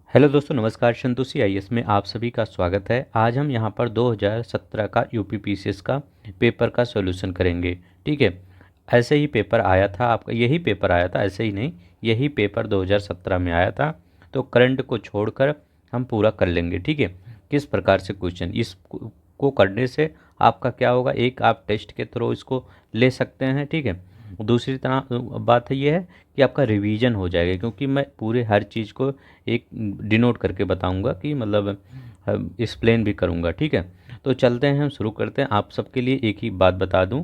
Hello दोस्तों, नमस्कार। Santoshi IAS में आप सभी का स्वागत है। आज हम यहाँ पर 2017 का यूपीपीसीएस का पेपर का सॉल्यूशन करेंगे। ठीक है, ऐसे ही पेपर आया था आपका, यही पेपर आया था, ऐसे ही नहीं, यही पेपर 2017 में आया था। तो करंट को छोड़कर हम पूरा कर लेंगे। ठीक है, किस प्रकार से क्वेश्चन को करने से आपका क्या होगा, एक आप टेस्ट के थ्रू इसको ले सकते हैं। ठीक है, दूसरी तरह बात है ये है कि आपका रिवीजन हो जाएगा, क्योंकि मैं पूरे हर चीज़ को एक डिनोट करके बताऊंगा कि मतलब एक्सप्लेन भी करूंगा। ठीक है, तो चलते हैं, हम शुरू करते हैं। आप सबके लिए एक ही बात बता दूं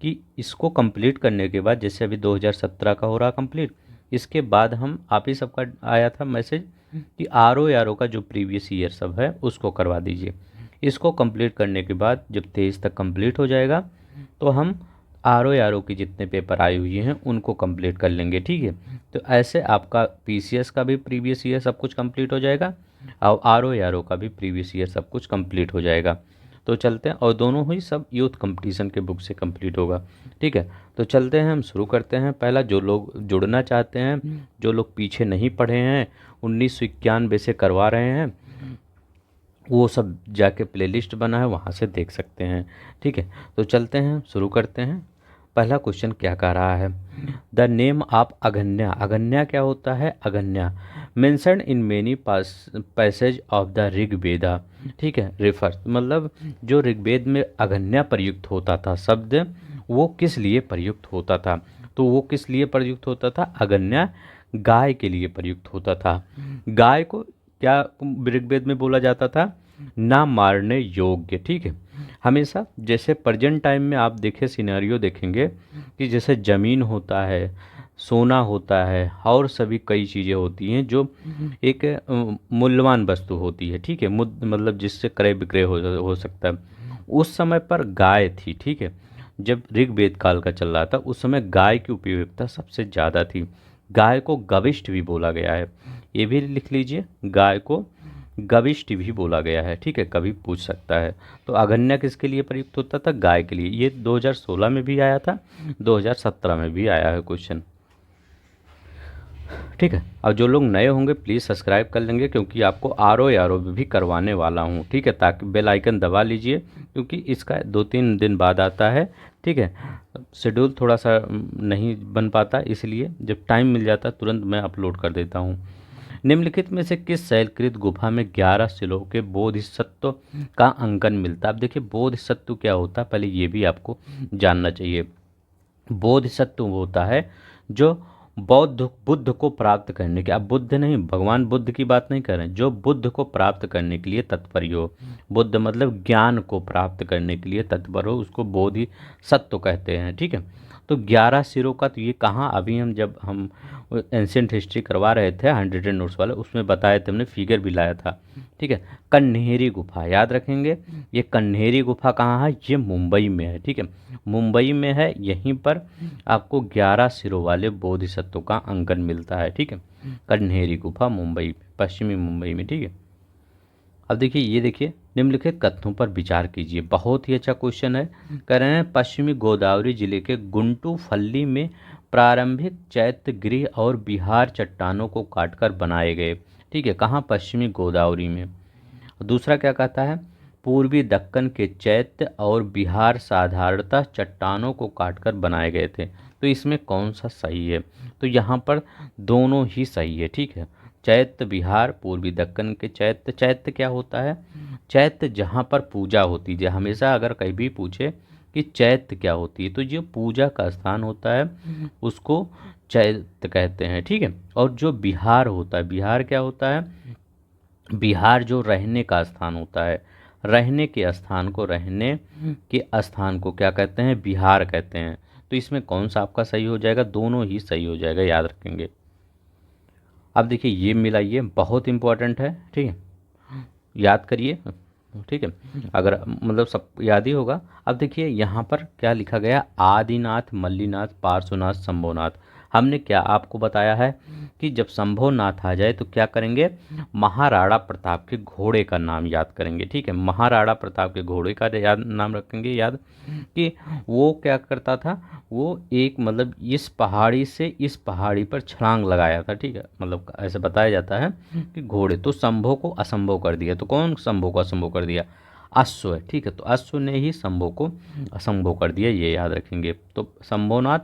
कि इसको कंप्लीट करने के बाद, जैसे अभी 2017 का हो रहा कंप्लीट, इसके बाद हम आप ही सबका आया था मैसेज कि आर ओ का जो प्रीवियस ईयर सब है उसको करवा दीजिए। इसको कंप्लीट करने के बाद जब 23 तक कंप्लीट हो जाएगा तो हम आर ओ की जितने पेपर आए हुए हैं उनको कंप्लीट कर लेंगे। ठीक है, तो ऐसे आपका पीसीएस का भी प्रीवियस ईयर सब कुछ कंप्लीट हो जाएगा और आर ओ का भी प्रीवियस ईयर सब कुछ कंप्लीट हो जाएगा। तो चलते हैं, और दोनों ही सब यूथ कंपटीशन के बुक से कंप्लीट होगा। ठीक है, तो चलते हैं, हम शुरू करते हैं। पहला, जो लोग जुड़ना चाहते हैं, जो लोग पीछे नहीं पढ़े हैं, 1991 से करवा रहे हैं, वो सब जाके प्लेलिस्ट बना है वहाँ से देख सकते हैं। ठीक है, तो चलते हैं, शुरू करते हैं। पहला क्वेश्चन क्या कह रहा है, the name of Aghnya. Aghnya क्या होता है? Aghnya mention in many passage of the Rigveda. ठीक है, रेफर मतलब जो ऋग्वेद में अगन्या प्रयुक्त होता था शब्द, वो किस लिए प्रयुक्त होता था? तो वो किस लिए प्रयुक्त होता था? अगन्या गाय के लिए प्रयुक्त होता था। गाय को क्या ऋग्वेद में बोला जाता था? ना मारने योग्य। ठीक है, हमेशा जैसे प्रेजेंट टाइम में आप देखें, सिनेरियो देखेंगे कि जैसे ज़मीन होता है, सोना होता है, और सभी कई चीज़ें होती हैं जो एक मूल्यवान वस्तु होती है। ठीक है, मतलब जिससे क्रय विक्रय हो सकता है। उस समय पर गाय थी। ठीक है, जब ऋग्वेद काल का चल रहा था उस समय गाय की उपयोगिता सबसे ज़्यादा थी। गाय को गविष्ठ भी बोला गया है, ये भी लिख लीजिए, गाय को गविष्ठ भी बोला गया है। ठीक है, कभी पूछ सकता है। तो अगन्या किसके लिए प्रयुक्त होता था? गाय के लिए। ये 2016 में भी आया था, 2017 में भी आया है क्वेश्चन। ठीक है, अब जो लोग नए होंगे प्लीज़ सब्सक्राइब कर लेंगे, क्योंकि आपको आर ओ भी करवाने वाला हूँ। ठीक है, ताकि बेल आइकन दबा लीजिए, क्योंकि इसका 2-3 दिन बाद आता है। ठीक है, शेड्यूल थोड़ा सा नहीं बन पाता, इसलिए जब टाइम मिल जाता तुरंत मैं अपलोड कर देता हूँ। निम्नलिखित में से किस शैलकृत गुफा में 11 शिलाओं के बोधिसत्व का अंकन मिलता है? अब देखिए, बोधिसत्व क्या होता है पहले ये भी आपको जानना चाहिए। बोधिसत्व वो होता है जो बुद्ध को प्राप्त करने के, अब बुद्ध नहीं, भगवान बुद्ध की बात नहीं कर रहे हैं, जो बुद्ध को प्राप्त करने के लिए तत्पर हो। बुद्ध मतलब ज्ञान को प्राप्त करने के लिए तत्पर हो, उसको बोधिसत्व कहते हैं। ठीक है, तो 11 सिरों का, तो ये कहाँ, अभी हम जब हम एंशियंट हिस्ट्री करवा रहे थे 100 नोट्स वाले, उसमें बताया थे, हमने फिगर भी लाया था। ठीक है, कन्हेरी गुफा याद रखेंगे। ये कन्हेरी गुफा कहाँ है? ये मुंबई में है। ठीक है, मुंबई में है, यहीं पर आपको 11 सिरों वाले बोधिसत्व का अंकन मिलता है। ठीक है, कन्हेरी गुफा मुंबई, पश्चिमी मुंबई में। ठीक है, अब देखिए, ये देखिए, निम्नलिखित कथनों पर विचार कीजिए। बहुत ही अच्छा क्वेश्चन है। कह रहे हैं पश्चिमी गोदावरी जिले के गुंटू फल्ली में प्रारंभिक चैत्य गृह और बिहार चट्टानों को काटकर बनाए गए। ठीक है, कहाँ? पश्चिमी गोदावरी में। दूसरा क्या कहता है? पूर्वी दक्कन के चैत्य और बिहार साधारणतः चट्टानों को काटकर बनाए गए थे। तो इसमें कौन सा सही है? तो यहाँ पर दोनों ही सही है। ठीक है, चैत्य बिहार, पूर्वी दक्कन के चैत्य। चैत्य क्या होता है? चैत्य जहाँ पर पूजा होती है। हमेशा अगर कहीं भी पूछे कि चैत्य क्या होती है, तो जो पूजा का स्थान होता है उसको चैत्य कहते हैं। ठीक है, और जो बिहार होता है, बिहार क्या होता है? बिहार जो रहने का स्थान होता है, रहने के स्थान को, रहने के स्थान को क्या कहते हैं? बिहार कहते हैं। तो इसमें कौन सा आपका सही हो जाएगा? दोनों ही सही हो जाएगा, याद रखेंगे। अब देखिए, ये मिलाइए, बहुत इंपॉर्टेंट है। ठीक है, याद करिए। ठीक है, अगर मतलब सब याद ही होगा। अब देखिए यहाँ पर क्या लिखा गया, आदिनाथ, मल्लीनाथ, पार्श्वनाथ, शंभुनाथ। हमने क्या आपको बताया है कि जब संभवनाथ आ जाए तो क्या करेंगे, महाराणा प्रताप के घोड़े का नाम याद करेंगे। ठीक है, महाराणा प्रताप के घोड़े का याद नाम रखेंगे याद, कि वो क्या करता था, वो एक मतलब इस पहाड़ी से इस पहाड़ी पर छलांग लगाया था। ठीक है, मतलब ऐसे बताया जाता है कि घोड़े तो संभव को असंभव कर दिया। तो कौन संभव को असंभव कर दिया, अश्व है। ठीक है, तो अश्व ने ही संभव को असंभव कर दिया, ये याद रखेंगे। तो संभवनाथ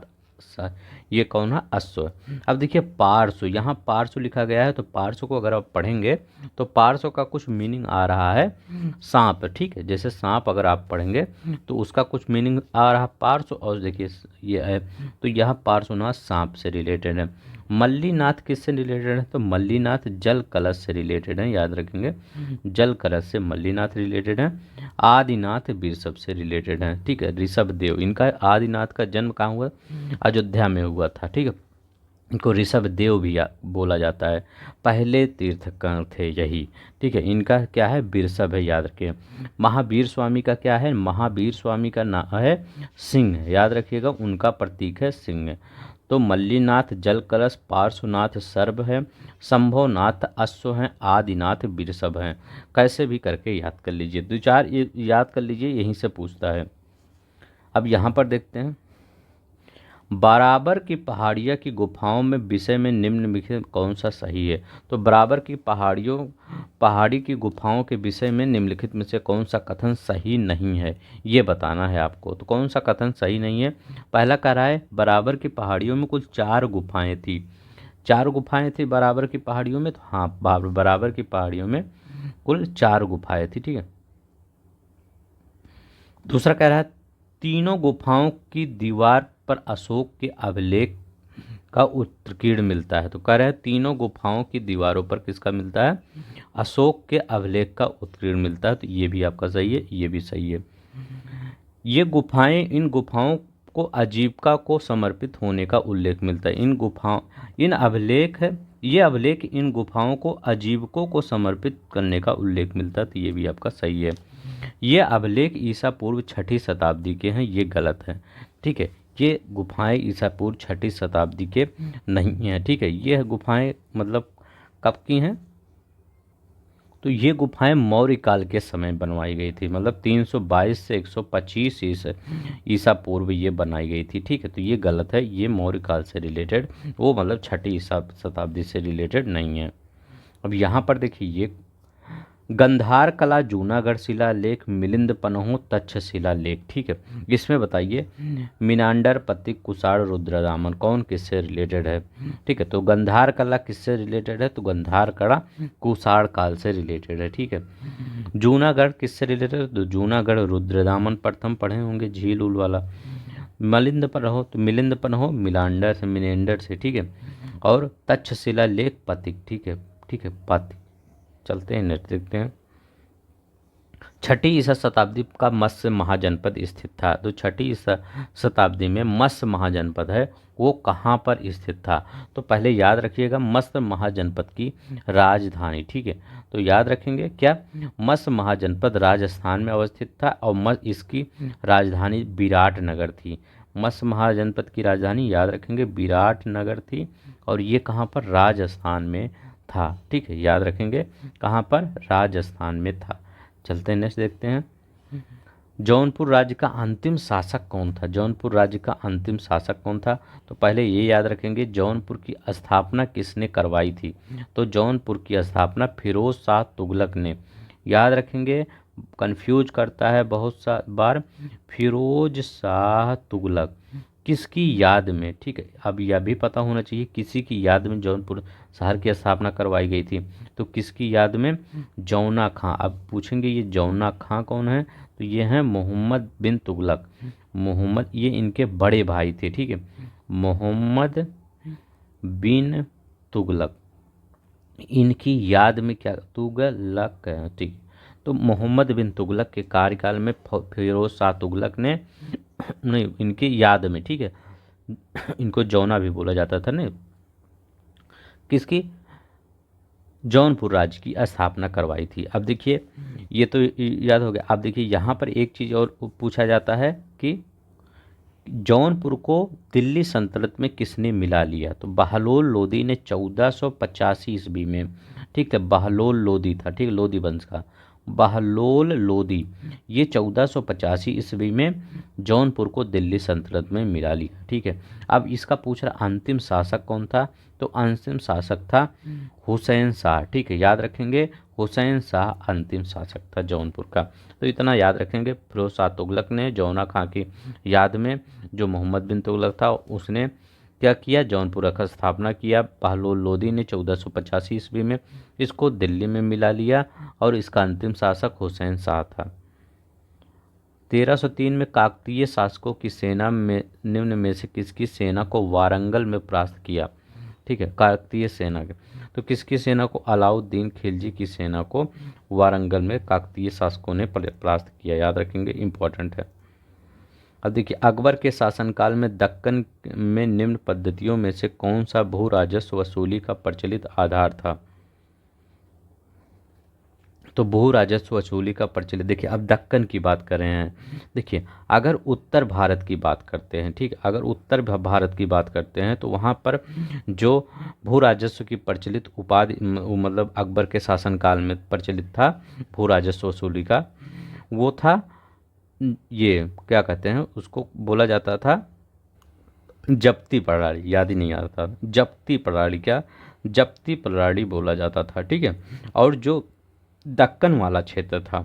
ये कौन है, अश्व। अब देखिए पार्श्व, यहाँ पार्श्व लिखा गया है, तो पार्श्व को अगर आप पढ़ेंगे तो पार्श्व का कुछ मीनिंग आ रहा है सांप। ठीक है, जैसे सांप अगर आप पढ़ेंगे तो उसका कुछ मीनिंग आ रहा पार्श्व, और देखिए ये है, तो यह पार्श्वनाथ सांप से रिलेटेड है। मल्लीनाथ किससे रिलेटेड है, तो मल्लीनाथ जल कलश से रिलेटेड है, याद रखेंगे, जल कलश से मल्लीनाथ रिलेटेड है। आदिनाथ ऋषभ से रिलेटेड है। ठीक है, ऋषभ देव, इनका आदिनाथ का जन्म कहाँ हुआ, अयोध्या में हुआ था। ठीक है, इनको ऋषभ देव भी बोला जाता है, पहले तीर्थंकर थे यही। ठीक है, इनका क्या है, वृषभ है, याद रखिए। महावीर स्वामी का क्या है, महावीर स्वामी का नाम है सिंह, याद रखिएगा, उनका प्रतीक है सिंह। तो मल्लीनाथ जल कलश, पार्श्वनाथ सर्प है, संभवनाथ अश्व हैं, आदिनाथ वृषभ हैं। कैसे भी करके याद कर लीजिए, दो चार याद कर लीजिए, यहीं से पूछता है। अब यहाँ पर देखते हैं, बराबर की पहाड़ियों की गुफाओं में विषय में निम्नलिखित कौन सा सही है। तो बराबर की पहाड़ी की गुफाओं के विषय में निम्नलिखित में से कौन सा कथन सही नहीं है, ये बताना है आपको। तो कौन सा कथन सही नहीं है, पहला कह रहा है बराबर की पहाड़ियों में कुल 4 गुफाएं थी, 4 गुफाएं थी बराबर की पहाड़ियों में। तो हाँ, बराबर की पहाड़ियों में कुल 4 गुफाएं थी। ठीक है, दूसरा कह रहा है तीनों गुफाओं की दीवार पर अशोक के अभिलेख का उत्कीर्ण मिलता है। तो कह रहे हैं तीनों गुफाओं की दीवारों पर किसका मिलता है, अशोक के अभिलेख का उत्कीर्ण मिलता है। तो ये भी आपका सही है, ये भी सही है। ये गुफाएं, इन गुफाओं को आजीविका को समर्पित होने का उल्लेख मिलता है। इन अभिलेख है, ये अभिलेख इन गुफाओं को आजीविकों को समर्पित करने का उल्लेख मिलता है। तो ये भी आपका सही है। ये अभिलेख ईसा पूर्व 6ठी शताब्दी के हैं, ये गलत है। ठीक है, ये गुफाएं ईसा पूर्व 6ठी शताब्दी के नहीं हैं। ठीक है, ये गुफाएं मतलब कब की हैं, तो ये गुफाएं मौर्य काल के समय बनवाई गई थी, मतलब 322 से 125 ईसा पूर्व ये बनाई गई थी। ठीक है, तो ये गलत है, ये मौर्य काल से रिलेटेड, वो मतलब 6ठी शताब्दी से रिलेटेड नहीं है। अब यहाँ पर देखिए, ये गंधार कला जूनागढ़ शिलालेख, मिलिंद पन्हों तक्ष शिलालेख। ठीक है, इसमें बताइए मिनांडर पतिक कुषाण रुद्रदामन कौन किससे रिलेटेड है। ठीक है, तो गंधार कला किससे रिलेटेड है, तो गंधार कला कुषाण काल से रिलेटेड है। ठीक है, जूनागढ़ किससे रिलेटेड है, तो जूनागढ़ रुद्रदामन प्रथम पढ़े होंगे, झील उल वाला। मिलिंद पन्हों, तो मिलिंद पन्हों मिलांडर से, मिनेंडर से। ठीक है, और तक्ष शिलालेख पतिक। ठीक है, ठीक है, पतिक। चलते हैं नेक्स्ट देखते हैं। 6ठी ईसा शताब्दी का मत्स्य महाजनपद स्थित था। तो 6ठी ईसा शताब्दी में मत्स्य महाजनपद है, वो कहाँ पर स्थित था। तो पहले याद रखिएगा मत्स्य महाजनपद की राजधानी। ठीक है, तो याद रखेंगे क्या, मत्स्य महाजनपद राजस्थान में अवस्थित था, और इसकी राजधानी विराटनगर थी। मत्स्य महाजनपद की राजधानी याद रखेंगे विराटनगर थी, और ये कहाँ पर, राजस्थान में था। ठीक है, याद रखेंगे कहाँ पर, राजस्थान में था। चलते हैं नेक्स्ट देखते हैं। जौनपुर राज्य का अंतिम शासक कौन था, जौनपुर राज्य का अंतिम शासक कौन था। तो पहले ये याद रखेंगे जौनपुर की स्थापना किसने करवाई थी। तो जौनपुर की स्थापना फिरोज शाह तुगलक ने। याद रखेंगे, कंफ्यूज करता है बहुत सा बार, फिरोज शाह तुगलक किसकी याद में। ठीक है, अब यह भी पता होना चाहिए किसी की याद में जौनपुर शहर की स्थापना करवाई गई थी। तो किसकी याद में, जौना खां। अब पूछेंगे ये जौना खां कौन है, तो ये हैं मोहम्मद बिन तुगलक। मोहम्मद, ये इनके बड़े भाई थे। ठीक है, मोहम्मद बिन तुगलक, इनकी याद में क्या, तुगलक। ठीक, तो मोहम्मद बिन तुगलक के कार्यकाल में फिरोज शाह तुगलक ने, नहीं इनकी याद में, ठीक है, इनको जौना भी बोला जाता था ना, किसकी, जौनपुर राज्य की स्थापना करवाई थी। अब देखिए ये तो याद हो गया। अब देखिए यहाँ पर एक चीज़ और पूछा जाता है कि जौनपुर को दिल्ली सल्तनत में किसने मिला लिया? तो बहलोल लोदी ने 1485 ईस्वी में, ठीक है, बहलोल लोदी था, ठीक है, लोदी वंश का बहलोल लोदी, ये 1485 ईस्वी में जौनपुर को दिल्ली सल्तनत में मिला लिया, ठीक है। अब इसका पूछ रहा अंतिम शासक कौन था? तो अंतिम शासक था हुसैन शाह, ठीक है, याद रखेंगे, हुसैन शाह अंतिम शासक था जौनपुर का। तो इतना याद रखेंगे। फिरोज शाह तुगलक ने जौना खां की याद में, जो मोहम्मद बिन तुगलक था, उसने क्या किया? जौनपुर का स्थापना किया। बहलोल लोदी ने 1485 ईस्वी में इसको दिल्ली में मिला लिया और इसका अंतिम शासक हुसैन शाह था। 1303 में काकतीय शासकों की सेना में निम्न में से किसकी सेना को वारंगल में परास्त किया? ठीक है, काकतीय सेना के, तो किसकी सेना को? अलाउद्दीन खिलजी की सेना को वारंगल में काकतीय शासकों ने परास्त किया, याद रखेंगे, इंपॉर्टेंट है। अब देखिए, अकबर के शासनकाल में दक्कन में निम्न पद्धतियों में से कौन सा भू राजस्व वसूली का प्रचलित आधार था? तो भू राजस्व वसूली का प्रचलित, देखिए अब दक्कन की बात कर रहे हैं। देखिए अगर उत्तर भारत की बात करते हैं, ठीक, अगर उत्तर भारत की बात करते हैं तो वहाँ पर जो भू राजस्व की प्रचलित उपाधि, मतलब अकबर के शासनकाल में प्रचलित था भू राजस्व वसूली का, वो था, ये क्या कहते हैं उसको, बोला जाता था जब्ती प्रणाली, याद ही नहीं आता था, जब्ती प्रणाली, क्या जब्ती प्रणाली बोला जाता था, ठीक है। और जो दक्कन वाला क्षेत्र था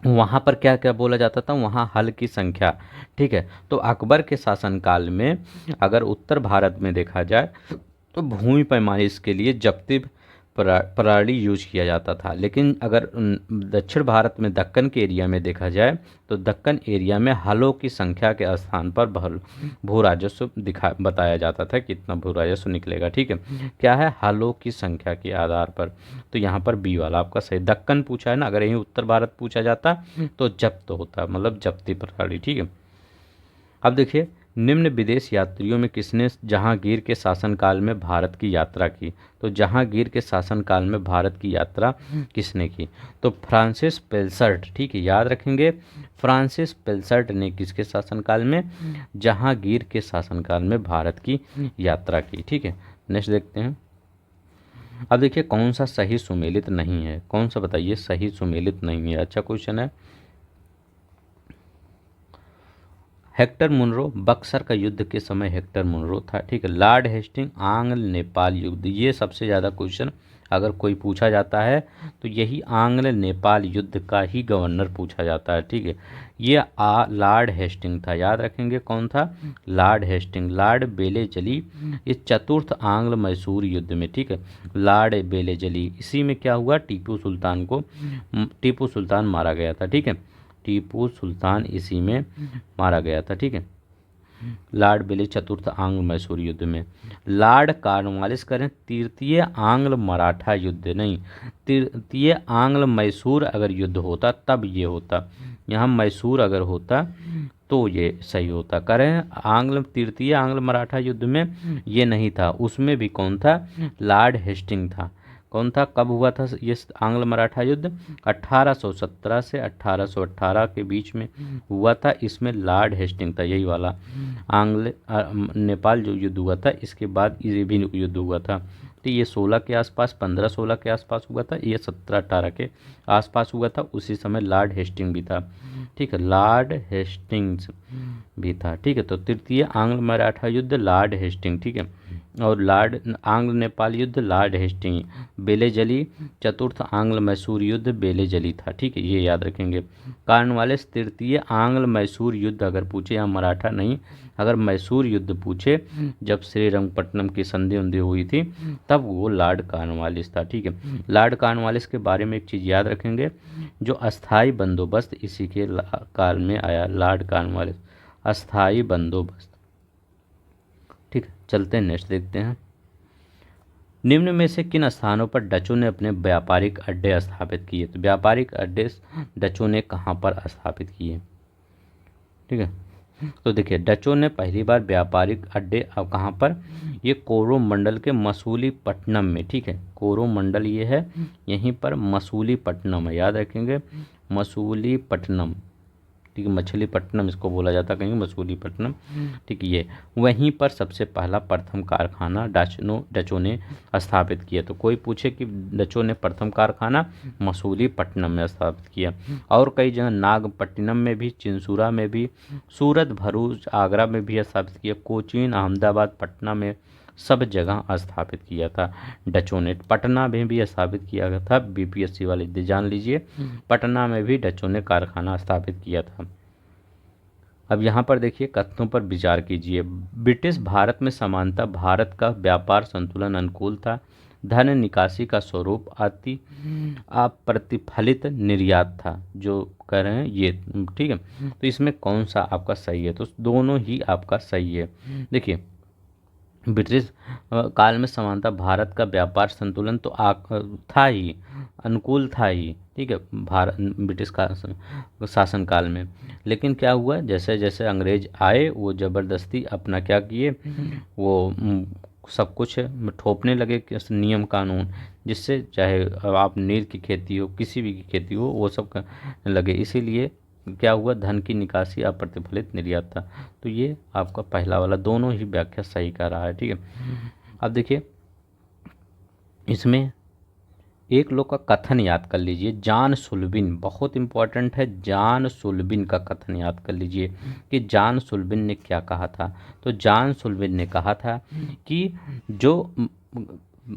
वहाँ पर क्या क्या बोला जाता था? वहाँ हल की संख्या, ठीक है। तो अकबर के शासनकाल में अगर उत्तर भारत में देखा जाए तो भूमि पैमाइश के लिए जब्ती प्रणाली यूज किया जाता था, लेकिन अगर दक्षिण भारत में दक्कन के एरिया में देखा जाए तो दक्कन एरिया में हलों की संख्या के स्थान पर भू राजस्व बताया जाता था, कितना भू राजस्व निकलेगा, ठीक है। क्या है? हलों की संख्या के आधार पर। तो यहाँ पर बी वाला आपका सही। दक्कन पूछा है ना, अगर यहीं उत्तर भारत पूछा जाता तो जब्त होता, मतलब जब्ती प्रणाली, ठीक है। अब देखिए, निम्न विदेश यात्रियों में किसने जहांगीर के शासनकाल में भारत की यात्रा की? तो जहांगीर के शासनकाल में भारत की यात्रा किसने की? तो फ्रांसिस पेल्सर्ट, ठीक है, याद रखेंगे, फ्रांसिस पेल्सर्ट ने किसके शासनकाल में? जहांगीर के शासनकाल में भारत की यात्रा की, ठीक है। नेक्स्ट देखते हैं। अब देखिए, कौन सा सही सुमेलित नहीं है? कौन सा बताइए सही सुमेलित नहीं है? अच्छा क्वेश्चन है। हेक्टर मुनरो, बक्सर का युद्ध के समय हेक्टर मुनरो था, ठीक है। लॉर्ड हेस्टिंग, आंग्ल नेपाल युद्ध, ये सबसे ज़्यादा क्वेश्चन अगर कोई पूछा जाता है तो यही आंग्ल नेपाल युद्ध का ही गवर्नर पूछा जाता है, ठीक है। ये लॉर्ड हेस्टिंग था, याद रखेंगे कौन था? Lord Hasting. लॉर्ड बेलेजली, ये चतुर्थ आंग्ल मैसूर युद्ध में, ठीक है, लॉर्ड बेलेजली, इसी में क्या हुआ? टीपू सुल्तान मारा गया था, ठीक है, टीपू सुल्तान इसी में मारा गया था, ठीक है। लॉर्ड बेले चतुर्थ आंग्ल मैसूर युद्ध में। लॉर्ड कॉर्नवालिस करें तृतीय आंग्ल मराठा युद्ध, नहीं, तृतीय आंग्ल मैसूर अगर युद्ध होता तब ये होता, यहाँ मैसूर अगर होता तो ये सही होता। करें आंग्ल तृतीय आंग्ल मराठा युद्ध में ये नहीं था, उसमें भी कौन था? लॉर्ड हेस्टिंग था। कौन था? कब हुआ था ये आंग्ल मराठा युद्ध? 1817 से 1818 के बीच में हुआ था। इसमें लॉर्ड हेस्टिंग था, यही वाला आंग्ल नेपाल जो युद्ध हुआ था, इसके बाद ये भी युद्ध हुआ था। तो ये 16 के आसपास, 15-16 के आसपास हुआ था, ये 17-18 के आसपास हुआ था। उसी समय लॉर्ड हेस्टिंग भी था, ठीक है, लॉर्ड हेस्टिंग्स भी था, ठीक है। तो तृतीय आंग्ल मराठा युद्ध लॉर्ड हेस्टिंग, ठीक है, और लॉर्ड आंग्ल नेपाल युद्ध लॉर्ड हेस्टिंग। बेलेजली चतुर्थ आंग्ल मैसूर युद्ध बेलेजली था, ठीक है, ये याद रखेंगे। कॉर्नवालिस तृतीय आंग्ल मैसूर युद्ध अगर पूछे, या मराठा नहीं, अगर मैसूर युद्ध पूछे जब श्रीरंगपट्टनम की संधि उंधी हुई थी तब वो लॉर्ड कॉर्नवालिस था, ठीक है। लॉर्ड कॉर्नवालिस के बारे में एक चीज़ याद रखेंगे, जो अस्थाई बंदोबस्त इसी के काल में आया, लॉर्ड कॉर्नवालिस, अस्थाई बंदोबस्त, ठीक है। चलते हैं, नेक्स्ट देखते हैं। निम्न में से किन स्थानों पर डचों ने अपने व्यापारिक अड्डे स्थापित किए? तो व्यापारिक अड्डे डचों ने कहाँ पर स्थापित किए, ठीक है। तो देखिए, डचों ने पहली बार व्यापारिक अड्डे अब कहाँ पर? ये कोरोमंडल के मसूलीपट्टनम में, ठीक है, कोरोमंडल ये है, यहीं पर मसूलीपट्टनम है, याद रखेंगे, मसूलीपट्टनम, ठीक है, मछलीपट्टनम इसको बोला जाता है, कहीं मसूलीपट्टनम, ठीक है। ये वहीं पर सबसे पहला प्रथम कारखाना डचों ने स्थापित किया। तो कोई पूछे कि डचों ने प्रथम कारखाना मसूलीपट्टनम में स्थापित किया, और कई जगह नागपट्टिनम में भी, चिंसूरा में भी, सूरत, भरूच, आगरा में भी स्थापित किया, कोचीन, अहमदाबाद, पटना में सब जगह स्थापित किया था डचों ने। पटना में भी स्थापित किया गया था, बीपीएससी वाले जान लीजिए, पटना में भी डचों ने कारखाना स्थापित किया था। अब यहाँ पर देखिए कथनों पर विचार कीजिए। ब्रिटिश भारत में समानता भारत का व्यापार संतुलन अनुकूल था। धन निकासी का स्वरूप अति अप्रतिफलित निर्यात था, जो कह रहे हैं ये, ठीक है। तो इसमें कौन सा आपका सही है? तो दोनों ही आपका सही है। देखिए ब्रिटिश काल में समानता भारत का व्यापार संतुलन तो था ही, अनुकूल था ही, ठीक है, भारत ब्रिटिश का शासन काल में। लेकिन क्या हुआ, जैसे जैसे अंग्रेज आए वो ज़बरदस्ती अपना क्या किए, वो सब कुछ थोपने लगे नियम कानून, जिससे चाहे आप नील की खेती हो, किसी भी की खेती हो, वो सब करने लगे। इसीलिए क्या हुआ, धन की निकासी अप्रतिफलित निर्यात था। तो ये आपका पहला वाला दोनों ही व्याख्या सही कर रहा है, ठीक है। अब देखिए इसमें एक लोग का कथन याद कर लीजिए, जॉन सुल्बिन, बहुत इंपॉर्टेंट है, जॉन सुल्बिन का कथन याद कर लीजिए कि जॉन सुल्बिन ने क्या कहा था। तो जॉन सुल्बिन ने कहा था कि जो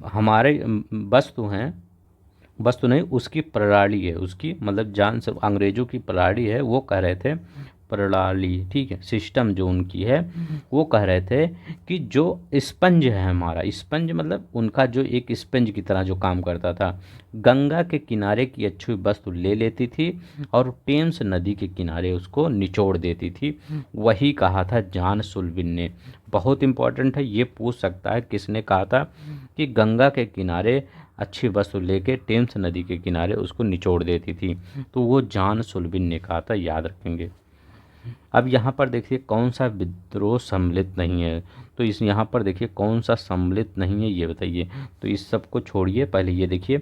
हमारे वस्तु हैं, वस्तु नहीं उसकी प्रणाली है, उसकी मतलब जान से अंग्रेजों की प्रणाली है, वो कह रहे थे प्रणाली, ठीक है, सिस्टम जो उनकी है, वो कह रहे थे कि जो स्पंज है हमारा, स्पंज मतलब उनका जो एक स्पंज की तरह जो काम करता था, गंगा के किनारे की अच्छी वस्तु ले लेती थी और टेम्स नदी के किनारे उसको निचोड़ देती थी। वही कहा था जॉन सुल्बिन ने। बहुत इंपॉर्टेंट है, ये पूछ सकता है किसने कहा था कि गंगा के किनारे अच्छी वस्तु लेके टेम्स नदी के किनारे उसको निचोड़ देती थी। तो वो जॉन सुल्बिन ने कहा था, याद रखेंगे। अब यहाँ पर देखिए कौन सा विद्रोह सम्मिलित नहीं है। तो इस यहाँ पर देखिए कौन सा सम्मिलित नहीं है ये बताइए। तो इस सब को छोड़िए, पहले ये देखिए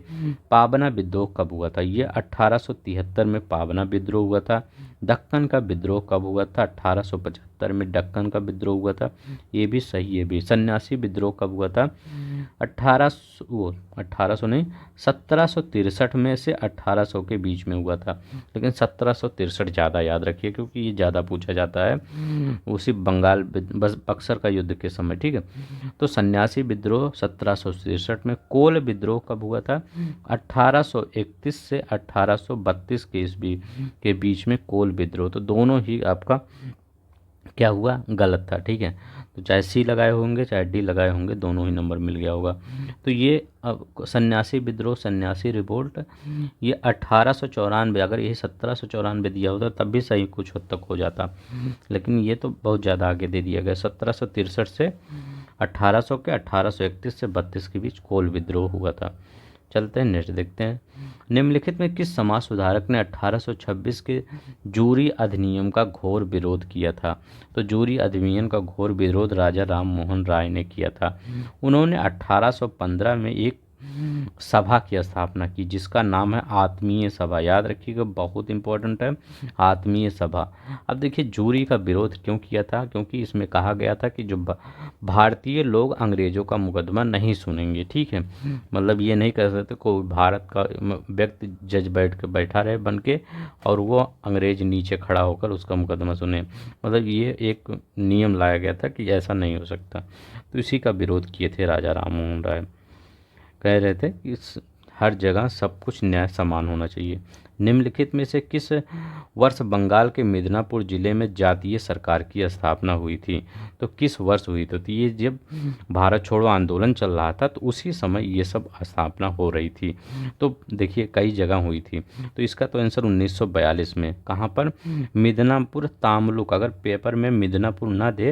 पाबना विद्रोह कब हुआ था। ये 1873 में पाबना विद्रोह हुआ था। दक्कन का विद्रोह कब हुआ था? 1875 में दक्कन का विद्रोह हुआ था। ये भी सही है। भी सन्यासी विद्रोह कब हुआ था? 1800 नहीं, 1763 में से 1800 के बीच में हुआ था। लेकिन 1763 ज़्यादा याद रखिए क्योंकि ये ज़्यादा पूछा जाता है उसी बंगाल बस बक्सर का युद्ध के समय, ठीक है। तो सन्यासी विद्रोह 1763 में। कोल विद्रोह कब हुआ था? 1831 से 1832 के ईस्वी के बीच में कोल विद्रोह। तो दोनों ही आपका क्या हुआ, गलत था, ठीक है। तो चाहे सी लगाए होंगे चाहे डी लगाए होंगे, दोनों ही नंबर मिल गया होगा। तो ये सन्यासी विद्रोह, सन्यासी रिवोल्ट, ये 1894, अगर ये 1794 दिया होता तब भी सही कुछ हद तक हो जाता, लेकिन ये तो बहुत ज़्यादा आगे दे दिया गया। 1763 से 1800 के 1831 से 32 के बीच कोल विद्रोह हुआ था। चलते हैं नेक्स्ट देखते हैं। निम्नलिखित में किस समाज सुधारक ने 1826 के जूरी अधिनियम का घोर विरोध किया था? तो जूरी अधिनियम का घोर विरोध राजा राम मोहन राय ने किया था। उन्होंने 1815 में एक सभा की स्थापना की जिसका नाम है आत्मीय सभा। याद रखिएगा, बहुत इंपॉर्टेंट है, आत्मीय सभा। अब देखिए जूरी का विरोध क्यों किया था? क्योंकि इसमें कहा गया था कि जो भारतीय लोग अंग्रेजों का मुकदमा नहीं सुनेंगे, ठीक है। मतलब ये नहीं कर सकते कोई भारत का व्यक्ति जज बैठ के बैठा रहे बन के और वो अंग्रेज नीचे खड़ा होकर उसका मुकदमा सुने। मतलब ये एक नियम लाया गया था कि ऐसा नहीं हो सकता। तो इसी का विरोध किए थे राजा राम मोहन राय। कह रहे थे कि हर जगह सब कुछ न्याय समान होना चाहिए। निम्नलिखित में से किस वर्ष बंगाल के मिदनापुर जिले में जातीय सरकार की स्थापना हुई थी? तो किस वर्ष हुई? तो ये जब भारत छोड़ो आंदोलन चल रहा था तो उसी समय ये सब स्थापना हो रही थी। तो देखिए कई जगह हुई थी। तो इसका तो आंसर 1942 में। कहाँ पर? मिदनापुर तामलुक। अगर पेपर में मिदनापुर ना दे,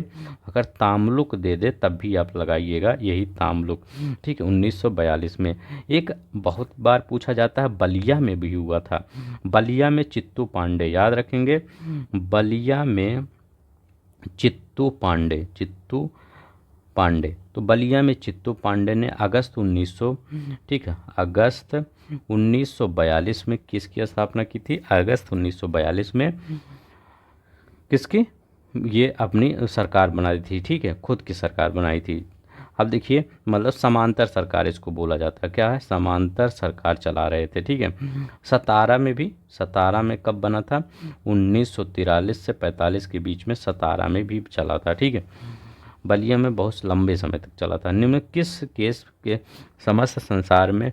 अगर तामलुक दे दे तब भी आप लगाइएगा यही तामलुक, ठीक है, 1942 में। एक बहुत बार पूछा जाता है बलिया में भी हुआ था। बलिया में चित्तू पांडे, याद रखेंगे, बलिया में चित्तू पांडे, चित्तू पांडे। तो बलिया में चित्तू पांडे ने अगस्त 1900, ठीक है, अगस्त 1942 में किसकी स्थापना की थी? अगस्त 1942 में किसकी? ये अपनी सरकार बनाई थी, ठीक है, खुद की सरकार बनाई थी। अब देखिए, मतलब समांतर सरकार इसको बोला जाता है। क्या है? समांतर सरकार चला रहे थे, ठीक है। सतारा में भी, सतारा में कब बना था? 1943 से 45 के बीच में सतारा में भी चला था, ठीक है। बलिया में बहुत लंबे समय तक चला था। निम्न किस केस के समस्त संसार में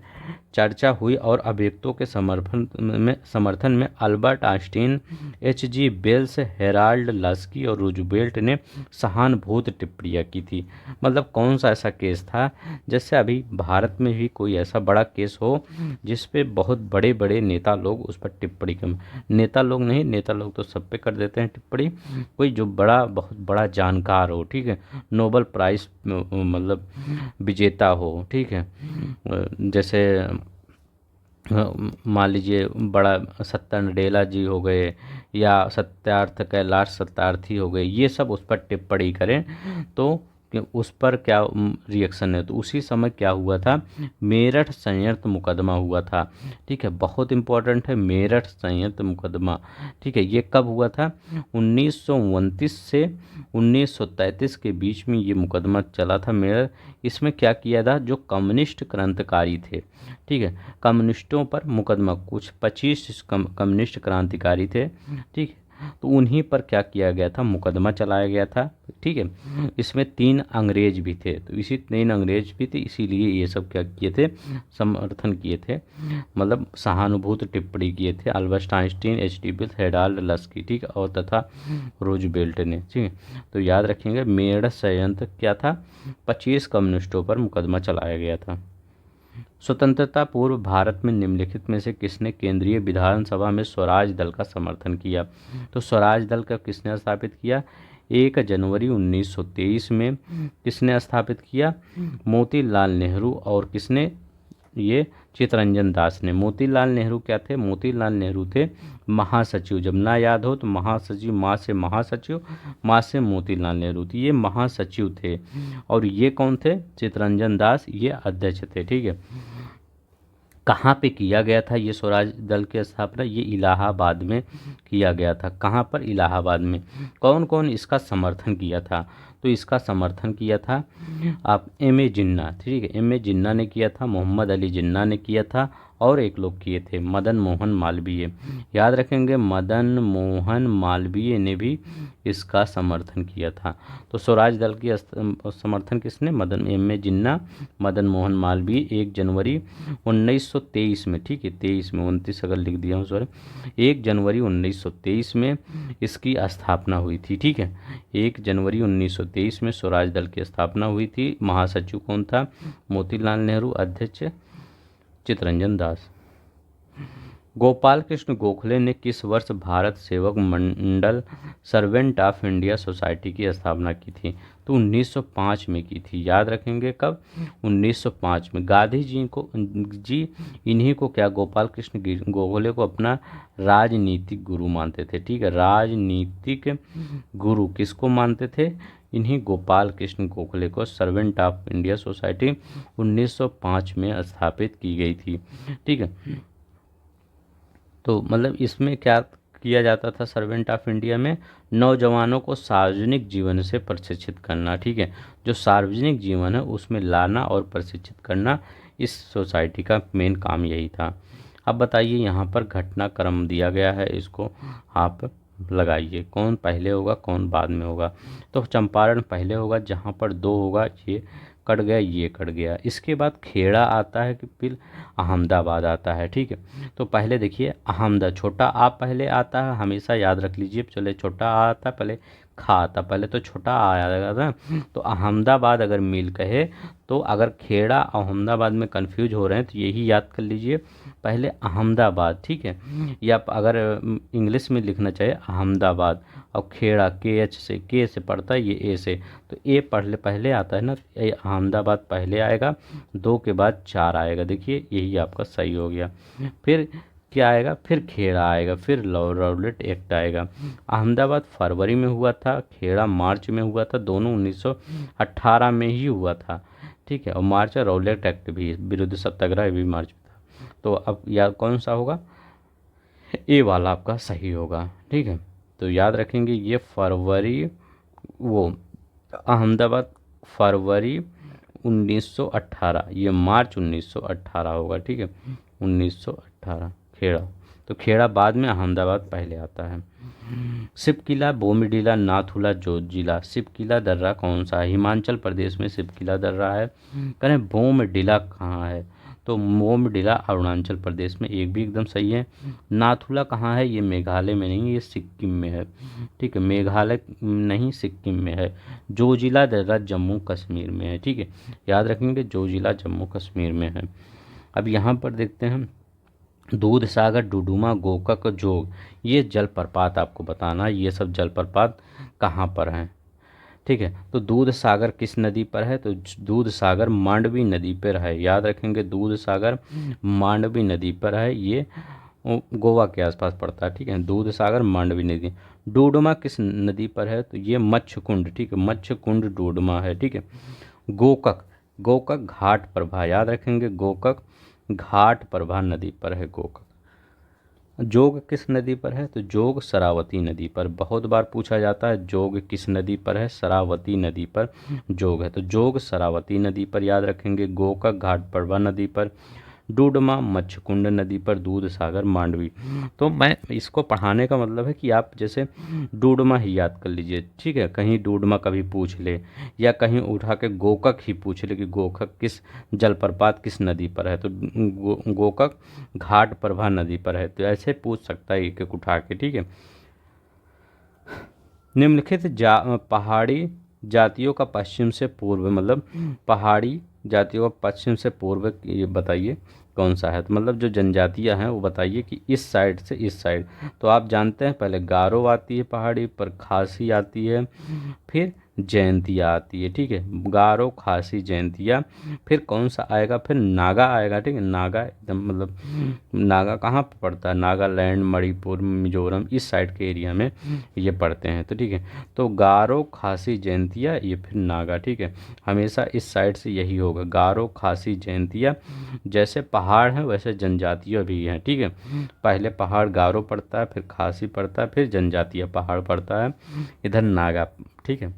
चर्चा हुई और अभियुक्तों के समर्थन में Albert Einstein, H G Wells, Harold Laski और रूजवेल्ट ने सहानुभूत टिप्पणियाँ की थी? मतलब कौन सा ऐसा केस था, जैसे अभी भारत में भी कोई ऐसा बड़ा केस हो जिस पे बहुत बड़े बड़े नेता लोग उस पर टिप्पणी कर, नेता लोग नहीं, नेता लोग तो सब पे कर देते हैं टिप्पणी, कोई जो बड़ा, बहुत बड़ा जानकार हो, ठीक है, नोबेल प्राइज मतलब विजेता हो, ठीक है, जैसे मान लीजिए बड़ा सत्ता नडेला जी हो गए, या सत्यार्थ कैलाश सत्यार्थी हो गए, ये सब उस पर टिप्पणी करें तो कि उस पर क्या रिएक्शन है। तो उसी समय क्या हुआ था? मेरठ संयंत्र मुकदमा हुआ था, ठीक है, बहुत इंपॉर्टेंट है मेरठ संयंत्र मुकदमा, ठीक है। ये कब हुआ था? 1929 से 1933 के बीच में ये मुकदमा चला था मेरठ। इसमें क्या किया था? जो कम्युनिस्ट क्रांतिकारी थे, ठीक है, कम्युनिस्टों पर मुकदमा, कुछ 25 कम्युनिस्ट क्रांतिकारी थे, ठीक है, तो उन्हीं पर क्या किया गया था? मुकदमा चलाया गया था, ठीक है। इसमें 3 अंग्रेज भी थे, तो इसी 3 अंग्रेज भी थे, इसीलिए ये सब क्या किए थे? समर्थन किए थे, मतलब सहानुभूत टिप्पणी किए थे Albert Einstein, H D Wells, Harold Laski, ठीक है, और तथा रूजवेल्ट ने, ठीक है। तो याद रखेंगे मेरठ संयंत्र क्या था? 25 कम्युनिस्टों पर मुकदमा चलाया गया था। स्वतंत्रता पूर्व भारत में निम्नलिखित में से किसने केंद्रीय विधानसभा में स्वराज दल का समर्थन किया? तो स्वराज दल का किसने स्थापित किया? 1 जनवरी 1923 में किसने स्थापित किया? मोतीलाल नेहरू। और किसने? ये चित्तरंजन दास ने। मोतीलाल नेहरू क्या थे? मोतीलाल नेहरू थे महासचिव। जब ना याद हो तो महासचिव, माँ से महासचिव, माँ से मोतीलाल नेहरू थी, ये महासचिव थे। और ये कौन थे? चित्तरंजन दास, ये अध्यक्ष थे, ठीक है। कहाँ पे किया गया था ये स्वराज दल की स्थापना? ये इलाहाबाद में किया गया था। कहाँ पर? इलाहाबाद में। कौन कौन इसका समर्थन किया था? तो इसका समर्थन किया था आप एम ए जिन्ना, ठीक है, एम ए जिन्ना ने किया था, मोहम्मद अली जिन्ना ने किया था, और एक लोग किए थे मदन मोहन मालवीय। याद रखेंगे मदन मोहन मालवीय ने भी इसका समर्थन किया था। तो स्वराज दल की समर्थन किसने? मदन एम ए जिन्ना, मदन मोहन मालवीय। 1 जनवरी 1923 में, ठीक है, 23 में, 29 अगर लिख दिया हूँ सॉरी, 1 जनवरी 1923 में इसकी स्थापना हुई थी, ठीक है। 1 जनवरी 1923 में स्वराज दल की स्थापना हुई थी। महासचिव कौन था? मोतीलाल नेहरू, अध्यक्ष चित्तरंजन दास। गोपाल कृष्ण गोखले ने किस वर्ष भारत सेवक मंडल सर्वेंट ऑफ इंडिया सोसाइटी की स्थापना की थी? तो 1905 में की थी। याद रखेंगे कब? 1905 में। गांधी जी इन्हीं को क्या, गोपाल कृष्ण गोखले को अपना राजनीतिक गुरु मानते थे, ठीक है। राजनीतिक गुरु किसको मानते थे? इन्हीं गोपाल कृष्ण गोखले को। सर्वेंट ऑफ इंडिया सोसाइटी 1905 में स्थापित की गई थी, ठीक है। तो मतलब इसमें क्या किया जाता था सर्वेंट ऑफ इंडिया में? नौजवानों को सार्वजनिक जीवन से प्रशिक्षित करना, ठीक है, जो सार्वजनिक जीवन है उसमें लाना और प्रशिक्षित करना, इस सोसाइटी का मेन काम यही था। अब बताइए, यहाँ पर घटनाक्रम दिया गया है, इसको आप लगाइए, कौन पहले होगा कौन बाद में होगा। तो चंपारण पहले होगा, जहाँ पर 2 होगा, ये कट गया, ये कट गया। इसके बाद खेड़ा आता है कि फिर अहमदाबाद आता है, ठीक है। तो पहले देखिए अहमदा, छोटा आ पहले आता है, हमेशा याद रख लीजिए। चले, छोटा आ आता पहले, खा आता पहले, तो छोटा आ आएगा ना। तो अहमदाबाद अगर मिल कहे, तो अगर खेड़ा अहमदाबाद में कंफ्यूज हो रहे हैं तो यही याद कर लीजिए, पहले अहमदाबाद, ठीक है। या अगर इंग्लिश में लिखना चाहिए अहमदाबाद, और खेड़ा के से पढ़ता है, ये ए से, तो ए पढ़ले पहले आता है ना, ये अहमदाबाद पहले आएगा, 2 के बाद 4 आएगा। देखिए यही आपका सही हो गया। फिर क्या आएगा? फिर खेड़ा आएगा, फिर रौलेट एक्ट आएगा। अहमदाबाद फरवरी में हुआ था, खेड़ा मार्च में हुआ था, दोनों 1918 में ही हुआ था, ठीक है। और मार्च रौलेट एक्ट भी, विरुद्ध सत्याग्रह भी मार्च में था। तो अब यह कौन सा होगा? ए वाला आपका सही होगा, ठीक है। तो याद रखेंगे ये फरवरी, वो अहमदाबाद फरवरी 1918, ये मार्च 1918 होगा, ठीक है, 1918 खेड़ा। तो खेड़ा बाद में, अहमदाबाद पहले आता है। सिपकिला, बोमडिला, नाथुला, जोजिला। सिपकिला दर्रा कौन सा है? हिमाचल प्रदेश में सिपकिला दर्रा है। करें बोमडिला कहाँ है? तो बोमडिला अरुणाचल प्रदेश में, एक भी एकदम सही है। नाथुला कहाँ है? ये मेघालय में नहीं, ये सिक्किम में है, ठीक है, मेघालय नहीं सिक्किम में है। जोजिला दर्रा जम्मू कश्मीर में है, ठीक है, याद रखेंगे जोजिला जम्मू कश्मीर में है। अब यहाँ पर देखते हैं दूध सागर, डुडुमा, गोकक, जोग, ये जलप्रपात आपको बताना, ये सब जलप्रपात कहाँ पर हैं, ठीक है। तो दूध सागर किस नदी पर है? तो दूध सागर मांडवी नदी पर है, याद रखेंगे दूध सागर मांडवी नदी पर है, ये गोवा के आसपास पड़ता है, ठीक है, दूध सागर मांडवी नदी। डूडमा किस नदी पर है? तो ये मच्छकुंड, ठीक है, मच्छकुंड डूडमा है, ठीक है। गोकक, गोकक घाट प्रभा, याद रखेंगे गोकक घाट प्रभा नदी पर है गोकक। जोग किस नदी पर है? तो जोग शरावती नदी पर, बहुत बार पूछा जाता है जोग किस नदी पर है? शरावती नदी पर जोग है, तो जोग शरावती नदी पर, याद रखेंगे। गोकक घाट प्रभा नदी पर, डूडमा मच्छकुंड नदी पर, दूध सागर मांडवी। तो मैं इसको पढ़ाने का मतलब है कि आप जैसे डूडमा ही याद कर लीजिए, ठीक है, कहीं डूडमा कभी पूछ ले, या कहीं उठा के गोकक ही पूछ ले कि गोकक किस जलप्रपात किस नदी पर है, तो गोकक घाट प्रभा नदी पर है, तो ऐसे पूछ सकता है एक एक उठा के, ठीक है। निम्नलिखित पहाड़ी जातियों का पश्चिम से पूर्व, मतलब पहाड़ी जातियों का पश्चिम से पूर्व ये बताइए कौन सा है? तो मतलब जो जनजातियां हैं वो बताइए कि इस साइड से इस साइड। तो आप जानते हैं पहले गारो आती है पहाड़ी पर, खासी आती है, फिर जयंतिया आती है, ठीक है, गारो, खासी, जयंतिया, फिर कौन सा आएगा? फिर नागा आएगा, ठीक है, नागा एकदम मतलब नागा कहाँ पर पड़ता है? नागालैंड, मणिपुर, मिजोरम, इस साइड के एरिया में ये पड़ते हैं, तो ठीक है। तो गारो, खासी, जयंतिया, ये फिर नागा, ठीक है, हमेशा इस साइड से यही होगा, गारो, खासी, जयंतिया। जैसे पहाड़ हैं वैसे जनजातियाँ भी हैं, ठीक है, पहले पहाड़ गारो पड़ता है, फिर खासी पड़ता है, फिर जनजातियाँ पहाड़ पड़ता है, इधर नागा, ठीक है।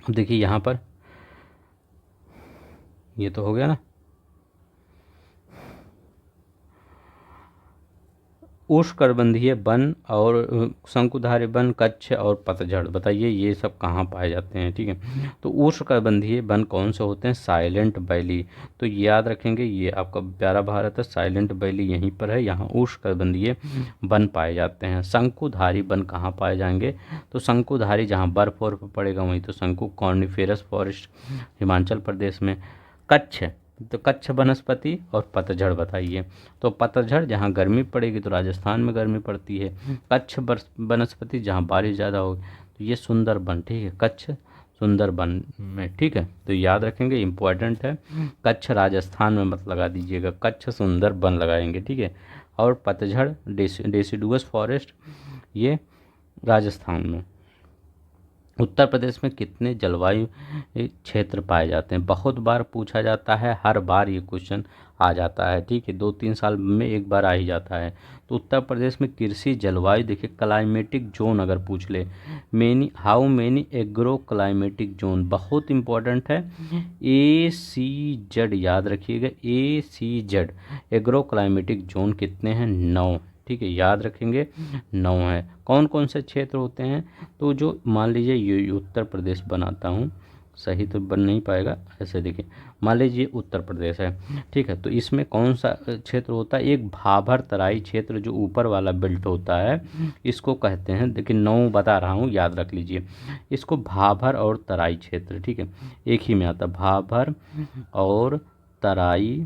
देखिए यहाँ पर ये तो हो गया ना। उष्णकटिबंधीय वन और शंकुधारी वन, कच्छ और पतझड़, बताइए ये सब कहाँ पाए जाते हैं, ठीक है। तो उष्णकटिबंधीय वन कौन से होते हैं? साइलेंट वैली, तो याद रखेंगे ये आपका प्यारा भारत है, साइलेंट वैली यहीं पर है, यहाँ उष्णकटिबंधीय वन पाए जाते हैं। शंकुधारी वन कहाँ पाए जाएंगे? तो शंकुधारी जहाँ बर्फ और पड़ेगा वहीं, तो शंकु कॉर्निफेरस फॉरेस्ट हिमाचल प्रदेश में। कच्छ, तो कच्छ वनस्पति और पतझड़ बताइए। तो पतझड़ जहाँ गर्मी पड़ेगी तो राजस्थान में गर्मी पड़ती है, कच्छ वनस्पति जहाँ बारिश ज़्यादा होगी, तो ये सुंदरबन, ठीक है, कच्छ सुंदरबन में, ठीक है, तो याद रखेंगे इम्पोर्टेंट है। कच्छ राजस्थान में मत लगा दीजिएगा, कच्छ सुंदरबन लगाएंगे, ठीक है। और पतझड़ डेसिडुअस फॉरेस्ट ये राजस्थान में। उत्तर प्रदेश में कितने जलवायु क्षेत्र पाए जाते हैं? बहुत बार पूछा जाता है, हर बार ये क्वेश्चन आ जाता है, ठीक है, 2-3 साल में एक बार आ ही जाता है। तो उत्तर प्रदेश में कृषि जलवायु देखिए, क्लाइमेटिक जोन अगर पूछ ले, how many agro climatic zone, बहुत इंपॉर्टेंट है, ACZ याद रखिएगा, ACZ एग्रो क्लाइमेटिक जोन कितने हैं? 9, ठीक है, याद रखेंगे 9 है। कौन कौन से क्षेत्र होते हैं? तो जो मान लीजिए ये उत्तर प्रदेश बनाता हूँ, सही तो बन नहीं पाएगा, ऐसे देखिए, मान लीजिए उत्तर प्रदेश है, ठीक है, तो इसमें कौन सा क्षेत्र होता है? एक भाभर तराई क्षेत्र, जो ऊपर वाला बेल्ट होता है, इसको कहते हैं, देखिए 9 बता रहा हूँ, याद रख लीजिए, इसको भाभर और तराई क्षेत्र, ठीक है, एक ही में आता, भाभर और तराई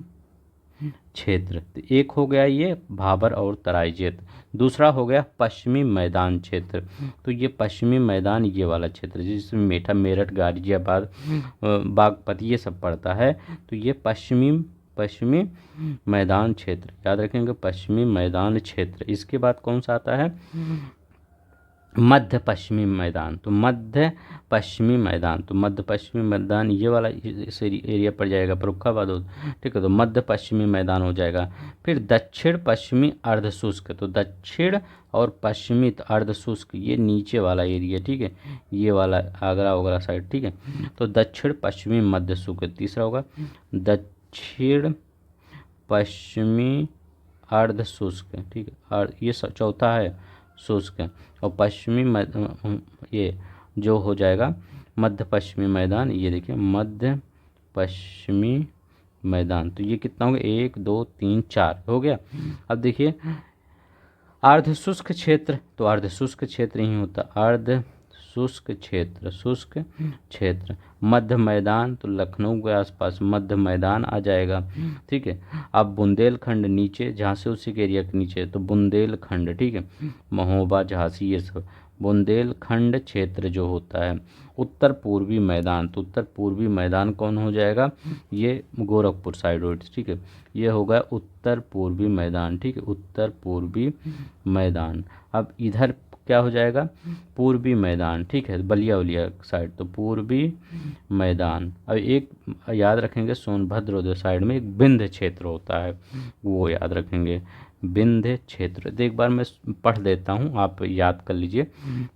क्षेत्र। तो एक हो गया ये भाबर और तराई क्षेत्र, दूसरा हो गया पश्चिमी मैदान क्षेत्र। तो ये पश्चिमी मैदान ये वाला क्षेत्र जिसमें मेठा, मेरठ, गाजियाबाद, बागपत ये सब पड़ता है, तो ये पश्चिमी मैदान क्षेत्र, याद रखेंगे पश्चिमी मैदान क्षेत्र। इसके बाद कौन सा आता है? मध्य पश्चिमी मैदान, तो मध्य पश्चिमी मैदान, तो मध्य पश्चिमी मैदान ये वाला इस एरिया पर जाएगा फर्रुखाबाद, ठीक है। तो मध्य पश्चिमी मैदान हो जाएगा। फिर दक्षिण पश्चिमी अर्धशुष्क, तो दक्षिण और पश्चिमी अर्धशुष्क ये नीचे वाला एरिया, ठीक है, ये वाला आगरा वगैरह साइड, ठीक है। तो दक्षिण पश्चिमी मध्य शुष्क तीसरा होगा, दक्षिण पश्चिमी अर्धशुष्क, ठीक है। और ये चौथा है शुष्क, और पश्चिमी ये जो हो जाएगा मध्य पश्चिमी मैदान, ये देखिए मध्य पश्चिमी मैदान। तो ये कितना हो गया, 1 2 3 4 हो गया। अब देखिए अर्धशुष्क क्षेत्र, तो अर्धशुष्क क्षेत्र ही होता, अर्धशुष्क क्षेत्र, शुष्क क्षेत्र। मध्य मैदान, तो लखनऊ के आसपास मध्य मैदान आ जाएगा, ठीक है। अब बुंदेलखंड नीचे, झांसी उसी के एरिया के नीचे, तो बुंदेलखंड, ठीक है, महोबा झांसी ये सब बुंदेलखंड क्षेत्र जो होता है। उत्तर पूर्वी मैदान, तो उत्तर पूर्वी मैदान कौन हो जाएगा, ये गोरखपुर साइड रोड, ठीक है, ये होगा उत्तर पूर्वी मैदान, ठीक है, उत्तर पूर्वी मैदान। अब इधर क्या हो जाएगा, पूर्वी मैदान, ठीक है, बलिया उलिया साइड, तो पूर्वी मैदान। अब एक याद रखेंगे सोनभद्र उधर साइड में एक विंध्य क्षेत्र होता है, वो याद रखेंगे, विंध्य क्षेत्र। तो एक बार मैं पढ़ देता हूँ, आप याद कर लीजिए।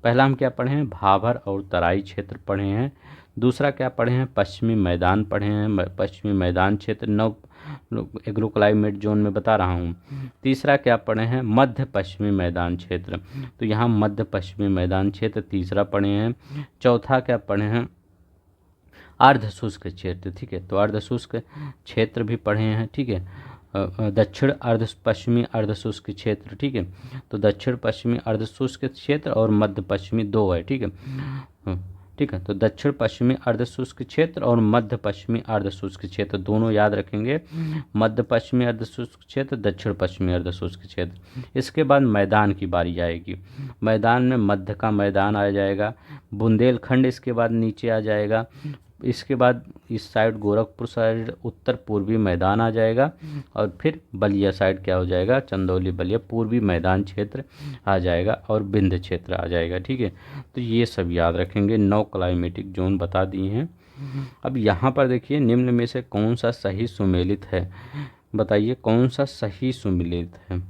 पहला हम क्या पढ़े हैं, भाभर और तराई क्षेत्र पढ़े हैं। दूसरा क्या पढ़े हैं, पश्चिमी मैदान पढ़े हैं, पश्चिमी मैदान क्षेत्र नव एग्रो क्लाइमेट जोन में बता रहा हूँ। तीसरा क्या पढ़े हैं, मध्य पश्चिमी मैदान क्षेत्र, तो यहाँ मध्य पश्चिमी मैदान क्षेत्र तीसरा पढ़े हैं। चौथा क्या पढ़े हैं, अर्धशुष्क क्षेत्र, ठीक है, तो अर्धशुष्क क्षेत्र भी पढ़े हैं, ठीक है। दक्षिण अर्ध पश्चिमी अर्धशुष्क क्षेत्र, ठीक है, तो दक्षिण पश्चिमी अर्धशुष्क क्षेत्र और मध्य पश्चिमी दो है, ठीक है, ठीक है। तो दक्षिण पश्चिमी अर्धशुष्क क्षेत्र और मध्य पश्चिमी अर्धशुष्क क्षेत्र दोनों याद रखेंगे, मध्य पश्चिमी अर्धशुष्क क्षेत्र, दक्षिण पश्चिमी अर्धशुष्क क्षेत्र। इसके बाद मैदान की बारी आएगी, मैदान में मध्य का मैदान आ जाएगा, बुंदेलखंड इसके बाद नीचे आ जाएगा, इसके बाद इस साइड गोरखपुर साइड उत्तर पूर्वी मैदान आ जाएगा, और फिर बलिया साइड क्या हो जाएगा, चंदौली बलिया पूर्वी मैदान क्षेत्र आ जाएगा, और विंध्य क्षेत्र आ जाएगा, ठीक है। तो ये सब याद रखेंगे, 9 क्लाइमेटिक जोन बता दिए हैं। अब यहाँ पर देखिए निम्न में से कौन सा सही सुमेलित है, बताइए कौन सा सही सुमेलित है,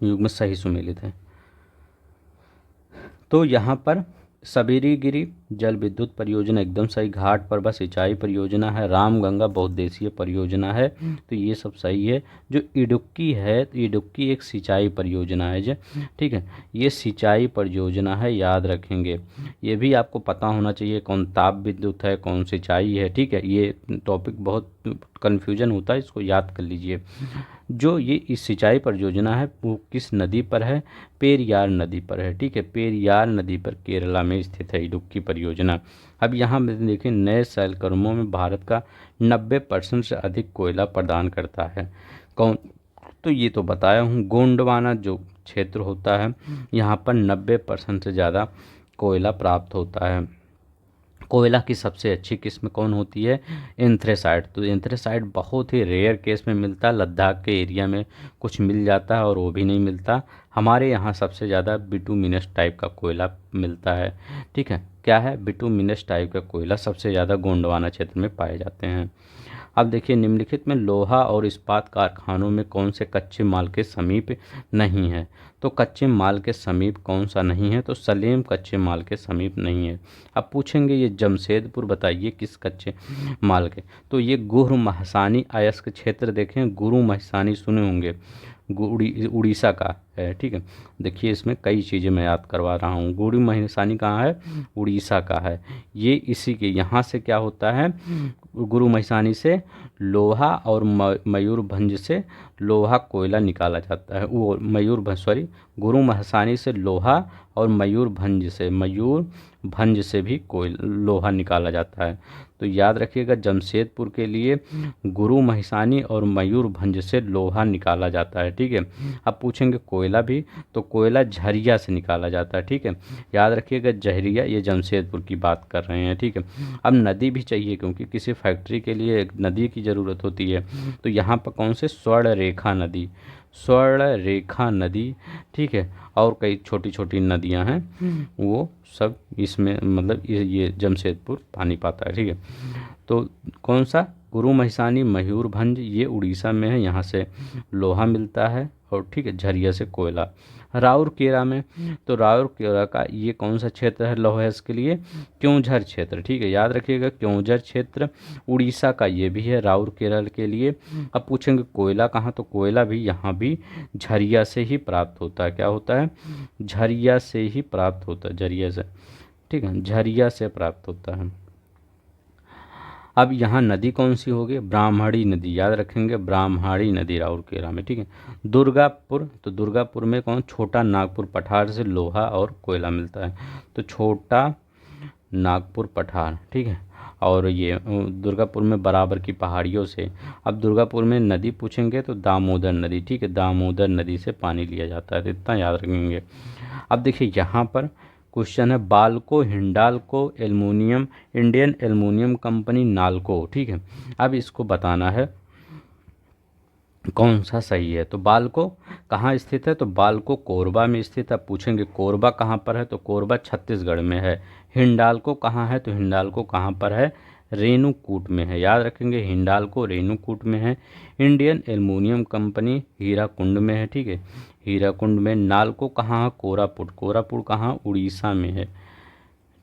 युग्म सही सुमेलित है। तो यहाँ पर सबेरीगिरी जल विद्युत परियोजना एकदम सही, घाट पर बस सिंचाई परियोजना है, रामगंगा बहुउद्देशीय परियोजना है, तो ये सब सही है। जो इडुक्की है, तो इडुक्की एक सिंचाई परियोजना है, जो ठीक है, ये सिंचाई परियोजना है, याद रखेंगे। ये भी आपको पता होना चाहिए कौन ताप विद्युत है, कौन सिंचाई है, ठीक है, ये टॉपिक बहुत कन्फ्यूजन होता है, इसको याद कर लीजिए। जो ये इस सिंचाई परियोजना है वो किस नदी पर है, पेरियार नदी पर है, ठीक है, पेरियार नदी पर केरला में स्थित है इडुक्की परियोजना। अब यहाँ में देखिए नए शैलकर्मों में भारत का 90% से अधिक कोयला प्रदान करता है कौन, तो ये तो बताया हूँ, गोंडवाना जो क्षेत्र होता है यहाँ पर 90% से ज़्यादा कोयला प्राप्त होता है। कोयला की सबसे अच्छी किस्म कौन होती है, एंथ्रेसाइट, तो एंथ्रेसाइट बहुत ही रेयर केस में मिलता है, लद्दाख के एरिया में कुछ मिल जाता है और वो भी नहीं मिलता। हमारे यहाँ सबसे ज़्यादा बिटुमिनस टाइप का कोयला मिलता है, ठीक है, क्या है, बिटुमिनस टाइप का कोयला सबसे ज़्यादा गोंडवाना क्षेत्र में पाए जाते हैं। अब देखिए निम्नलिखित में लोहा और इस्पात कारखानों में कौन से कच्चे माल के समीप नहीं है, तो कच्चे माल के समीप कौन सा नहीं है, तो सलेम कच्चे माल के समीप नहीं है। अब पूछेंगे ये जमशेदपुर बताइए किस कच्चे माल के, तो ये गुरु महसानी अयस्क क्षेत्र, देखें गुरु महसानी सुने होंगे, उड़ीसा का है, ठीक है। देखिए इसमें कई चीज़ें मैं याद करवा रहा हूँ, गुरु महसानी कहाँ है, उड़ीसा का है। ये इसी के यहाँ से क्या होता है, गुरु महसानी से लोहा और मयूरभंज से लोहा कोयला निकाला जाता है, वो गुरु महसानी से लोहा और मयूरभंज से भी लोहा निकाला जाता है। तो याद रखिएगा जमशेदपुर के लिए गुरु महसानी और मयूरभंज से लोहा निकाला जाता है, ठीक है। अब पूछेंगे कोयला कोयला भी, तो कोयला झरिया से निकाला जाता है, ठीक है। याद रखिएगा झरिया, ये जमशेदपुर की बात कर रहे हैं, ठीक है। अब नदी भी चाहिए क्योंकि किसी फैक्ट्री के लिए एक नदी की ज़रूरत होती है, तो यहाँ पर कौन से स्वर्ण रेखा नदी, स्वर्ण रेखा नदी, ठीक है। और कई छोटी छोटी नदियाँ हैं, वो सब इसमें मतलब ये जमशेदपुर पानी पाता है, ठीक है। तो कौन सा, गुरु महिसानी मयूरभंज, ये उड़ीसा में है, यहाँ से लोहा मिलता है, और ठीक है झरिया से कोयला। राउरकेला में, तो राउरकेला का ये कौन सा क्षेत्र है लोहे के लिए, क्योंझर क्षेत्र, ठीक है। याद रखिएगा क्योंझर क्षेत्र उड़ीसा का ये भी है राउरकेला के लिए। अब पूछेंगे कोयला कहाँ, तो कोयला भी यहाँ भी झरिया से ही प्राप्त होता है, क्या होता है, झरिया से ही प्राप्त होता है, झरिया से, ठीक है, झरिया से प्राप्त होता है। अब यहाँ नदी कौन सी होगी, ब्राह्मणी नदी, याद रखेंगे ब्राह्मणी नदी राउरकेला में, ठीक है। दुर्गापुर, तो दुर्गापुर में कौन, छोटा नागपुर पठार से लोहा और कोयला मिलता है, तो छोटा नागपुर पठार, ठीक है। और ये दुर्गापुर में बराबर की पहाड़ियों से। अब दुर्गापुर में नदी पूछेंगे तो दामोदर नदी, ठीक है, दामोदर नदी से पानी लिया जाता है, तो इतना याद रखेंगे। अब देखिए यहाँ पर क्वेश्चन है, Balco Hindalco aluminium, Indian aluminium company NALCO, ठीक है। अब इसको बताना है कौन सा सही है। तो बाल्को कहाँ स्थित है, तो बाल्को कोरबा में स्थित है। पूछेंगे कोरबा कहाँ पर है, तो कोरबा छत्तीसगढ़ में है। हिंडाल्को कहाँ है, तो हिंडाल्को कहाँ पर है, रेणुकूट में है। याद रखेंगे हिंडाल्को रेणुकूट में है। इंडियन एल्युमिनियम कंपनी हीराकुंड में है, ठीक है, हीराकुंड में। नाल्को कहाँ है, कोरापुट, कोरापुट कहाँ, उड़ीसा में है,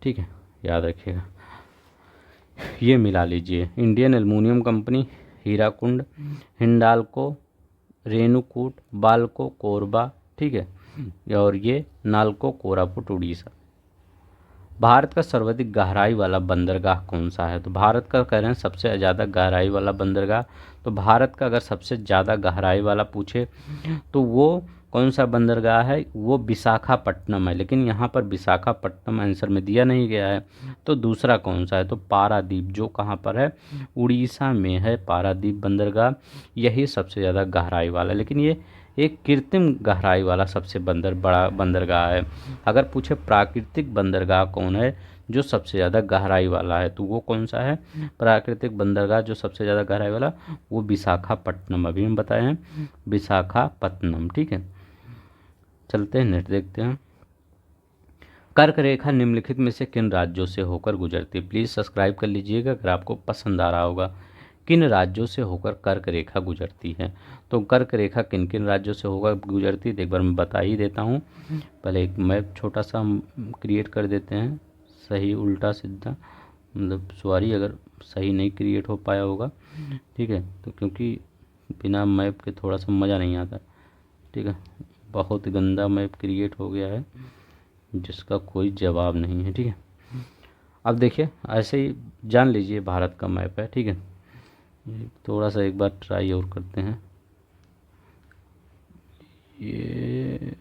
ठीक है, याद रखिएगा, ये मिला लीजिए। Indian aluminium company Hirakud, Hindalco Renukoot, Balco Korba, ठीक है, और ये नाल्को कोरापुट उड़ीसा। भारत का सर्वाधिक गहराई वाला बंदरगाह कौन सा है, तो भारत का कह रहे हैं सबसे ज़्यादा गहराई वाला बंदरगाह, तो भारत का अगर सबसे ज़्यादा गहराई वाला पूछे तो वो कौन सा बंदरगाह है, वो विशाखापट्टनम है। लेकिन यहाँ पर विशाखापट्टनम आंसर में दिया नहीं गया है, तो दूसरा कौन सा है, तो पारादीप, जो कहाँ पर है, उड़ीसा में है पारादीप बंदरगाह, यही सबसे ज़्यादा गहराई वाला। लेकिन ये एक कृत्रिम गहराई वाला सबसे बड़ा बंदरगाह है। अगर पूछे प्राकृतिक बंदरगाह कौन है जो सबसे ज़्यादा गहराई वाला है, तो वो कौन सा है, प्राकृतिक बंदरगाह जो सबसे ज़्यादा गहराई वाला, वो विशाखापट्टनम, अभी हम बताए हैं विशाखापट्टनम, ठीक है। चलते हैं नेक्स्ट देखते हैं। कर्क रेखा निम्नलिखित में से किन राज्यों से होकर गुजरती है। प्लीज़ सब्सक्राइब कर लीजिएगा अगर आपको पसंद आ रहा होगा। किन राज्यों से होकर कर्क रेखा गुजरती है, तो कर्क रेखा किन किन राज्यों से होकर गुजरती है, एक बार मैं बता ही देता हूँ। पहले एक मैप छोटा सा हम क्रिएट कर देते हैं, सही उल्टा सीधा, मतलब सॉरी अगर सही नहीं क्रिएट हो पाया होगा, ठीक है, तो क्योंकि बिना मैप के थोड़ा सा मज़ा नहीं आता, ठीक है। बहुत गंदा मैप क्रिएट हो गया है जिसका कोई जवाब नहीं है, ठीक है। अब देखिए ऐसे ही जान लीजिए भारत का मैप है, ठीक है। थोड़ा सा एक बार ट्राई और करते हैं, ये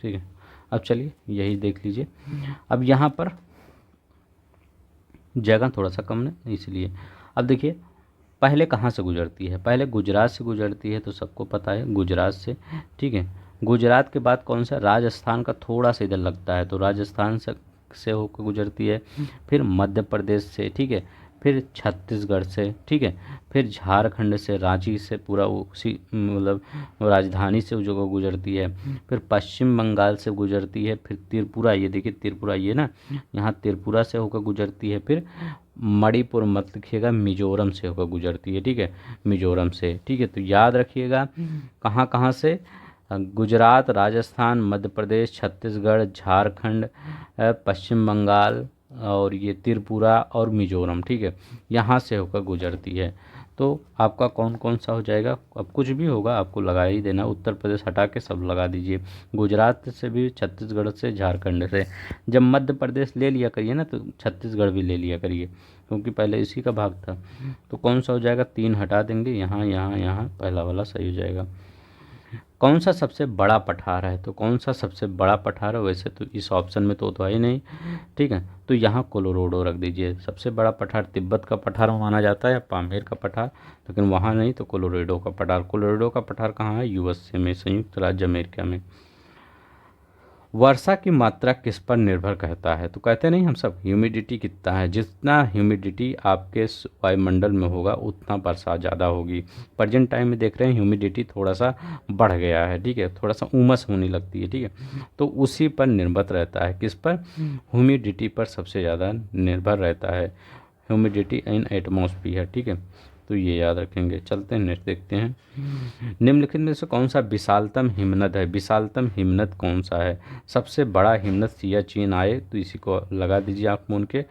ठीक है। अब चलिए यही देख लीजिए। अब यहाँ पर जगह थोड़ा सा कम है इसलिए। अब देखिए पहले कहाँ से गुजरती है, पहले गुजरात से गुजरती है, तो सबको पता है गुजरात से, ठीक है। गुजरात के बाद कौन सा, राजस्थान का थोड़ा सा इधर लगता है, तो राजस्थान से होकर गुजरती है। फिर मध्य प्रदेश से, ठीक है, फिर छत्तीसगढ़ से, ठीक है, फिर झारखंड से, रांची से पूरा उसी मतलब राजधानी से जो गुजरती है। फिर पश्चिम बंगाल से गुजरती है। फिर त्रिपुरा, ये देखिए त्रिपुरा, ये ना यहाँ त्रिपुरा से होकर गुजरती है। फिर मणिपुर मत लिखिएगा, मिजोरम से होकर गुजरती है, ठीक है, मिजोरम से, ठीक है। तो याद रखिएगा कहाँ कहाँ से, गुजरात, राजस्थान, मध्य प्रदेश, छत्तीसगढ़, झारखंड, पश्चिम बंगाल और ये त्रिपुरा और मिजोरम, ठीक है, यहाँ से होकर गुजरती है। तो आपका कौन कौन सा हो जाएगा, अब कुछ भी होगा आपको लगा ही देना, उत्तर प्रदेश हटा के सब लगा दीजिए, गुजरात से भी, छत्तीसगढ़ से, झारखंड से। जब मध्य प्रदेश ले लिया करिए ना तो छत्तीसगढ़ भी ले लिया करिए, क्योंकि पहले इसी का भाग था। तो कौन सा हो जाएगा, 3 हटा देंगे, यहाँ यहाँ यहाँ, पहला वाला सही हो जाएगा। कौन सा सबसे बड़ा पठार है, तो कौन सा सबसे बड़ा पठार है, वैसे तो इस ऑप्शन में तो है ही नहीं, ठीक है। तो यहाँ कोलोराडो रख दीजिए। सबसे बड़ा पठार तिब्बत का पठार माना जाता है या पामेर का पठार, लेकिन वहाँ नहीं, तो कोलोराडो का पठार। कोलोराडो का पठार कहाँ है, यूएसए में, संयुक्त राज्य अमेरिका में। वर्षा की मात्रा किस पर निर्भर करता है, तो कहते नहीं हम सब ह्यूमिडिटी कितना है, जितना ह्यूमिडिटी आपके वायुमंडल में होगा उतना वर्षा ज़्यादा होगी। प्रेजेंट टाइम में देख रहे हैं ह्यूमिडिटी थोड़ा सा बढ़ गया है, ठीक है, थोड़ा सा उमस होने लगती है, ठीक है। तो उसी पर निर्भर रहता है, किस पर, ह्यूमिडिटी पर सबसे ज़्यादा निर्भर रहता है, ह्यूमिडिटी इन एटमॉस्फेयर, ठीक है। तो ये याद रखेंगे। चलते हैं नेक्स्ट देखते हैं। निम्नलिखित में से कौन सा विशालतम हिमनद है, विशालतम हिमनद कौन सा है। सबसे बड़ा हिमनद सियाचिन आए, तो इसी को लगा दीजिए आप मून के,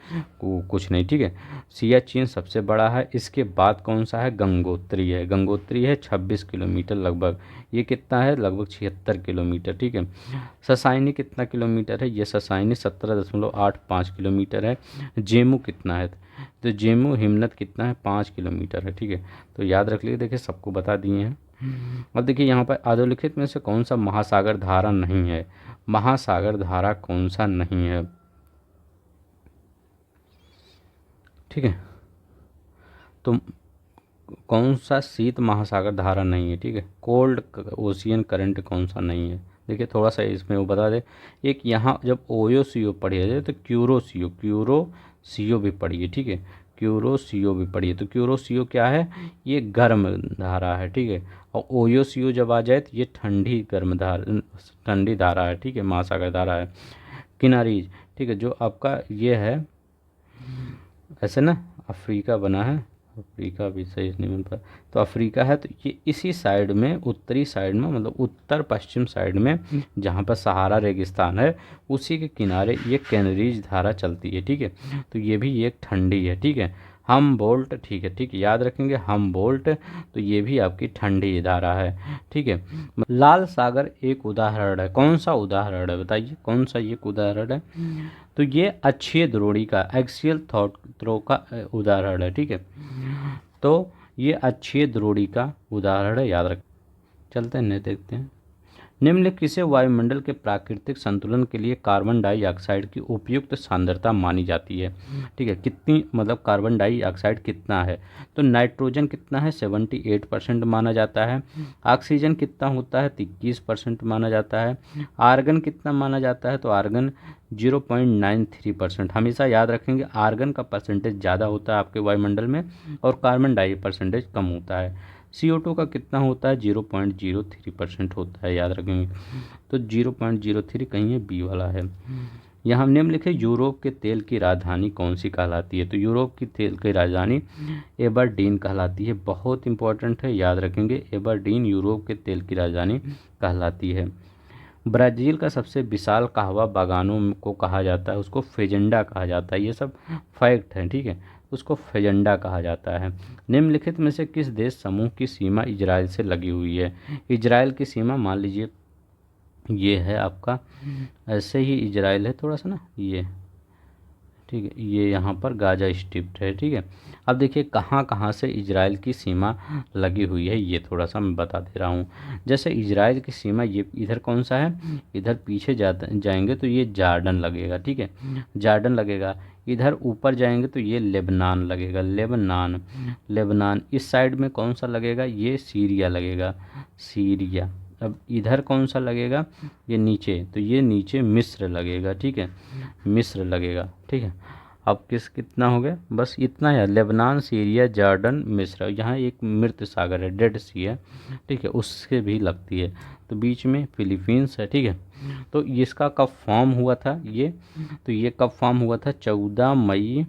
कुछ नहीं, ठीक है। सियाचिन सबसे बड़ा है। इसके बाद कौन सा है, गंगोत्री है। गंगोत्री है 26 किलोमीटर लगभग, ये कितना है, लगभग 76 किलोमीटर, ठीक है। ससाइनी कितना किलोमीटर है, ये ससाइनी 17.85 किलोमीटर है। जेमू कितना है, तो जेमू हिमनद कितना है, 5 किलोमीटर है, ठीक है। तो याद रख लीजिए, देखिए सबको बता दिए हैं। अब देखिए यहाँ पर अधोलिखित में से कौन सा महासागर धारा नहीं है, महासागर धारा कौन सा नहीं है, ठीक है। तो कौन सा शीत महासागर धारा नहीं है, ठीक है। कोल्ड ओशियन करंट कौन सा नहीं है, देखिए थोड़ा सा इसमें वो बता दे। एक यहाँ जब ओयो सीओ पढ़िए जाए तो क्यूरो सीओ भी पढ़िए, ठीक है। क्यूरो सीओ भी पढ़िए। तो क्यूरो सीओ क्या है, ये गर्म धारा है, ठीक है। और ओयो सीओ जब आ जाए तो ये ठंडी धारा है, ठीक है, महासागर धारा है। किनारीज, ठीक है, जो आपका ये है ऐसे ना, अफ्रीका बना है, अफ्रीका भी सही नहीं बन पाया, तो अफ्रीका है, तो ये इसी साइड में, उत्तरी साइड में, मतलब उत्तर पश्चिम साइड में, जहाँ पर सहारा रेगिस्तान है, उसी के किनारे ये कैनरीज धारा चलती है, ठीक है। तो ये भी एक ठंडी है, ठीक है। हम बोल्ट, ठीक है, ठीक है, याद रखेंगे हम बोल्ट, तो ये भी आपकी ठंडी धारा है, ठीक है। लाल सागर एक उदाहरण है, कौन सा उदाहरण है बताइए, कौन सा ये उदाहरण है, तो ये अक्षीय द्रोणी का, एक्सियल थ्रो का उदाहरण है, ठीक है। तो ये अक्षीय द्रोणी का उदाहरण है, याद रख। चलते हैं देखते हैं। निम्नलिखित किसे वायुमंडल के प्राकृतिक संतुलन के लिए कार्बन डाइऑक्साइड की उपयुक्त सांद्रता मानी जाती है, ठीक है। कितनी, मतलब कार्बन डाइऑक्साइड कितना है, तो नाइट्रोजन कितना है, 78% माना जाता है। ऑक्सीजन कितना होता है, 21% माना जाता है। आर्गन कितना माना जाता है, तो आर्गन 0.93%। हमेशा याद रखेंगे आर्गन का परसेंटेज ज़्यादा होता है आपके वायुमंडल में, और कार्बन डाई परसेंटेज कम होता है। CO2 का कितना होता है, 0.03% होता है, याद रखेंगे। तो 0.03 कहीं है, बी वाला है। यहाँ हमने लिखे यूरोप के तेल की राजधानी कौन सी कहलाती है, तो यूरोप की तेल की राजधानी एबरडीन कहलाती है, बहुत इंपॉर्टेंट है, याद रखेंगे। एबरडीन यूरोप के तेल की राजधानी कहलाती है। ब्राज़ील का सबसे विशाल कहवा बागानों को कहा जाता है, उसको फेजेंडा कहा जाता है, ये सब फैक्ट है, ठीक है। उसको फेजेंडा कहा जाता है। निम्नलिखित में से किस देश समूह की सीमा इजराइल से लगी हुई है, इजराइल की सीमा मान लीजिए ये है आपका, ऐसे ही इजराइल है थोड़ा सा ना ये, ठीक है, ये यहाँ पर गाजा स्ट्रिप है, ठीक है। अब देखिए कहाँ कहाँ से इजराइल की सीमा लगी हुई है, ये थोड़ा सा मैं बता दे रहा हूँ। जैसे इजराइल की सीमा ये इधर कौन सा है, इधर पीछे जाएंगे तो ये जॉर्डन लगेगा, ठीक है, जॉर्डन लगेगा। इधर ऊपर जाएंगे तो ये लेबनान लगेगा, लेबनान। इस साइड में कौन सा लगेगा, ये सीरिया लगेगा, सीरिया। अब इधर कौन सा लगेगा, ये नीचे, तो ये नीचे मिस्र लगेगा, ठीक है, मिस्र लगेगा, ठीक है। अब कितना हो गया, बस इतना है, लेबनान, सीरिया, जॉर्डन, मिस्र। यहाँ एक मृत सागर है, डेड सी है, ठीक है, उससे भी लगती है। तो बीच में फिलीपींस है, ठीक है। तो इसका कब फॉर्म हुआ था ये, तो ये कब फॉर्म हुआ था, 14 मई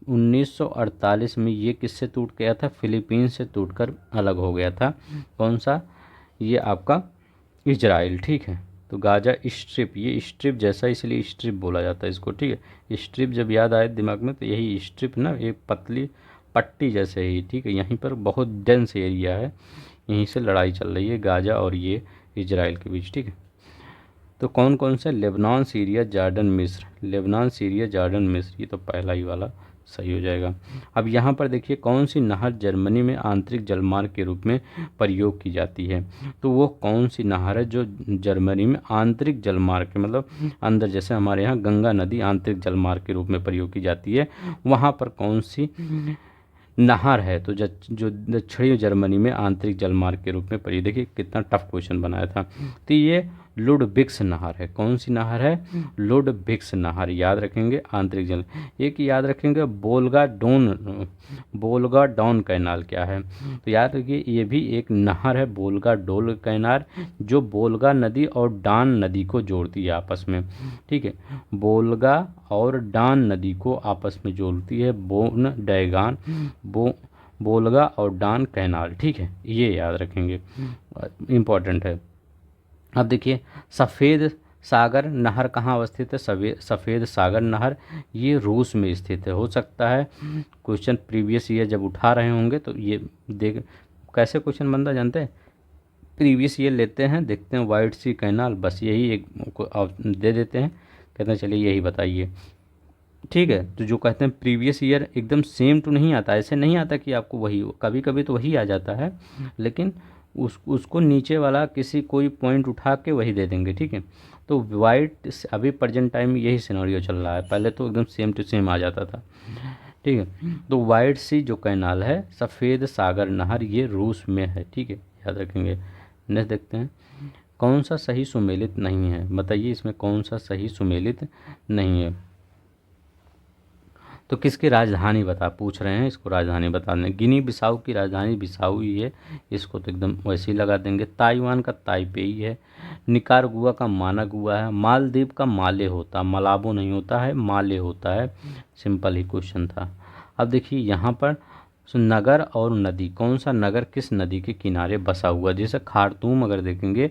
1948 में। ये किससे टूट गया था, फिलीपींस से टूटकर अलग हो गया था। कौन सा, ये आपका इजराइल, ठीक है। तो गाजा स्ट्रिप, ये स्ट्रिप जैसा इसलिए स्ट्रिप बोला जाता है इसको, ठीक है। स्ट्रिप जब याद आए दिमाग में तो यही स्ट्रिप ना, एक पतली पट्टी जैसे ही, ठीक है। यहीं पर बहुत डेंस एरिया है, यहीं से लड़ाई चल रही है गाजा और ये इजराइल के बीच, ठीक है। तो कौन कौन से, लेबनान, सीरिया, जॉर्डन, मिस्र, लेबनान, सीरिया, जॉर्डन, मिस्र, ये तो पहला ही वाला सही हो जाएगा। अब यहाँ पर देखिए कौन सी नहर जर्मनी में आंतरिक जलमार्ग के रूप में प्रयोग की जाती है। तो वो कौन सी नहर है जो जर्मनी में आंतरिक जलमार्ग के मतलब अंदर, जैसे हमारे यहाँ गंगा नदी आंतरिक जलमार्ग के रूप में प्रयोग की जाती है, वहाँ पर कौन सी नहर है। तो जो दक्षिणी जर्मनी में आंतरिक जलमार्ग के रूप में प्रयोग, देखिए कितना टफ क्वेश्चन बनाया था। तो ये लुडविग्स नहर है। कौन सी नहर है? लुडविग्स नहर, याद रखेंगे आंतरिक जल। एक याद रखेंगे बोल्गा डॉन कैनाल क्या है? तो याद रखिए ये भी एक नहर है, बोल्गा डोल कैनाल, जो बोल्गा नदी और डान नदी को जोड़ती है आपस में। ठीक है, बोल्गा और डान नदी को आपस में जोड़ती है बोन डैगान बोल्गा और डान कैनाल। ठीक है, ये याद रखेंगे, इम्पोर्टेंट है। अब देखिए सफ़ेद सागर नहर कहाँ अवस्थित है? सफ़ेद सागर नहर ये रूस में स्थित है। हो सकता है क्वेश्चन प्रीवियस ईयर जब उठा रहे होंगे तो ये देख कैसे क्वेश्चन बनता जानते हैं? प्रीवियस ईयर लेते हैं, देखते हैं वाइट सी कैनाल, बस यही एक दे देते हैं, कहते हैं चलिए यही बताइए। ठीक है, तो जो कहते हैं प्रीवियस ईयर एकदम सेम टू नहीं आता, ऐसे नहीं आता कि आपको वही, कभी कभी तो वही आ जाता है, लेकिन उसको नीचे वाला किसी कोई पॉइंट उठा के वही दे देंगे। ठीक है, तो वाइट अभी प्रेजेंट टाइम में यही सिनेरियो चल रहा है, पहले तो एकदम सेम टू सेम आ जाता था। ठीक है, तो वाइट सी जो कैनाल है, सफ़ेद सागर नहर, ये रूस में है। ठीक है, याद रखेंगे। नेक्स्ट देखते हैं, कौन सा सही सुमेलित नहीं है? बताइए इसमें कौन सा सही सुमेलित नहीं है। तो किसकी राजधानी पूछ रहे हैं, इसको राजधानी बता दें। गिनी बिसाऊ की राजधानी बिसाऊ ही है, इसको तो एकदम वैसे ही लगा देंगे। ताइवान का ताइपेई है। निकारागुआ का मानागुआ है। मालदीव का माले होता, मलाबो नहीं होता है, माले होता है। सिंपल ही क्वेश्चन था। अब देखिए यहाँ पर नगर और नदी, कौन सा नगर किस नदी के किनारे बसा हुआ? जैसे खार्तूम अगर देखेंगे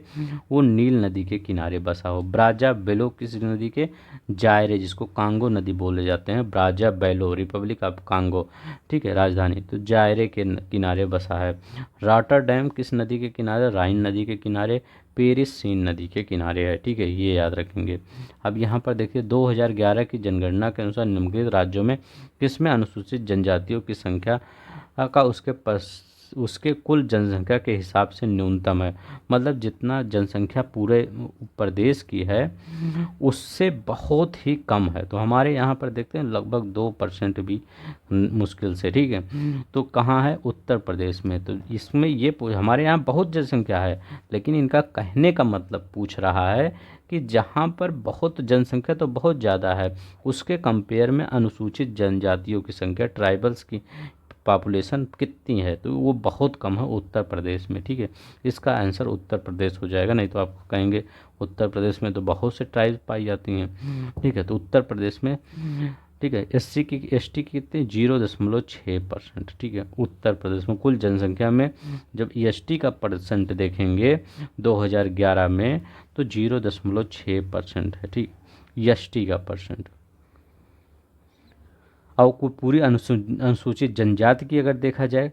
वो नील नदी के किनारे बसा हो। ब्राजा बेलो किस नदी के? जायरे, जिसको कांगो नदी बोले जाते हैं, ब्राजा बेलो, रिपब्लिक ऑफ कांगो। ठीक है, राजधानी तो जायरे के किनारे बसा है। रॉटरडैम किस नदी के किनारे? राइन नदी के किनारे। पेरिस सीन नदी के किनारे है। ठीक है, ये याद रखेंगे। अब यहाँ पर देखिए 2011 की जनगणना के अनुसार निम्नलिखित राज्यों में किसमें अनुसूचित जनजातियों की संख्या का उसके कुल जनसंख्या के हिसाब से न्यूनतम है। मतलब जितना जनसंख्या पूरे प्रदेश की है उससे बहुत ही कम है। तो हमारे यहाँ पर देखते हैं लगभग 2% भी मुश्किल से। ठीक है, तो कहाँ है? उत्तर प्रदेश में। तो इसमें ये हमारे यहाँ बहुत जनसंख्या है, लेकिन इनका कहने का मतलब पूछ रहा है कि जहाँ पर बहुत जनसंख्या तो बहुत ज़्यादा है, उसके कंपेयर में अनुसूचित जनजातियों की संख्या, ट्राइबल्स की पॉपुलेशन कितनी है? तो वो बहुत कम है उत्तर प्रदेश में। ठीक है, इसका आंसर उत्तर प्रदेश हो जाएगा, नहीं तो आपको कहेंगे उत्तर प्रदेश में तो बहुत से ट्राइब पाई जाती हैं। ठीक है, तो उत्तर प्रदेश में। ठीक है, एसटी की कितनी? 0.6%। ठीक है, उत्तर प्रदेश में कुल जनसंख्या में जब एसटी का परसेंट देखेंगे 2011 में तो 0.6% है। ठीक, एसटी का परसेंट। और कोई पूरी अनुसूचित जनजाति की अगर देखा जाए,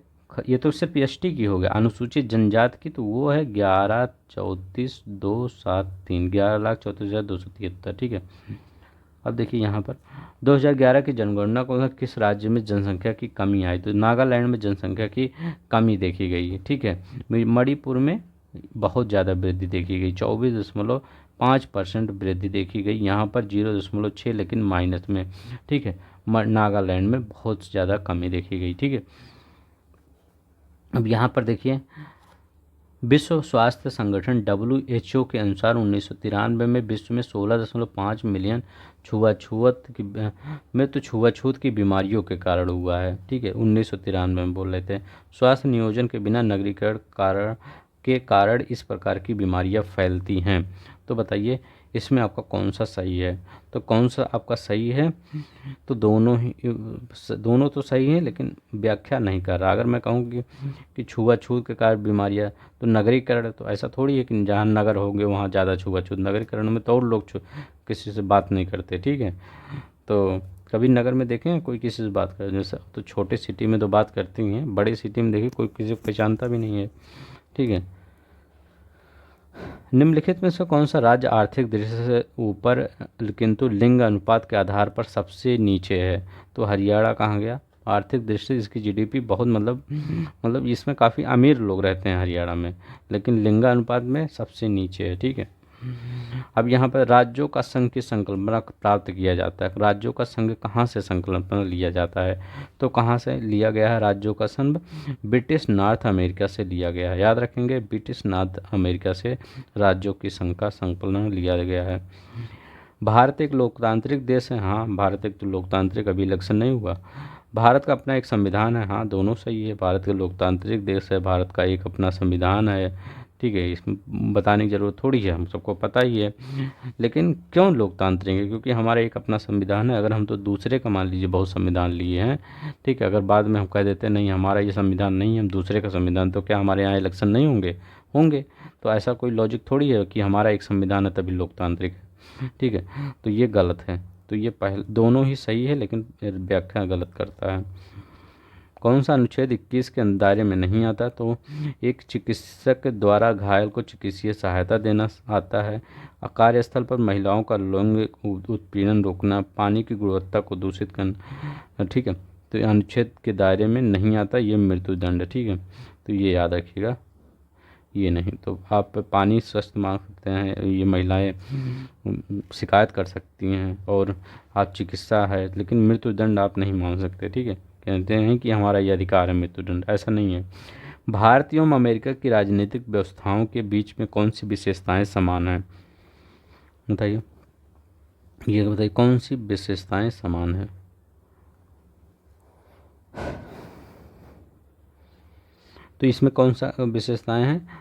ये तो सिर्फ एसटी की हो गया, अनुसूचित जनजाति की तो वो है 11,34,273, 11,34,273। ठीक है, अब देखिए यहाँ पर 2011 की जनगणना को किस राज्य में जनसंख्या की कमी आई? तो नागालैंड में जनसंख्या की कमी देखी गई है। ठीक है, मणिपुर में बहुत ज़्यादा वृद्धि देखी गई, 24.5% वृद्धि देखी गई। यहाँ पर 0.6 लेकिन माइनस में। ठीक है, नागालैंड में बहुत ज़्यादा कमी देखी गई। ठीक है, अब यहाँ पर देखिए विश्व स्वास्थ्य संगठन WHO के अनुसार 1993 में विश्व में 16.5 मिलियन छुआछूत की बीमारियों के कारण हुआ है। ठीक है, 1993 में बोल रहे थे। स्वास्थ्य नियोजन के बिना नगरीकरण के कारण इस प्रकार की बीमारियां फैलती हैं। तो बताइए इसमें आपका कौन सा सही है? तो कौन सा आपका सही है? तो दोनों तो सही है, लेकिन व्याख्या नहीं कर रहा। अगर मैं कहूँ कि छुआछूत के कारण बीमारियां, तो नगरीकरण तो ऐसा थोड़ी है कि जहाँ नगर होंगे वहाँ ज़्यादा छुआछूत। नगरीकरण में तो और लोग किसी से बात नहीं करते। ठीक है, तो कभी नगर में देखें कोई किसी से बात करे? जैसे तो छोटे सिटी में तो बात करती हैं, बड़ी सिटी में देखिए कोई किसी को पहचानता भी नहीं है। ठीक है, निम्नलिखित में से कौन सा राज्य आर्थिक दृष्टि से ऊपर किंतु लिंग अनुपात के आधार पर सबसे नीचे है? तो हरियाणा कहाँ गया? आर्थिक दृष्टि से इसकी जीडीपी बहुत मतलब इसमें काफ़ी अमीर लोग रहते हैं हरियाणा में, लेकिन लिंगानुपात में सबसे नीचे है। ठीक है। अब यहाँ पर राज्यों का संघ की संकल्पना प्राप्त किया जाता है। राज्यों का संघ कहाँ से संकल्पना लिया जाता है? तो कहाँ से लिया गया है राज्यों का संघ? ब्रिटिश नॉर्थ अमेरिका से लिया गया है। याद रखेंगे, ब्रिटिश नॉर्थ अमेरिका से राज्यों की संघ का संकलन लिया गया है। भारत एक लोकतांत्रिक देश है। हाँ, भारत एक तो लोकतांत्रिक, अभी इलेक्शन नहीं हुआ। भारत का अपना एक संविधान है। हाँ, दोनों सही है। भारत का लोकतांत्रिक देश है, भारत का एक अपना संविधान है। ठीक है, इसमें बताने की ज़रूरत थोड़ी है, हम सबको पता ही है। लेकिन क्यों लोकतांत्रिक है? क्योंकि हमारा एक अपना संविधान है। अगर हम तो दूसरे का मान लीजिए बहुत संविधान लिए हैं, ठीक है, अगर बाद में हम कह देते हैं नहीं हमारा ये संविधान नहीं है, हम दूसरे का संविधान, तो क्या हमारे यहाँ इलेक्शन नहीं होंगे? होंगे। तो ऐसा कोई लॉजिक थोड़ी है कि हमारा एक संविधान है तभी लोकतांत्रिक है। ठीक है, तो ये गलत है। तो ये पहले दोनों ही सही है, लेकिन व्याख्या गलत करता है। कौन सा अनुच्छेद 21 के दायरे में नहीं आता? तो एक चिकित्सक द्वारा घायल को चिकित्सीय सहायता देना आता है। कार्यस्थल पर महिलाओं का लैंगिक उत्पीड़न रोकना, पानी की गुणवत्ता को दूषित करना। ठीक है, तो ये अनुच्छेद के दायरे में नहीं आता, ये मृत्युदंड है। ठीक है, तो ये याद रखिएगा, ये नहीं। तो आप पानी स्वस्थ मांग सकते हैं, ये महिलाएं शिकायत कर सकती हैं, और आप चिकित्सा है, लेकिन मृत्युदंड आप नहीं मांग सकते। ठीक है, कहते हैं कि हमारा ये अधिकार है मृत्युदंड, ऐसा नहीं है। भारत एवं अमेरिका की राजनीतिक व्यवस्थाओं के बीच में कौन सी विशेषताएं समान हैं? बताइए, ये बताइए कौन सी विशेषताएं समान है? तो इसमें कौन सा विशेषताएं हैं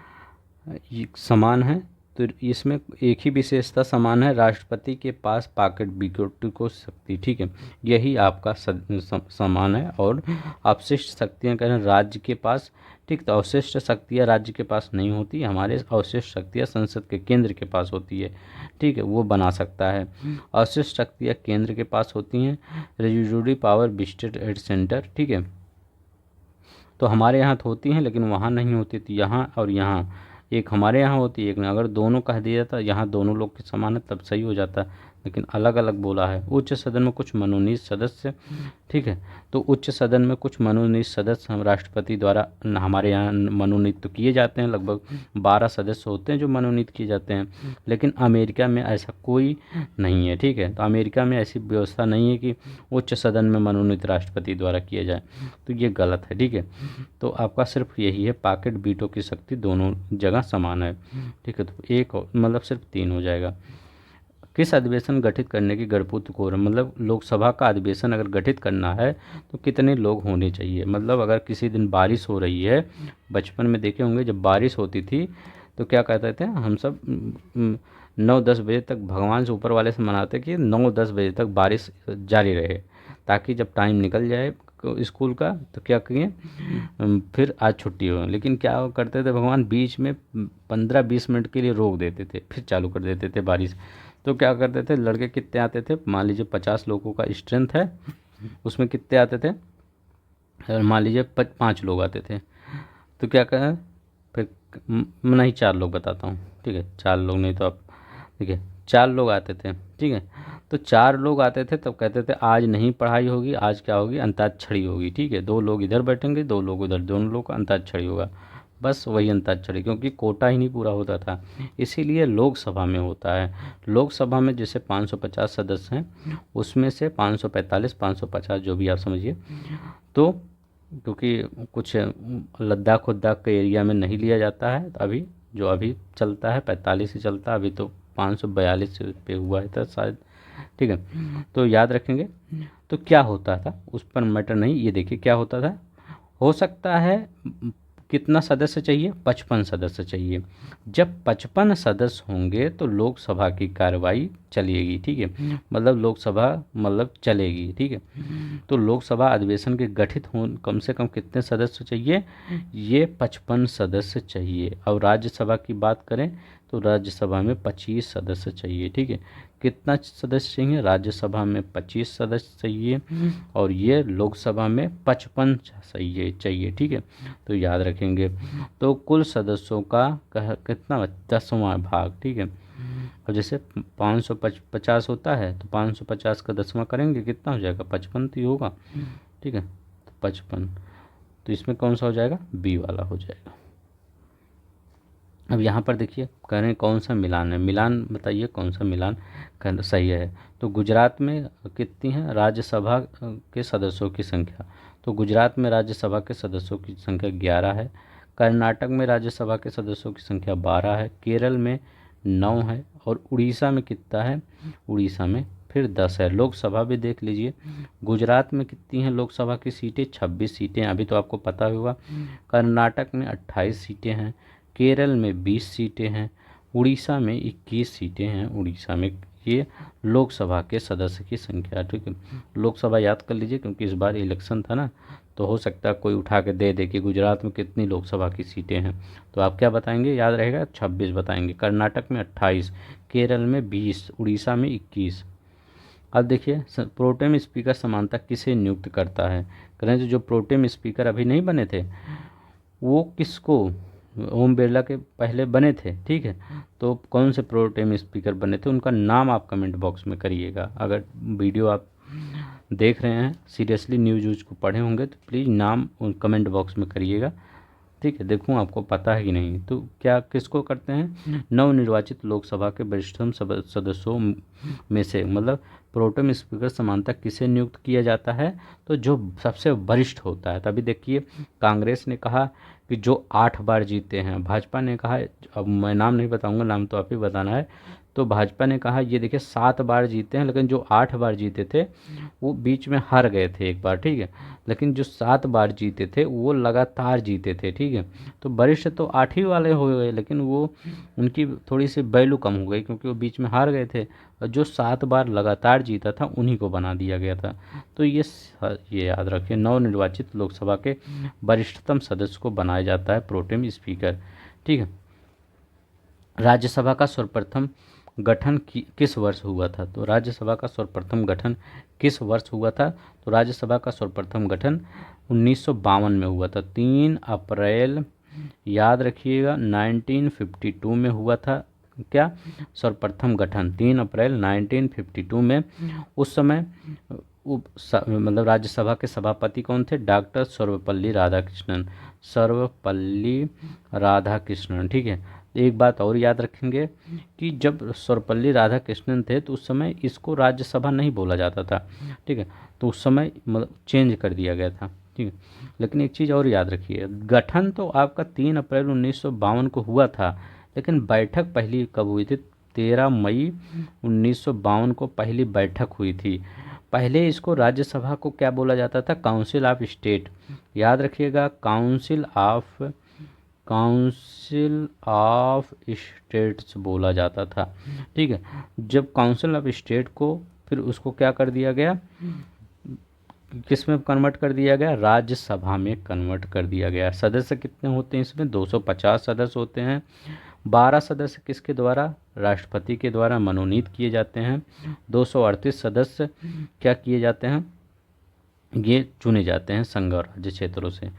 ये समान है? तो इसमें एक ही विशेषता समान है, राष्ट्रपति के पास पॉकेट बिक्योटि को शक्ति। ठीक है, यही आपका समान है। और अवशिष्ट शक्तियाँ कह रहे हैं राज्य के पास। ठीक, तो अवशिष्ट शक्तियाँ राज्य के पास नहीं होती, हमारे अवशिष्ट शक्तियाँ संसद के केंद्र के पास होती है। ठीक है, वो बना सकता है। अवशिष्ट शक्तियाँ केंद्र के पास होती हैं, residuary power visited at centre. ठीक है, तो हमारे यहाँ तो होती हैं, लेकिन वहाँ नहीं होती थी, यहाँ और यहाँ। एक हमारे यहाँ होती है, एक नहीं। अगर दोनों कह दिया जाता यहाँ दोनों लोग के समान है तब सही हो जाता, लेकिन अलग अलग बोला है। उच्च सदन में कुछ मनोनीत सदस्य। ठीक है, तो उच्च सदन में कुछ मनोनीत सदस्य हम राष्ट्रपति द्वारा हमारे यहाँ मनोनीत तो किए जाते हैं, लगभग 12 सदस्य होते हैं जो मनोनीत किए जाते हैं, लेकिन अमेरिका में ऐसा कोई नहीं है। ठीक है, तो अमेरिका में ऐसी व्यवस्था नहीं है कि उच्च सदन में मनोनीत राष्ट्रपति द्वारा किया जाए, तो ये गलत है। ठीक है, तो आपका सिर्फ यही है, पॉकेट वीटो की शक्ति दोनों जगह समान है। ठीक है, तो एक मतलब सिर्फ 3 हो जाएगा। किस अधिवेशन गठित करने की गणपूर्ण कोरम, मतलब लोकसभा का अधिवेशन अगर गठित करना है तो कितने लोग होने चाहिए? मतलब अगर किसी दिन बारिश हो रही है, बचपन में देखे होंगे जब बारिश होती थी तो क्या कहते थे हम सब 9-10 बजे तक भगवान से ऊपर वाले से मनाते कि 9-10 बजे तक बारिश जारी रहे, ताकि जब टाइम निकल जाए स्कूल का तो क्या किए फिर आज छुट्टी हो। लेकिन क्या करते थे भगवान, बीच में 15-20 मिनट के लिए रोक देते थे, फिर चालू कर देते थे बारिश। तो क्या करते थे, लड़के कितने आते थे, मान लीजिए 50 लोगों का स्ट्रेंथ है, उसमें कितने आते थे, मान लीजिए 5 लोग आते थे, तो क्या करें फिर, नहीं 4 लोग बताता हूँ। ठीक है, 4 लोग नहीं तो आप, ठीक है 4 लोग आते थे। ठीक है, तो 4 लोग आते थे तब कहते थे आज नहीं पढ़ाई होगी, आज क्या होगी, अंताक्षरी होगी। ठीक है, 2 लोग इधर बैठेंगे, 2 लोग उधर, दोनों लोग का अंताक्षरी होगा, बस वही अंताक्षरी, क्योंकि कोटा ही नहीं पूरा होता था। इसीलिए लोकसभा में होता है। लोकसभा में जैसे 550 सदस्य हैं, उसमें से 545 550 जो भी आप समझिए, तो क्योंकि कुछ लद्दाख वद्दाख के एरिया में नहीं लिया जाता है, तो अभी जो अभी चलता है 45 ही चलता है, अभी तो 542 पे हुआ है था शायद। ठीक है, तो याद रखेंगे। तो क्या होता था उस पर मैटर नहीं, ये देखिए क्या होता था, हो सकता है कितना सदस्य चाहिए, 55 सदस्य चाहिए। जब 55 सदस्य होंगे तो लोकसभा की कार्रवाई चलेगी। ठीक है, मतलब लोकसभा मतलब चलेगी। ठीक है, तो लोकसभा अधिवेशन के गठित हो कम से कम कितने सदस्य चाहिए, ये 55 सदस्य चाहिए। और राज्यसभा की बात करें तो राज्यसभा में 25 सदस्य चाहिए। ठीक है, कितना सदस्य चाहिए? राज्यसभा में 25 सदस्य चाहिए और ये लोकसभा में 55 चाहिए। ठीक है, तो याद रखेंगे। तो कुल सदस्यों का कितना? 10वां भाग। ठीक है, अब जैसे 550 होता है तो 550 का 10वां करेंगे, कितना हो जाएगा? 55 तो ही होगा। ठीक है, तो 55, तो इसमें कौन सा हो जाएगा? बी वाला हो जाएगा। अब यहाँ पर देखिए कह रहे हैं कौन सा मिलान है, मिलान बताइए कौन सा मिलान सही है। तो गुजरात में कितनी है राज्यसभा के सदस्यों की संख्या? तो गुजरात में राज्यसभा के सदस्यों की संख्या 11 है। कर्नाटक में राज्यसभा के सदस्यों की संख्या 12 है। केरल में 9 है और उड़ीसा में कितना है? उड़ीसा में फिर 10 है। लोकसभा भी देख लीजिए, गुजरात में कितनी हैं लोकसभा की सीटें? 26 सीटें, अभी तो आपको पता होगा। कर्नाटक में 28 सीटें हैं। केरल में 20 सीटें हैं। उड़ीसा में 21 सीटें हैं। उड़ीसा में ये लोकसभा के सदस्य की संख्या। ठीक है, लोकसभा याद कर लीजिए क्योंकि इस बार इलेक्शन था ना, तो हो सकता है कोई उठा के दे कि गुजरात में कितनी लोकसभा की सीटें हैं, तो आप क्या बताएंगे? याद रहेगा 26 बताएंगे। कर्नाटक में 28, केरल में 20, उड़ीसा में 21। अब देखिए प्रोटेम स्पीकर समानता किसे नियुक्त करता है? करें जो प्रोटेम स्पीकर अभी नहीं बने थे वो किसको? ओम बिरला के पहले बने थे। ठीक है, तो कौन से प्रोटेम स्पीकर बने थे उनका नाम आप कमेंट बॉक्स में करिएगा। अगर वीडियो आप देख रहे हैं सीरियसली न्यूज़ को पढ़े होंगे तो प्लीज़ नाम कमेंट बॉक्स में करिएगा। ठीक है, देखूँ आपको पता है कि नहीं। तो क्या किसको करते हैं? नवनिर्वाचित लोकसभा के वरिष्ठतम सदस्यों में से, मतलब प्रोटेम स्पीकर समानता किसे नियुक्त किया जाता है? तो जो सबसे वरिष्ठ होता है। तभी देखिए कांग्रेस ने कहा कि जो 8 बार जीते हैं, भाजपा ने कहा, अब मैं नाम नहीं बताऊंगा, नाम तो आप ही बताना है, तो भाजपा ने कहा ये देखिए 7 बार जीते हैं, लेकिन जो 8 बार जीते थे वो बीच में हार गए थे एक बार। ठीक है, लेकिन जो 7 बार जीते थे वो लगातार जीते थे। ठीक है, तो वरिष्ठ तो 8 ही वाले हो गए, लेकिन वो उनकी थोड़ी सी वैल्यू कम हो गई क्योंकि वो बीच में हार गए थे, और जो 7 बार लगातार जीता था उन्हीं को बना दिया गया था। तो ये याद रखिए, नवनिर्वाचित लोकसभा के वरिष्ठतम सदस्य को बनाया जाता है प्रोटेम स्पीकर। ठीक है, राज्यसभा का सर्वप्रथम गठन किस वर्ष हुआ था? तो राज्यसभा का सर्वप्रथम गठन किस वर्ष हुआ था? तो राज्यसभा का सर्वप्रथम गठन 1952 में हुआ था। 3 अप्रैल, याद रखिएगा, 1952 में हुआ था। क्या? सर्वप्रथम गठन 3 अप्रैल 1952 में। उस समय मतलब राज्यसभा के सभापति कौन थे? डॉक्टर सर्वपल्ली राधाकृष्णन। सर्वपल्ली राधाकृष्णन। ठीक है, एक बात और याद रखेंगे कि जब सर्वपल्ली राधाकृष्णन थे तो उस समय इसको राज्यसभा नहीं बोला जाता था। ठीक है, तो उस समय मतलब चेंज कर दिया गया था। ठीक है, लेकिन एक चीज़ और याद रखिए, गठन तो आपका 3 अप्रैल 1952 को हुआ था, लेकिन बैठक पहली कब हुई थी? 13 मई 1952 को पहली बैठक हुई थी। पहले इसको राज्यसभा को क्या बोला जाता था? Council of state. याद रखिएगा, काउंसिल ऑफ स्टेट्स बोला जाता था। ठीक है, जब काउंसिल ऑफ स्टेट को फिर उसको क्या कर दिया गया? किस में कन्वर्ट कर दिया गया? राज्यसभा में कन्वर्ट कर दिया गया। सदस्य कितने होते हैं इसमें? 250 सदस्य होते हैं। 12 सदस्य किसके द्वारा? राष्ट्रपति के द्वारा मनोनीत किए जाते हैं। 238 सदस्य क्या किए जाते हैं? ये चुने जाते हैं संघ और राज्य क्षेत्रों से।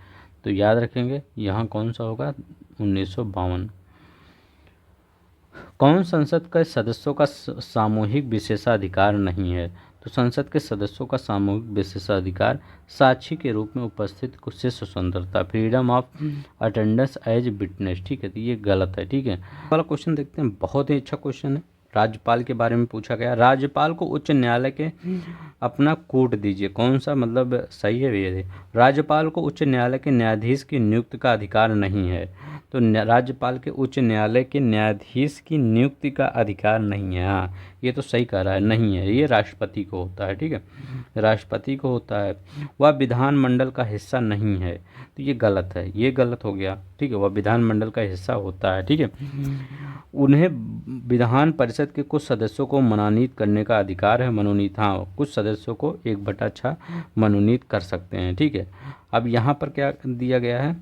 तो याद रखेंगे यहाँ कौन सा होगा? 1952। कौन संसद के सदस्यों का सामूहिक विशेषाधिकार नहीं है? तो संसद के सदस्यों का सामूहिक विशेषाधिकार साक्षी के रूप में उपस्थित विशेष स्वतंत्रता, freedom of attendance as witness. ठीक है, तो ये गलत है। ठीक है, वाला क्वेश्चन देखते हैं, बहुत ही अच्छा क्वेश्चन है। राज्यपाल के बारे में पूछा गया। राज्यपाल को उच्च न्यायालय के अपना कोड दीजिए। कौन सा मतलब सही है ये? राज्यपाल को उच्च न्यायालय के न्यायाधीश की नियुक्ति का अधिकार नहीं है। तो राज्यपाल के उच्च न्यायालय के न्यायाधीश की नियुक्ति का अधिकार नहीं है। हाँ, ये तो सही कह रहा है, नहीं है, ये राष्ट्रपति को होता है। ठीक है, राष्ट्रपति को होता है। वह विधानमंडल का हिस्सा नहीं है, तो ये गलत है, ये गलत हो गया। ठीक है, वह विधानमंडल का हिस्सा होता है। ठीक है, उन्हें विधान परिषद के कुछ सदस्यों को मनोनीत करने का अधिकार है। मनोनीत, हाँ, कुछ सदस्यों को 1/6 मनोनीत कर सकते हैं। ठीक है, अब यहाँ पर क्या दिया गया है?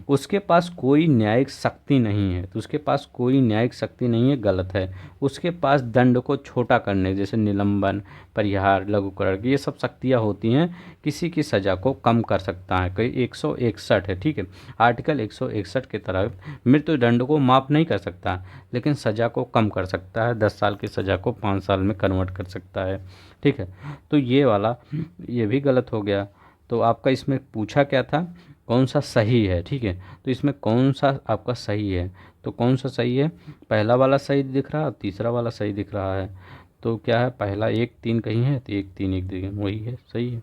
उसके पास कोई न्यायिक शक्ति नहीं है, तो उसके पास कोई न्यायिक शक्ति नहीं है, गलत है। उसके पास दंड को छोटा करने जैसे निलंबन, परिहार, लघुकरण, ये सब शक्तियाँ होती हैं। किसी की सज़ा को कम कर सकता है, कई 161 है, ठीक है, आर्टिकल 161 के तहत मृत्युदंड को माफ़ नहीं कर सकता, लेकिन सज़ा को कम कर सकता है, 10 साल की सज़ा को 5 साल में कन्वर्ट कर सकता है, ठीक है। तो ये वाला ये भी गलत हो गया। तो आपका इसमें पूछा क्या था, कौन सा सही है, ठीक है। तो इसमें कौन सा आपका सही है, तो कौन सा सही है, पहला वाला सही दिख रहा है, तीसरा वाला सही दिख रहा है। तो क्या है, पहला 1-3 कहीं है, तो 1-3 वही है, सही है।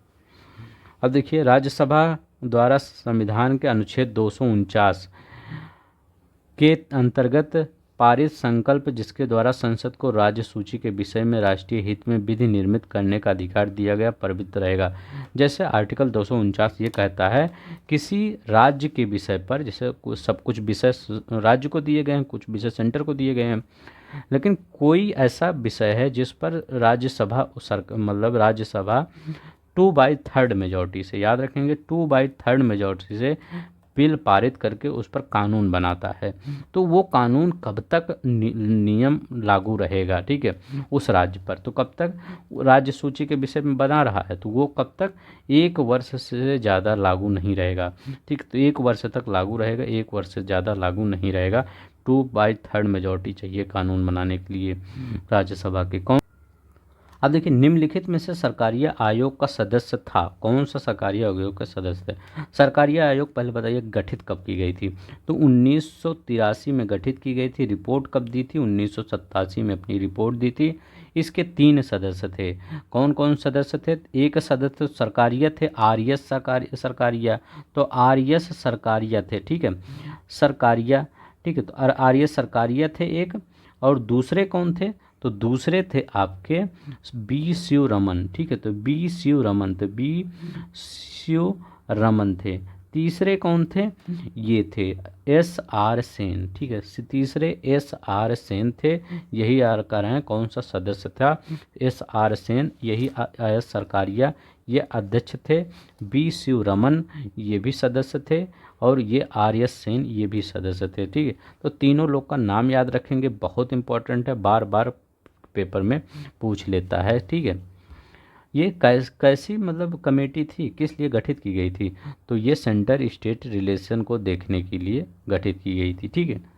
अब देखिए, राज्यसभा द्वारा संविधान के अनुच्छेद 249 के अंतर्गत पारित संकल्प जिसके द्वारा संसद को राज्य सूची के विषय में राष्ट्रीय हित में विधि निर्मित करने का अधिकार दिया गया प्रवृत्त रहेगा। जैसे आर्टिकल 249 ये कहता है, किसी राज्य के विषय पर, जैसे सब कुछ विषय राज्य को दिए गए हैं, कुछ विषय सेंटर को दिए गए हैं, लेकिन कोई ऐसा विषय है जिस पर राज्यसभा मतलब राज्यसभा 2/3 मेजॉरिटी से, याद रखेंगे 2/3 मेजॉरिटी से बिल पारित करके उस पर कानून बनाता है, तो वो कानून कब तक नियम लागू रहेगा, ठीक है, उस राज्य पर। तो कब तक राज्य सूची के विषय में बना रहा है, तो वो कब तक 1 वर्ष से ज़्यादा लागू नहीं रहेगा, ठीक। तो 1 वर्ष तक लागू रहेगा, 1 वर्ष से ज़्यादा लागू नहीं रहेगा। 2/3 मेजॉरिटी चाहिए कानून बनाने के लिए राज्यसभा के। कौन, अब देखिए, निम्नलिखित में से सरकारीय आयोग का सदस्य था, कौन सा सरकारीय आयोग का सदस्य है। सरकारीय आयोग पहले बताइए गठित कब की गई थी, तो 1983 में गठित की गई थी। रिपोर्ट कब दी थी, 1987 में अपनी रिपोर्ट दी थी। इसके 3 सदस्य थे, कौन कौन सदस्य थे, एक सदस्य सरकारीय थे, आरएस सरकारीय, तो आरएस सरकारीय थे, ठीक है, सरकारीय, ठीक है। तो आरएस सरकारीय थे एक, और दूसरे कौन थे, तो दूसरे थे आपके बी शिवरमन, ठीक है, तो बी शिवरमन, तो बी शिवरमन थे। तीसरे कौन थे, ये थे एस आर सेन, ठीक है, तीसरे एस आर सेन थे। यही आर कर रहे हैं कौन सा सदस्य था, एस आर सेन, यही आया सरकारिया, ये अध्यक्ष थे। बी शिवरमन ये भी सदस्य थे, और ये आर एस सेन ये भी सदस्य थे, ठीक है। तो तीनों लोग का नाम याद रखेंगे, बहुत इंपॉर्टेंट है, बार बार पेपर में पूछ लेता है, ठीक है। ये कैसी मतलब कमेटी थी, किस लिए गठित की गई थी, तो ये सेंटर स्टेट रिलेशन को देखने के लिए गठित की गई थी, ठीक है।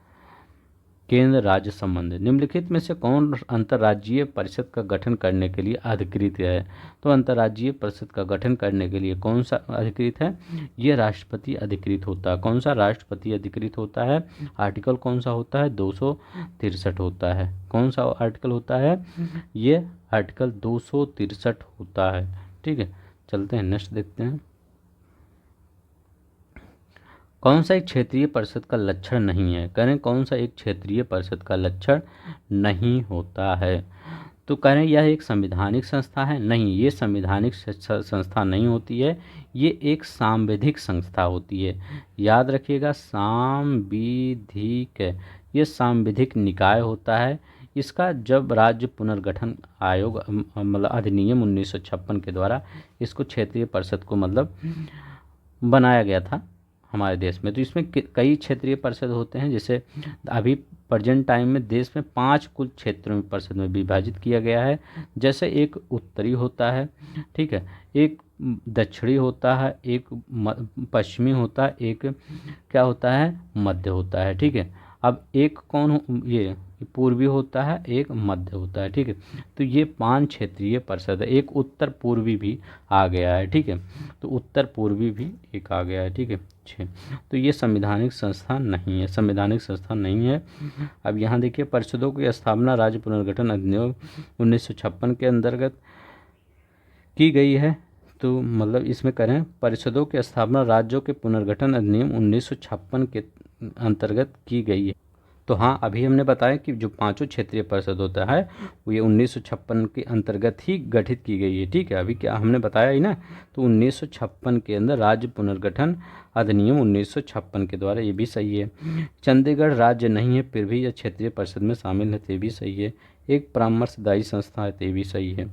केंद्र राज्य संबंध, निम्नलिखित में से कौन अंतर्राज्यीय परिषद का गठन करने के लिए अधिकृत है, तो अंतर्राज्यीय परिषद का गठन करने के लिए कौन सा अधिकृत है, ये राष्ट्रपति अधिकृत होता है। कौन सा राष्ट्रपति अधिकृत होता है, आर्टिकल कौन सा होता है, 263 होता है। कौन सा आर्टिकल होता है, ये आर्टिकल 263 होता है, ठीक है। चलते हैं नेक्स्ट देखते हैं, कौन सा एक क्षेत्रीय परिषद का लक्षण नहीं है, कह रहे हैं कौन सा एक क्षेत्रीय परिषद का लक्षण नहीं होता है, तो कह रहे हैं यह एक संवैधानिक संस्था है, नहीं, ये संवैधानिक संस्था नहीं होती है, ये एक सांविधिक संस्था होती है, याद रखिएगा, सांविधिक, ये सांविधिक निकाय होता है। इसका जब राज्य पुनर्गठन आयोग मतलब अधिनियम 1956 के द्वारा इसको क्षेत्रीय परिषद को मतलब बनाया गया था हमारे देश में, तो इसमें कई क्षेत्रीय परिषद होते हैं, जैसे अभी प्रेजेंट टाइम में देश में 5 कुल क्षेत्रों में परिषद में विभाजित किया गया है। जैसे एक उत्तरी होता है, ठीक है, एक दक्षिणी होता है, एक पश्चिमी होता है, एक क्या होता है, मध्य होता है, ठीक है। अब एक कौन ये पूर्वी होता है, एक मध्य होता है, ठीक है। तो ये 5 क्षेत्रीय परिषद है, एक उत्तर पूर्वी भी आ गया है, ठीक है, तो उत्तर पूर्वी भी एक आ गया है, ठीक है। तो ये संवैधानिक संस्था नहीं है, संवैधानिक संस्था नहीं है। अब यहाँ देखिए, परिषदों की स्थापना राज्य पुनर्गठन अधिनियम 1956 के अंतर्गत की गई है, तो मतलब इसमें करें परिषदों की स्थापना राज्यों के पुनर्गठन अधिनियम 1956 के अंतर्गत की गई है। तो हाँ, अभी हमने बताया कि जो 5 क्षेत्रीय परिषद होता है वो ये 1956 के अंतर्गत ही गठित की गई है, ठीक है। अभी क्या हमने बताया ही ना, तो 1956 के अंदर राज्य पुनर्गठन अधिनियम 1956 के द्वारा, ये भी सही है। चंडीगढ़ राज्य नहीं है फिर भी यह क्षेत्रीय परिषद में शामिल है, तो भी सही है। एक परामर्शदायी संस्था है, तो भी सही है,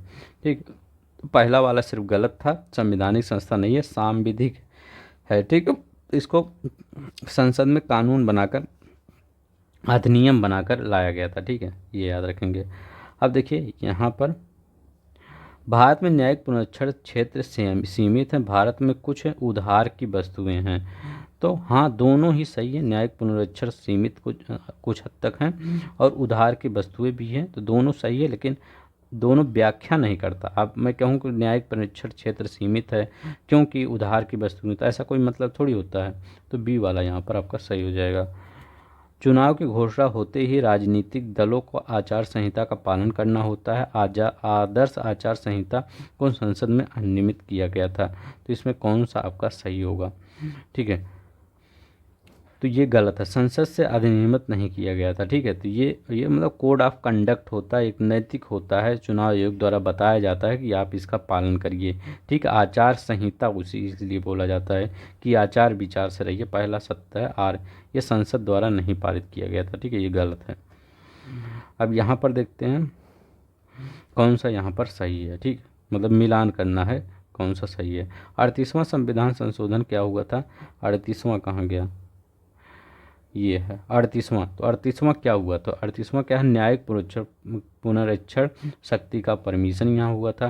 ठीक। तो पहला वाला सिर्फ गलत था, संवैधानिक संस्था नहीं है, सांविधिक है, ठीक। तो इसको संसद में कानून बनाकर, अधिनियम बनाकर लाया गया था। ठीक है, ये याद रखेंगे। अब देखिए यहाँ पर भारत में न्यायिक पुनरीक्षण क्षेत्र सीमित है। भारत में कुछ उधार की वस्तुएं हैं। तो हाँ, दोनों ही सही है। न्यायिक पुनरीक्षण सीमित कुछ हद तक हैं और उधार की वस्तुएं भी हैं, तो दोनों सही है, लेकिन दोनों व्याख्या नहीं करता। अब मैं कहूँ कि न्यायिक पुनरीक्षण क्षेत्र सीमित है क्योंकि उधार की वस्तुएं, तो ऐसा कोई मतलब थोड़ी होता है। तो बी वाला यहाँ पर आपका सही हो जाएगा। चुनाव की घोषणा होते ही राजनीतिक दलों को आचार संहिता का पालन करना होता है। आदर्श आचार संहिता को संसद में नियमित किया गया था। तो इसमें कौन सा आपका सही होगा? ठीक है, तो ये गलत है, संसद से अधिनियमित नहीं किया गया था। ठीक है, तो ये मतलब कोड ऑफ कंडक्ट होता है, एक नैतिक होता है, चुनाव आयोग द्वारा बताया जाता है कि आप इसका पालन करिए। ठीक है, आचार संहिता उसी इसलिए बोला जाता है कि आचार विचार से रहिए, पहला सत्य है। और ये संसद द्वारा नहीं पारित किया गया था। ठीक है, ये गलत है। अब यहाँ पर देखते हैं कौन सा यहाँ पर सही है। ठीक, मतलब मिलान करना है कौन सा सही है। 38वां संविधान संशोधन क्या हुआ था? 38वां कहाँ गया? ये है 38वां। तो 38वां क्या हुआ? तो 38वां क्या है? न्यायिक पुनरीक्षण शक्ति का परमिशन यहाँ हुआ था।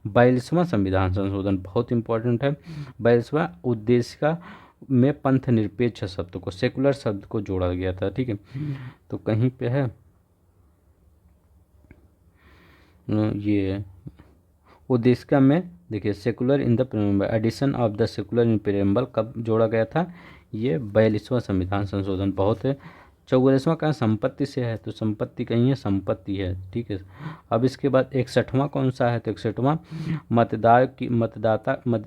42वां संविधान संशोधन बहुत इंपॉर्टेंट है। 42वां उद्देश्य का में पंथ निरपेक्ष शब्द को, सेकुलर शब्द को जोड़ा गया था। ठीक है, तो कहीं पे है ये उद्देश्य में, देखिए secular in the preamble, addition of the secular in preamble कब जोड़ा गया था? ये 42वां संविधान संशोधन बहुत है। 44वां का संपत्ति से है, तो संपत्ति कहीं है, संपत्ति है। ठीक है, अब इसके बाद 61वां कौन सा है? तो 61वां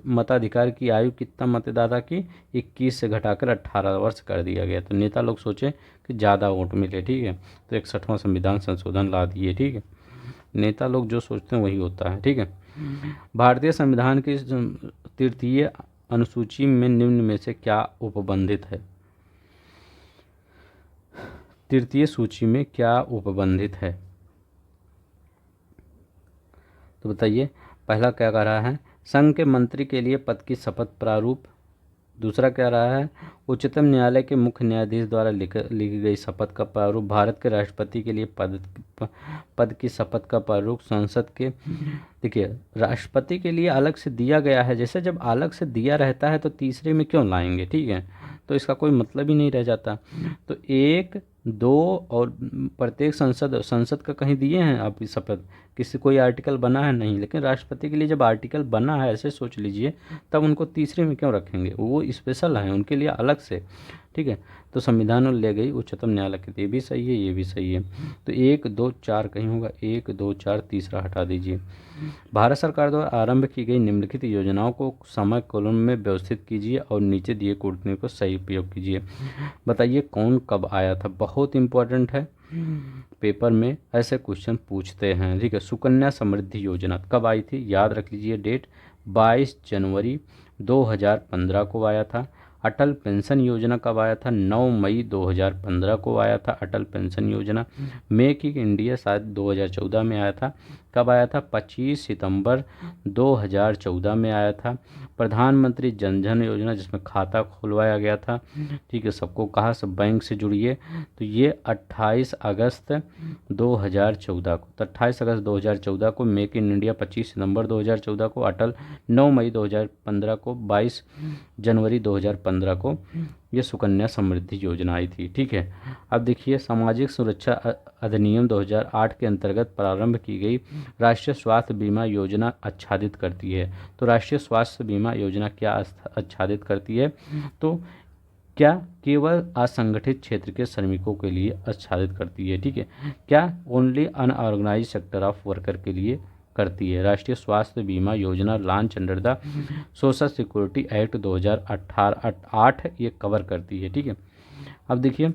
मताधिकार की आयु कितना मतदाता की? 21 से घटाकर 18 वर्ष कर दिया गया। तो नेता लोग सोचे कि ज़्यादा वोट मिले। ठीक है, तो 61वां संविधान संशोधन ला दिए। ठीक है, नेता लोग जो सोचते हैं वही होता है। ठीक है, भारतीय संविधान की तृतीय अनुसूची में निम्न में से क्या उपबंधित है? तृतीय सूची में क्या उपबंधित है? तो बताइए। पहला क्या कह रहा है? संघ के मंत्री के लिए पद की शपथ प्रारूप। दूसरा क्या रहा है? उच्चतम न्यायालय के मुख्य न्यायाधीश द्वारा लिखी गई शपथ का प्रारूप। भारत के राष्ट्रपति के लिए पद की शपथ का प्रारूप। संसद के, देखिए राष्ट्रपति के लिए अलग से दिया गया है, जैसे जब अलग से दिया रहता है तो तीसरे में क्यों लाएंगे? ठीक है, तो इसका कोई मतलब ही नहीं रह जाता। तो 1, 2 और प्रत्येक संसद का कहीं दिए हैं आप शपथ? किसी कोई आर्टिकल बना है? नहीं। लेकिन राष्ट्रपति के लिए जब आर्टिकल बना है, ऐसे सोच लीजिए, तब उनको तीसरे में क्यों रखेंगे? वो स्पेशल है उनके लिए अलग से। ठीक है, तो संविधान ले गई उच्चतम न्यायालय के, ये भी सही है, ये भी सही है। तो 1, 2, 4 कहीं होगा, 1, 2, 4, तीसरा हटा दीजिए। भारत सरकार द्वारा आरंभ की गई निम्नलिखित योजनाओं को समय कॉलम में व्यवस्थित कीजिए और नीचे दिए कूटनी को सही उपयोग कीजिए। बताइए कौन कब आया था? बहुत इंपॉर्टेंट है, पेपर में ऐसे क्वेश्चन पूछते हैं। ठीक है, सुकन्या समृद्धि योजना कब आई थी? याद रख लीजिए डेट, 22 जनवरी 2015 को आया था। अटल पेंशन योजना कब आया था? 9 मई 2015 को आया था अटल पेंशन योजना। मेक इन इंडिया शायद 2014 में आया था। कब आया था? 25 सितंबर 2014 में आया था। प्रधानमंत्री जन धन योजना, जिसमें खाता खुलवाया गया था। ठीक है, सबको कहा सब बैंक से जुड़िए, तो ये 28 अगस्त 2014 को, तो 28 अगस्त 2014 को मेक इन इंडिया, 25 सितंबर 2014 को अटल, 9 मई 2015 को, 22 जनवरी 2015 को ये सुकन्या समृद्धि योजना आई थी। ठीक है, अब देखिए सामाजिक सुरक्षा अधिनियम 2008 के अंतर्गत प्रारंभ की गई राष्ट्रीय स्वास्थ्य बीमा योजना आच्छादित करती है। तो राष्ट्रीय स्वास्थ्य बीमा योजना क्या आच्छादित करती है? तो क्या केवल असंगठित क्षेत्र के श्रमिकों के लिए आच्छादित करती है? ठीक है, क्या only unorganised sector of worker के लिए करती है? राष्ट्रीय स्वास्थ्य बीमा योजना launch under the social security act 2008 ये कवर करती है। ठीक है, अब देखिए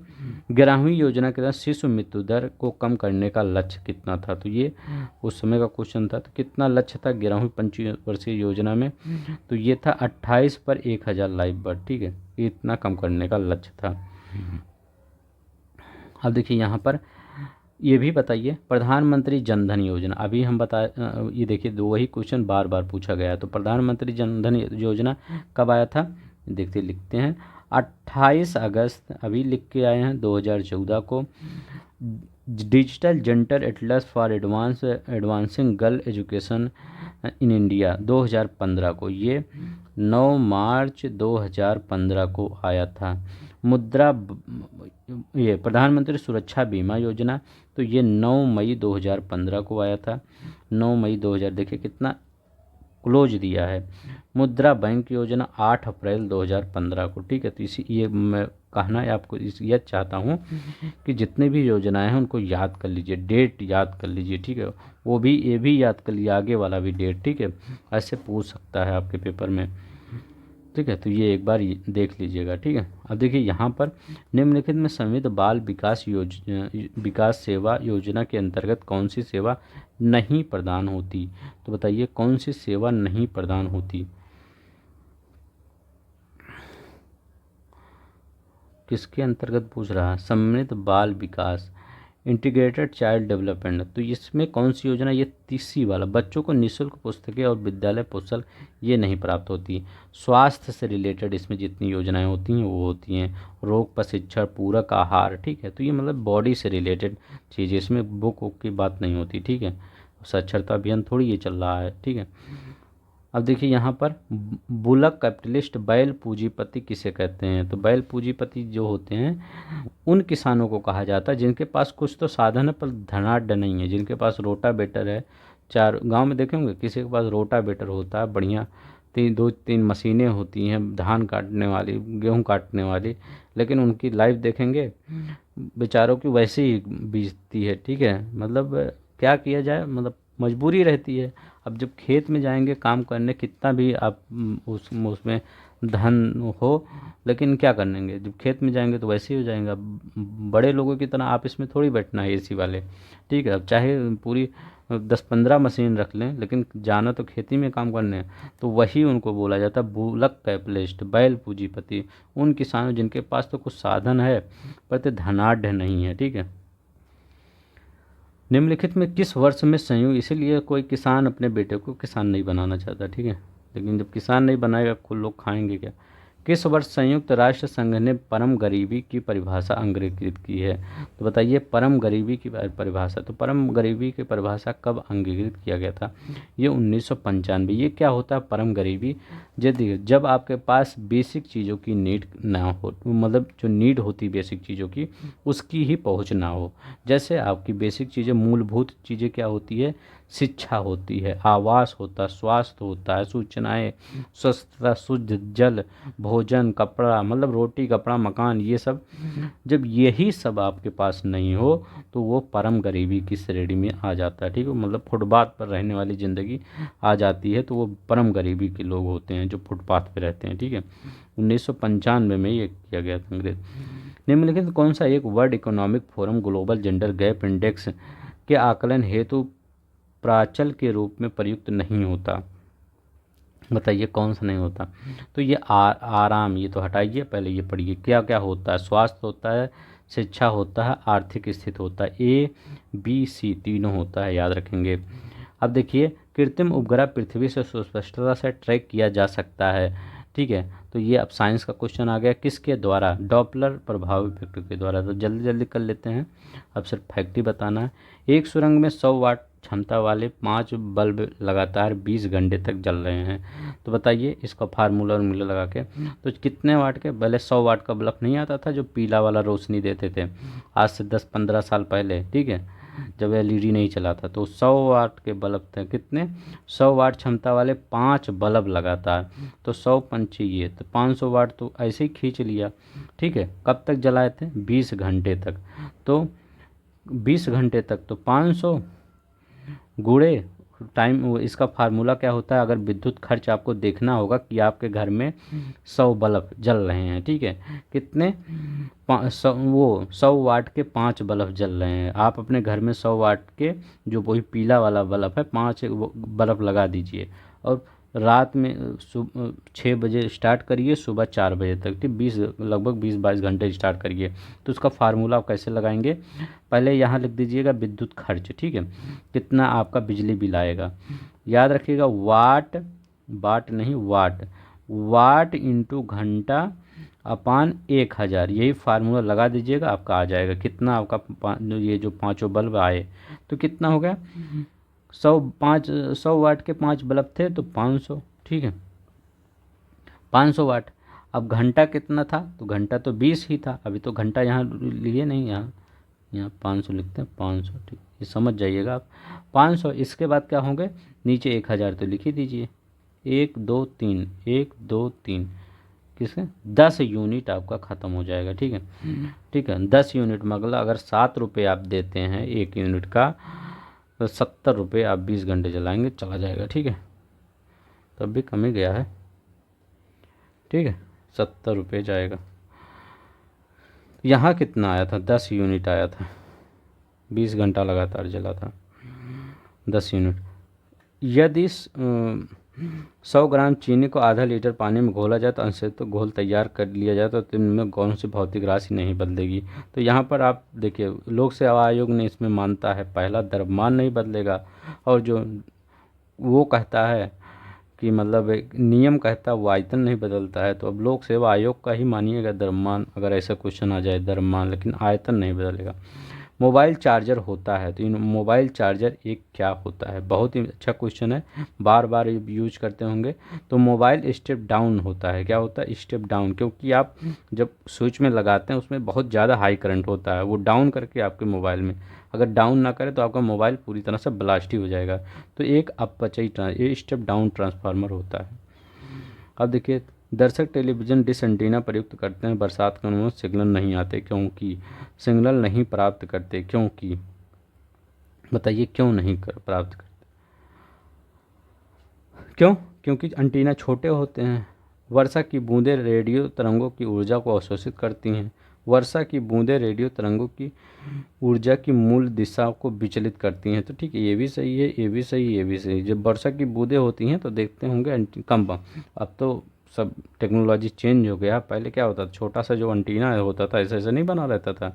11वीं योजना के तहत शिशु मृत्यु दर को कम करने का लक्ष्य कितना था? तो ये उस समय का क्वेश्चन था। तो कितना लक्ष्य था 11वीं पंचवर्षीय योजना में? तो ये था 28 पर 1000 लाइव बर्थ। ठीक है, ये इतना कम करने का लक्ष्य था। अब देखिए यहाँ पर ये भी बताइए, प्रधानमंत्री जन धन योजना, अभी हम ये देखिए दो वही क्वेश्चन बार बार पूछा गया। तो प्रधानमंत्री जन धन योजना कब आया था? देखते लिखते हैं 28 अगस्त अभी लिख के आए हैं 2014 को, digital gender Atlas for advancing girl education in India 2015 को, ये 9 मार्च 2015 को आया था। ये प्रधानमंत्री सुरक्षा बीमा योजना, तो ये 9 मई 2015 को आया था। 9 मई 2000, देखिए कितना क्लोज दिया है। मुद्रा बैंक योजना 8 अप्रैल 2015 को, ठीक है। तो इसी ये मैं कहना है आपको, इस ये चाहता हूँ कि जितने भी योजनाएं हैं उनको याद कर लीजिए, डेट याद कर लीजिए, ठीक है। वो भी ये भी याद कर लीजिए, आगे वाला भी डेट, ठीक है। ऐसे पूछ सकता है आपके पेपर में, ठीक है। तो ये एक बार देख लीजिएगा, ठीक है। अब देखिए यहाँ पर निम्नलिखित में संविध बाल विकास सेवा योजना के अंतर्गत कौन सी सेवा नहीं प्रदान होती, तो बताइए कौन सी सेवा नहीं प्रदान होती, किसके अंतर्गत पूछ रहा है, समृद्ध बाल विकास इंटीग्रेटेड चाइल्ड डेवलपमेंट, तो इसमें कौन सी योजना, ये तीसरी वाला, बच्चों को निःशुल्क पुस्तकें और विद्यालय पुस्तक ये नहीं प्राप्त होती। स्वास्थ्य से रिलेटेड इसमें जितनी योजनाएं होती हैं वो होती हैं रोग प्रशिक्षण, पूरक आहार, ठीक है। तो ये मतलब बॉडी से रिलेटेड चीज़ें, इसमें बुक की बात नहीं होती, ठीक है। साक्षरता अभियान थोड़ी ये चल रहा है, ठीक है। अब देखिए यहाँ पर बुलक कैपिटलिस्ट, बैल पूंजीपति किसे कहते हैं, तो बैल पूंजीपति जो होते हैं उन किसानों को कहा जाता है जिनके पास कुछ तो साधन है पर धनाढ्य नहीं है, जिनके पास रोटावेटर है। चार गांव में देखेंगे किसी के पास रोटावेटर होता है बढ़िया, 2-3 मशीनें होती हैं धान काटने वाली, गेहूँ काटने वाली, लेकिन उनकी लाइफ देखेंगे बेचारों की वैसे ही बीतती है, ठीक है। मतलब क्या किया जाए, मतलब मजबूरी रहती है। अब जब खेत में जाएंगे काम करने, कितना भी आप उसमें धन हो, लेकिन क्या करेंगे जब खेत में जाएंगे तो वैसे ही हो जाएगा। बड़े लोगों की तरह आप इसमें थोड़ी बैठना है एसी वाले, ठीक है। अब चाहे पूरी 10-15 मशीन रख लें, लेकिन जाना तो खेती में काम करने हैं, तो वही उनको बोला जाता है बुलक कैपिटलिस्ट, बैल पूंजीपति। उन किसानों जिनके पास तो कुछ साधन है पर धनाढ्य नहीं है, ठीक है। निम्नलिखित में किस वर्ष में संयुक्त, इसीलिए कोई किसान अपने बेटे को किसान नहीं बनाना चाहता, ठीक है। लेकिन जब किसान नहीं बनाएगा कुल लोग खाएंगे क्या। किस वर्ष संयुक्त राष्ट्र संघ ने परम गरीबी की परिभाषा अंगीकृत की है, तो बताइए परम गरीबी की परिभाषा, तो परम गरीबी की परिभाषा कब अंगीकृत किया गया था, ये 1995। ये क्या होता है परम गरीबी, जब आपके पास बेसिक चीज़ों की नीड ना हो, मतलब जो नीड होती बेसिक चीज़ों की उसकी ही पहुंच ना हो। जैसे आपकी बेसिक चीज़ें, मूलभूत चीज़ें क्या होती है, शिक्षा होती है, आवास होता है, स्वास्थ्य होता है, सूचनाएं, स्वच्छता, शुद्ध जल, भोजन, कपड़ा, मतलब रोटी कपड़ा मकान, ये सब जब यही सब आपके पास नहीं हो तो वो परम गरीबी की श्रेणी में आ जाता है, ठीक है। मतलब फुटपाथ पर रहने वाली ज़िंदगी आ जाती है, तो वो परम गरीबी के लोग होते हैं जो फुटपाथ पे रहते हैं, ठीक है। 1995 में ये किया गया था अंग्रेज। निम्नलिखित कौन सा एक world economic forum global gender gap index के आकलन हेतु प्राचल के रूप में प्रयुक्त नहीं होता, बताइए कौन सा नहीं होता। तो ये आराम, ये तो हटाइए, पहले ये पढ़िए क्या क्या होता है। स्वास्थ्य होता है, शिक्षा होता है, आर्थिक स्थिति होता है, A B C तीनों होता है, याद रखेंगे। अब देखिए कृत्रिम उपग्रह पृथ्वी से सुस्पष्टता से ट्रैक किया जा सकता है, ठीक है। तो ये अब साइंस का क्वेश्चन आ गया, किसके द्वारा, डॉपलर प्रभाव इफेक्ट के द्वारा। तो जल्दी जल्दी कर लेते हैं, अब सिर्फ फैक्ट ही बताना है। एक सुरंग में 100 वाट क्षमता वाले 5 बल्ब लगातार 20 घंटे तक जल रहे हैं, तो बताइए इसका फार्मूला और मूल्य लगा के, तो कितने वाट के, पहले 100 वाट का बल्ब नहीं आता था जो पीला वाला रोशनी देते थे आज से 10-15 साल पहले, ठीक है, जब एलईडी नहीं चला था, तो 100 वाट के बल्ब थे, कितने, 100 वाट क्षमता वाले 5 बल्ब लगातार, तो 100 पंचे ये, तो 500 वाट तो ऐसे ही खींच लिया, ठीक है। कब तक जलाए थे, 20 घंटे तक, तो 20 घंटे तक तो 500 गुणे टाइम, इसका फार्मूला क्या होता है, अगर विद्युत खर्च आपको देखना होगा कि आपके घर में 100 बल्ब जल रहे हैं, ठीक है, कितने, 100 वाट के 5 बल्ब जल रहे हैं, आप अपने घर में 100 वाट के जो वही पीला वाला बल्ब है 5 बल्ब लगा दीजिए, और रात में 6 बजे स्टार्ट करिए, सुबह 4 बजे तक, ठीक, लगभग 20-22 घंटे स्टार्ट करिए। तो उसका फार्मूला आप कैसे लगाएंगे, पहले यहाँ लिख दीजिएगा विद्युत खर्च, ठीक है, कितना आपका बिजली बिल आएगा, याद रखिएगा वाट, बाट नहीं वाट, वाट इंटू घंटा अपान 1000, यही फार्मूला लगा दीजिएगा, आपका आ जाएगा कितना। आपका ये जो पांचों बल्ब आए तो कितना हो गया, 100 वाट के 5 बल्ब थे तो 500, ठीक है 500 वाट। अब घंटा कितना था, तो घंटा तो 20 ही था, अभी तो घंटा यहाँ लिए नहीं, यहाँ 500 लिखते हैं, 500, ठीक, ये समझ जाइएगा आप। 500, इसके बाद क्या होंगे, नीचे 1000 तो लिख ही दीजिए, 1 2 3, 1 2 3, किसके 10 यूनिट आपका ख़त्म हो जाएगा, ठीक है। ठीक है, 10 यूनिट मतलब अगर 7 रुपये आप देते हैं 1 यूनिट का, तो 70 रुपये आप 20 घंटे चलाएंगे, चला जाएगा, ठीक है। तब भी कम ही गया है, ठीक है, 70 रुपये जाएगा। यहाँ कितना आया था, 10 यूनिट आया था, 20 घंटा लगातार जला था, 10 यूनिट। यदि 100 ग्राम चीनी को आधा लीटर पानी में घोला जाए तो अंशतः घोल तैयार कर लिया जाए तो इनमें कौन सी भौतिक राशि नहीं बदलेगी। तो यहाँ पर आप देखिए, लोक सेवा आयोग ने इसमें मानता है पहला द्रव्यमान नहीं बदलेगा, और जो वो कहता है कि मतलब एक नियम कहता है वो आयतन नहीं बदलता है। तो अब लोक सेवा आयोग का ही मानिएगा द्रव्यमान, अगर ऐसा क्वेश्चन आ जाए द्रव्यमान, लेकिन आयतन नहीं बदलेगा। मोबाइल चार्जर होता है, तो इन मोबाइल चार्जर एक क्या होता है, बहुत ही अच्छा क्वेश्चन है, बार बार यूज करते होंगे। तो मोबाइल स्टेप डाउन होता है, क्या होता है, स्टेप डाउन, क्योंकि आप जब स्विच में लगाते हैं उसमें बहुत ज़्यादा हाई करंट होता है, वो डाउन करके आपके मोबाइल में, अगर डाउन ना करे तो आपका मोबाइल पूरी तरह से ब्लास्ट ही हो जाएगा। तो एक अपचयी ये स्टेप डाउन ट्रांसफार्मर होता है। अब देखिए, दर्शक टेलीविज़न डिश एंटीना प्रयुक्त करते हैं, बरसात के अनुमान सिग्नल नहीं आते, क्योंकि सिग्नल नहीं प्राप्त करते, क्योंकि बताइए क्यों नहीं प्राप्त करते, क्यों, क्योंकि एंटीना छोटे होते हैं। वर्षा की बूंदें रेडियो तरंगों की ऊर्जा को अवशोषित करती हैं। वर्षा की बूंदें रेडियो तरंगों की ऊर्जा की मूल दिशा को विचलित करती हैं, तो ठीक है, ये भी सही है, ये भी सही, ये भी सही। जब वर्षा की बूंदें होती हैं तो देखते होंगे कम, अब तो सब टेक्नोलॉजी चेंज हो गया, पहले क्या होता था, छोटा सा जो एंटीना होता था ऐसे ऐसे नहीं बना रहता था,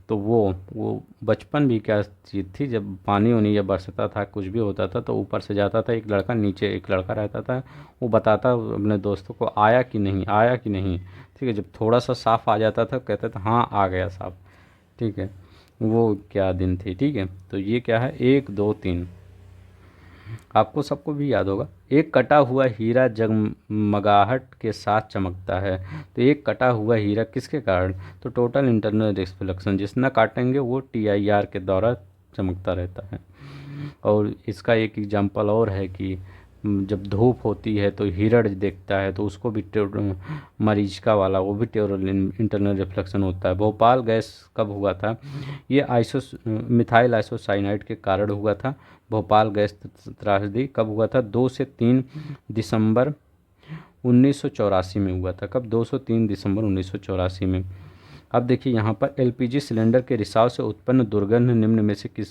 तो वो बचपन भी क्या चीज़ थी, जब पानी वानी या बरसता था कुछ भी होता था तो ऊपर से जाता था एक लड़का, नीचे एक लड़का रहता था, वो बताता अपने दोस्तों को आया कि नहीं, आया कि नहीं, ठीक है। जब थोड़ा सा साफ आ जाता था कहता था हाँ आ गया साफ, ठीक है, वो क्या दिन थे, ठीक है। तो ये क्या है, 1 2 3, आपको सबको भी याद होगा। एक कटा हुआ हीरा जगमगाहट के साथ चमकता है, तो एक कटा हुआ हीरा किसके कारण, तो टोटल इंटरनल रिफ्लेक्शन, जितना काटेंगे वो TIR के द्वारा चमकता रहता है। और इसका एक एग्जांपल और है कि जब धूप होती है तो हिरण देखता है तो उसको भी मरीचिका वाला, वो भी इंटरनल रिफ्लेक्शन होता है। भोपाल गैस कब हुआ था, ये मिथाइल आइसोसाइनाइड के कारण हुआ था। भोपाल गैस त्रासदी कब हुआ था, 2 से 3 दिसंबर 1984 में हुआ था। कब, 2 से 3 दिसंबर 1984 में। अब देखिए यहाँ पर LPG सिलेंडर के रिसाव से उत्पन्न दुर्गंध निम्न में से किस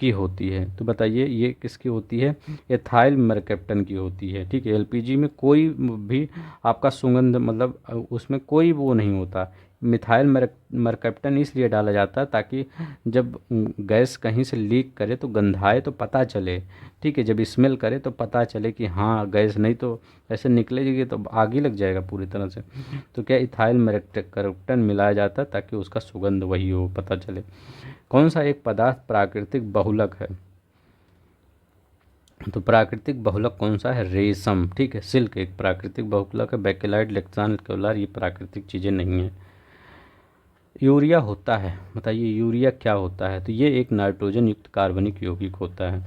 की होती है, तो बताइए ये किसकी होती है, एथाइल मरकैप्टन की होती है, ठीक है। LPG में कोई भी आपका सुगंध मतलब उसमें कोई वो नहीं होता, मिथाइल मरकैप्टन इसलिए डाला जाता है ताकि जब गैस कहीं से लीक करे तो गंधाए तो पता चले, ठीक है, जब स्मेल करे तो पता चले कि हाँ गैस, नहीं तो ऐसे निकलेगी तो आग ही लग जाएगा पूरी तरह से। तो क्या इथाइल मरकैप्टन मिलाया जाता है ताकि उसका सुगंध वही हो, पता चले। कौन सा एक पदार्थ प्राकृतिक बहुलक है, तो प्राकृतिक बहुलक कौन सा है, रेशम, ठीक है, सिल्क एक प्राकृतिक बहुलक है। बेकेलाइट, लेक्सान, केवलार ये प्राकृतिक चीज़ें नहीं हैं। यूरिया होता है, बताइए यूरिया क्या होता है, तो ये एक नाइट्रोजन युक्त कार्बनिक यौगिक होता है,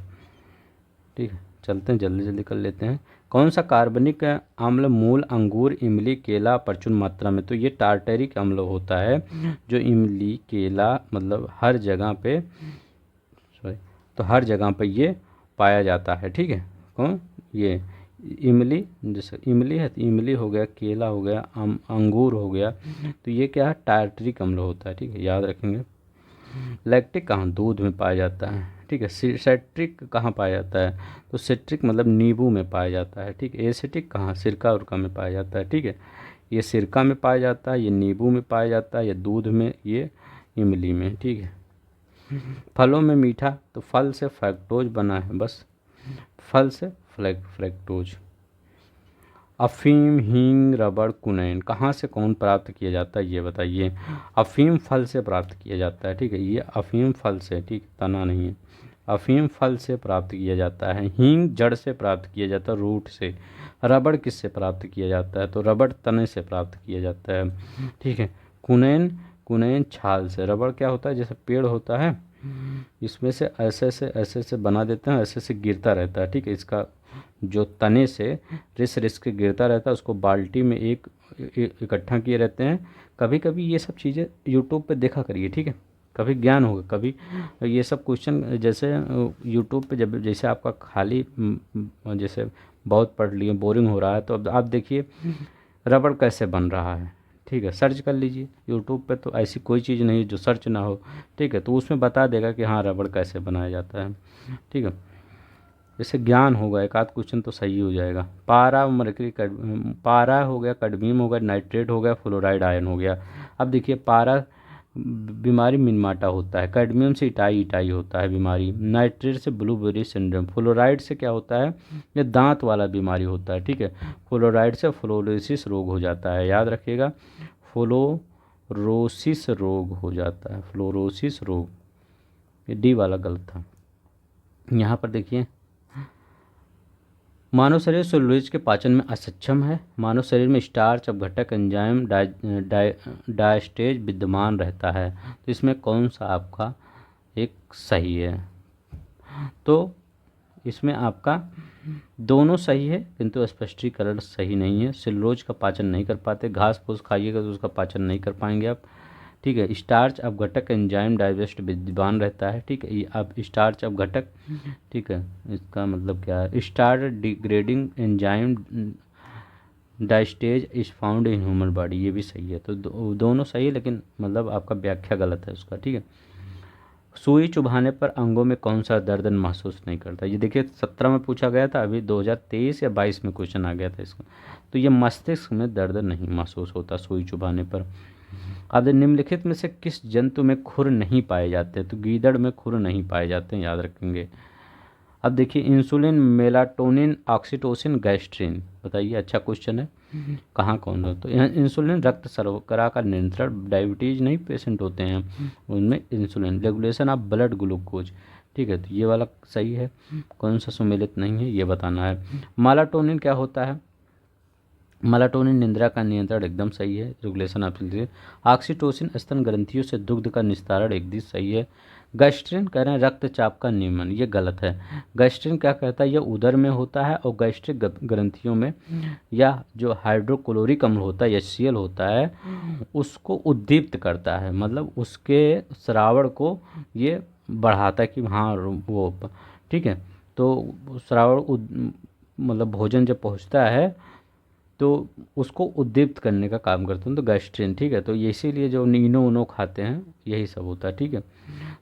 ठीक है। चलते हैं, जल्दी जल्दी कर लेते हैं। कौन सा कार्बनिक अम्ल मूल अंगूर, इमली, केला प्रचुर मात्रा में, तो ये टार्टरिक अम्ल होता है, जो इमली, केला मतलब हर जगह पे, सॉरी, तो हर जगह पे ये पाया जाता है, ठीक है। कौन, ये इमली, जैसे इमली है तो इमली हो गया, केला हो गया, अंगूर हो गया, तो ये क्या है, टार्टरिक अम्ल होता है, ठीक है, याद रखेंगे। लैक्टिक कहाँ, दूध में पाया जाता है, ठीक है। सेट्रिक कहाँ पाया जाता है, तो सेट्रिक मतलब नींबू में पाया जाता है, ठीक है। एसिटिक कहाँ, सिरका उरका में पाया जाता है, ठीक है। ये सिरका में पाया जाता है, ये नींबू में पाया जाता है, ये दूध में, ये इमली में, ठीक है। फलों में मीठा, तो फल से फ्रक्टोज बना है, बस फल से फ्रक्टोज। अफीम, हींग, रबड़, कुनैन कहाँ से कौन प्राप्त किया जाता है ये बताइए। अफीम फल से प्राप्त किया जाता है, ठीक है, ये अफीम फल से, ठीक, तना नहीं है, अफीम फल से प्राप्त किया जाता है। हींग जड़ से प्राप्त किया जाता है, रूट से। रबड़ किससे प्राप्त किया जाता है, तो रबड़ तने से प्राप्त किया जाता है, ठीक है। कुनैन, कुनैन छाल से। रबड़ क्या होता है, जैसे पेड़ होता है, इसमें से ऐसे ऐसे बना देते हैं, ऐसे ऐसे गिरता रहता है, ठीक है, इसका जो तने से रिस रिस के गिरता रहता है, उसको बाल्टी में इकट्ठा किए रहते हैं। कभी कभी ये सब चीज़ें यूट्यूब पे देखा करिए, ठीक है, कभी ज्ञान होगा, कभी ये सब क्वेश्चन जैसे यूट्यूब पे जब जैसे आपका खाली जैसे बहुत पढ़ लिए बोरिंग हो रहा है, तो अब आप देखिए रबड़ कैसे बन रहा है, ठीक है, सर्च कर लीजिए यूट्यूब पे, तो ऐसी कोई चीज़ नहीं है जो सर्च ना हो, ठीक है, तो उसमें बता देगा कि हाँ रबड़ कैसे बनाया जाता है, ठीक है। इससे ज्ञान होगा, एक आध क्वेश्चन तो सही हो जाएगा। पारा मरकरी पारा हो गया, कैडमियम हो गया, नाइट्रेट हो गया, फ्लोराइड आयन हो गया। अब देखिए पारा बीमारी मिनमाटा होता है, कैडमियम से इटाई इटाई होता है बीमारी, नाइट्रेट से ब्लूबेरी सिंड्रोम, फ्लोराइड से क्या होता है, ये दांत वाला बीमारी होता है, ठीक है, फ्लोराइड से फ्लोरोसिस रोग हो जाता है, याद रखिएगा, फ्लोरोसिस रोग हो जाता है, फ्लोरोसिस रोग, ये डी वाला गलत था। यहाँ पर देखिए मानव शरीर सेलुलोज के पाचन में असक्षम है। मानव शरीर में स्टार्च अपघटक एंजाइम डायस्टेज विद्यमान रहता है। तो इसमें कौन सा आपका एक सही है, तो इसमें आपका दोनों सही है, किंतु स्पष्टीकरण सही नहीं है। सेलुलोज का पाचन नहीं कर पाते, घास फूस खाइएगा तो उसका पाचन नहीं कर पाएंगे आप, ठीक है। स्टार्च अपघटक एंजाइम डाइजेस्ट विद्यमान रहता है, ठीक है, ये अब स्टार्च अपघटक, ठीक है, इसका मतलब क्या है, star degrading enzyme diastase is found in human body, ये भी सही है, तो दोनों सही है, लेकिन मतलब आपका व्याख्या गलत है उसका, ठीक है। सुई चुभाने पर अंगों में कौन सा दर्द महसूस नहीं करता, ये देखिए 17 में पूछा गया था, अभी 2023 या 22 में क्वेश्चन आ गया था इसका, तो ये मस्तिष्क में दर्द नहीं महसूस होता सुई चुभाने पर। अब निम्नलिखित में से किस जंतु में खुर नहीं पाए जाते, तो गीदड़ में खुर नहीं पाए जाते हैं, याद रखेंगे। अब देखिए इंसुलिन, मेलाटोनिन, ऑक्सीटोसिन, गैस्ट्रिन, बताइए, अच्छा क्वेश्चन है, कहाँ कौन हो, तो इंसुलिन रक्त शर्करा का नियंत्रण, डायबिटीज नहीं पेशेंट होते हैं उनमें insulin, regulation of blood glucose, ठीक है, तो ये वाला सही है। कौन सा सुमेलित नहीं है ये बताना है। मेलाटोनिन क्या होता है, मेलाटोनिन निंद्रा का नियंत्रण, एकदम सही है, रेगुलेशन ऑफ, ऑक्सीटोसिन स्तन ग्रंथियों से दुग्ध का निस्तारण, एकदम सही है। गैस्ट्रिन कह रहे हैं रक्तचाप का नियमन, ये गलत है। गैस्ट्रिन क्या कहता है, ये उदर में होता है और गैस्ट्रिक ग्रंथियों में, या जो हाइड्रोक्लोरिक अम्ल होता है HCl होता है उसको उद्दीप्त करता है, मतलब उसके श्रावण को ये बढ़ाता है कि हाँ वो, ठीक है, तो श्रावण मतलब भोजन जब पहुँचता है तो उसको उद्दीप्त करने का काम करते हैं, तो गैस्ट्रिन, ठीक है, तो ये इसीलिए जो नीनो उनो खाते हैं यही सब होता है, ठीक है,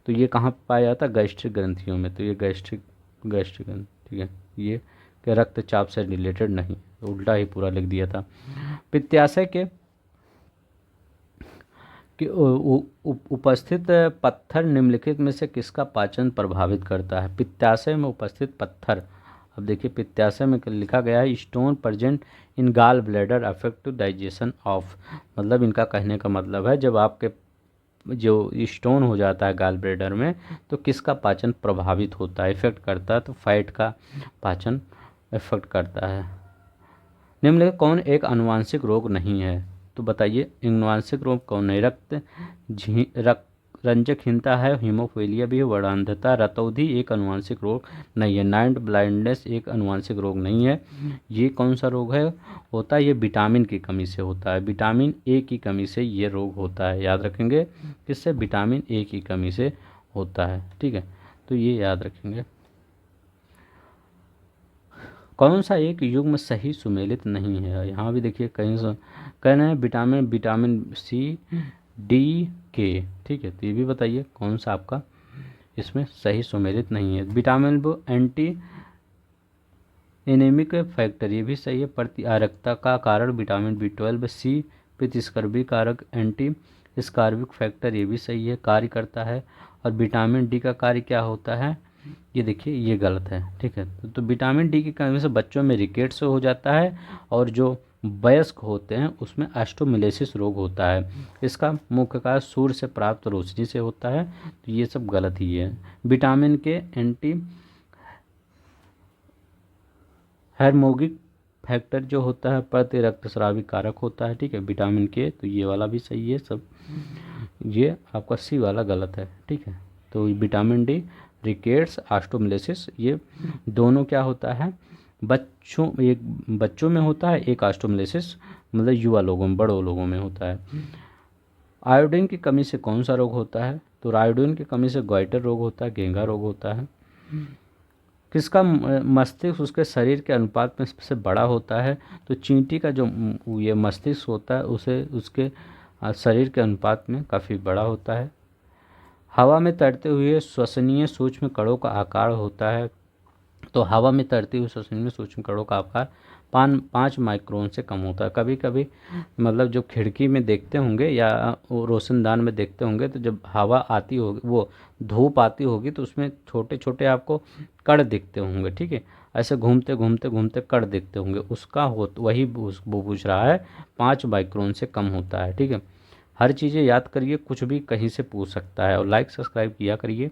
तो ये कहाँ पाया जाता है, गैस्ट्रिक ग्रंथियों में, तो ये गैस्ट्रिक गैस्ट्रिक ठीक है, ये कि रक्तचाप से रिलेटेड नहीं, तो उल्टा ही पूरा लिख दिया था। पित्ताशय के उपस्थित पत्थर निम्नलिखित में से किसका पाचन प्रभावित करता है, पित्ताशय में उपस्थित पत्थर। अब देखिए पित्ताशय में लिखा गया है stone present in gall bladder affect to digestion of, मतलब इनका कहने का मतलब है जब आपके जो स्टोन हो जाता है गाल ब्लैडर में तो किसका पाचन प्रभावित होता है, इफेक्ट करता है, तो फैट का पाचन इफेक्ट करता है। निम्नलिखित कौन एक आनुवांशिक रोग नहीं है, तो बताइए आनुवांशिक रोग कौन है, रक्त रंजकहीनता है, हीमोफीलिया भी है, वर्णांधता, रतौंधी एक आनुवांशिक रोग नहीं है, नाइट ब्लाइंडनेस एक आनुवांशिक रोग नहीं है। ये कौन सा रोग है, होता है ये विटामिन की कमी से होता है, विटामिन ए की कमी से ये रोग होता है, याद रखेंगे, किससे, विटामिन ए की कमी से होता है, ठीक है, तो ये याद रखेंगे। कौन सा एक युग्म सही सुमेलित नहीं है, यहाँ भी देखिए कहीं से कहना है विटामिन सी डी के, ठीक है, तो ये भी बताइए कौन सा आपका इसमें सही सुमेलित नहीं है। विटामिन वो एंटी एनेमिक फैक्टर, ये भी सही है, प्रतिआरकता का कारण विटामिन B12, सी पित्तस्कर्वी कारक एंटी स्कार्विक फैक्टर, ये भी सही है, कार्य करता है। और विटामिन डी का कार्य क्या होता है, ये देखिए ये गलत है, ठीक है। तो विटामिन डी की कमी से बच्चों में रिकेट्स हो जाता है और जो वयस्क होते हैं उसमें ऑस्टियोमिलेसिस रोग होता है। इसका मुख्य कारण सूर्य से प्राप्त रोशनी से होता है, तो ये सब गलत ही है। विटामिन के एंटी हार्मोनिक फैक्टर जो होता है प्रति रक्तस्रावी कारक होता है, ठीक है, विटामिन के, तो ये वाला भी सही है सब। ये आपका सी वाला गलत है, ठीक है। तो विटामिन डी, रिकेट्स, ऑस्टियोमिलेसिस, ये दोनों क्या होता है एक बच्चों में होता है, एक ऑस्टियोमिलेसिस मतलब युवा लोगों में, बड़ों लोगों में होता है। आयोडीन की कमी से कौन सा रोग होता है? तो आयोडीन की कमी से गॉइटर रोग होता है, घेंघा रोग होता है। किसका मस्तिष्क उसके शरीर के अनुपात में सबसे बड़ा होता है? तो चींटी का जो ये मस्तिष्क होता है उसे उसके शरीर के अनुपात में काफ़ी बड़ा होता है। हवा में तैरते हुए श्वसनीय सूक्ष्म कणों का आकार होता है, तो हवा में तैरते हुए श्वसनीय सूक्ष्म कणों का आकार 5 माइक्रोन से कम होता है। कभी कभी मतलब जो खिड़की में देखते होंगे या रोशनदान में देखते होंगे, तो जब हवा आती होगी, वो धूप आती होगी, तो उसमें छोटे छोटे आपको कण दिखते होंगे, ठीक है। ऐसे घूमते घूमते घूमते कण दिखते होंगे, उसका वही वो पूछ रहा है, 5 माइक्रोन से कम होता है, ठीक है। हर चीज़ें याद करिए, कुछ भी कहीं से पूछ सकता है, और लाइक सब्सक्राइब किया करिए,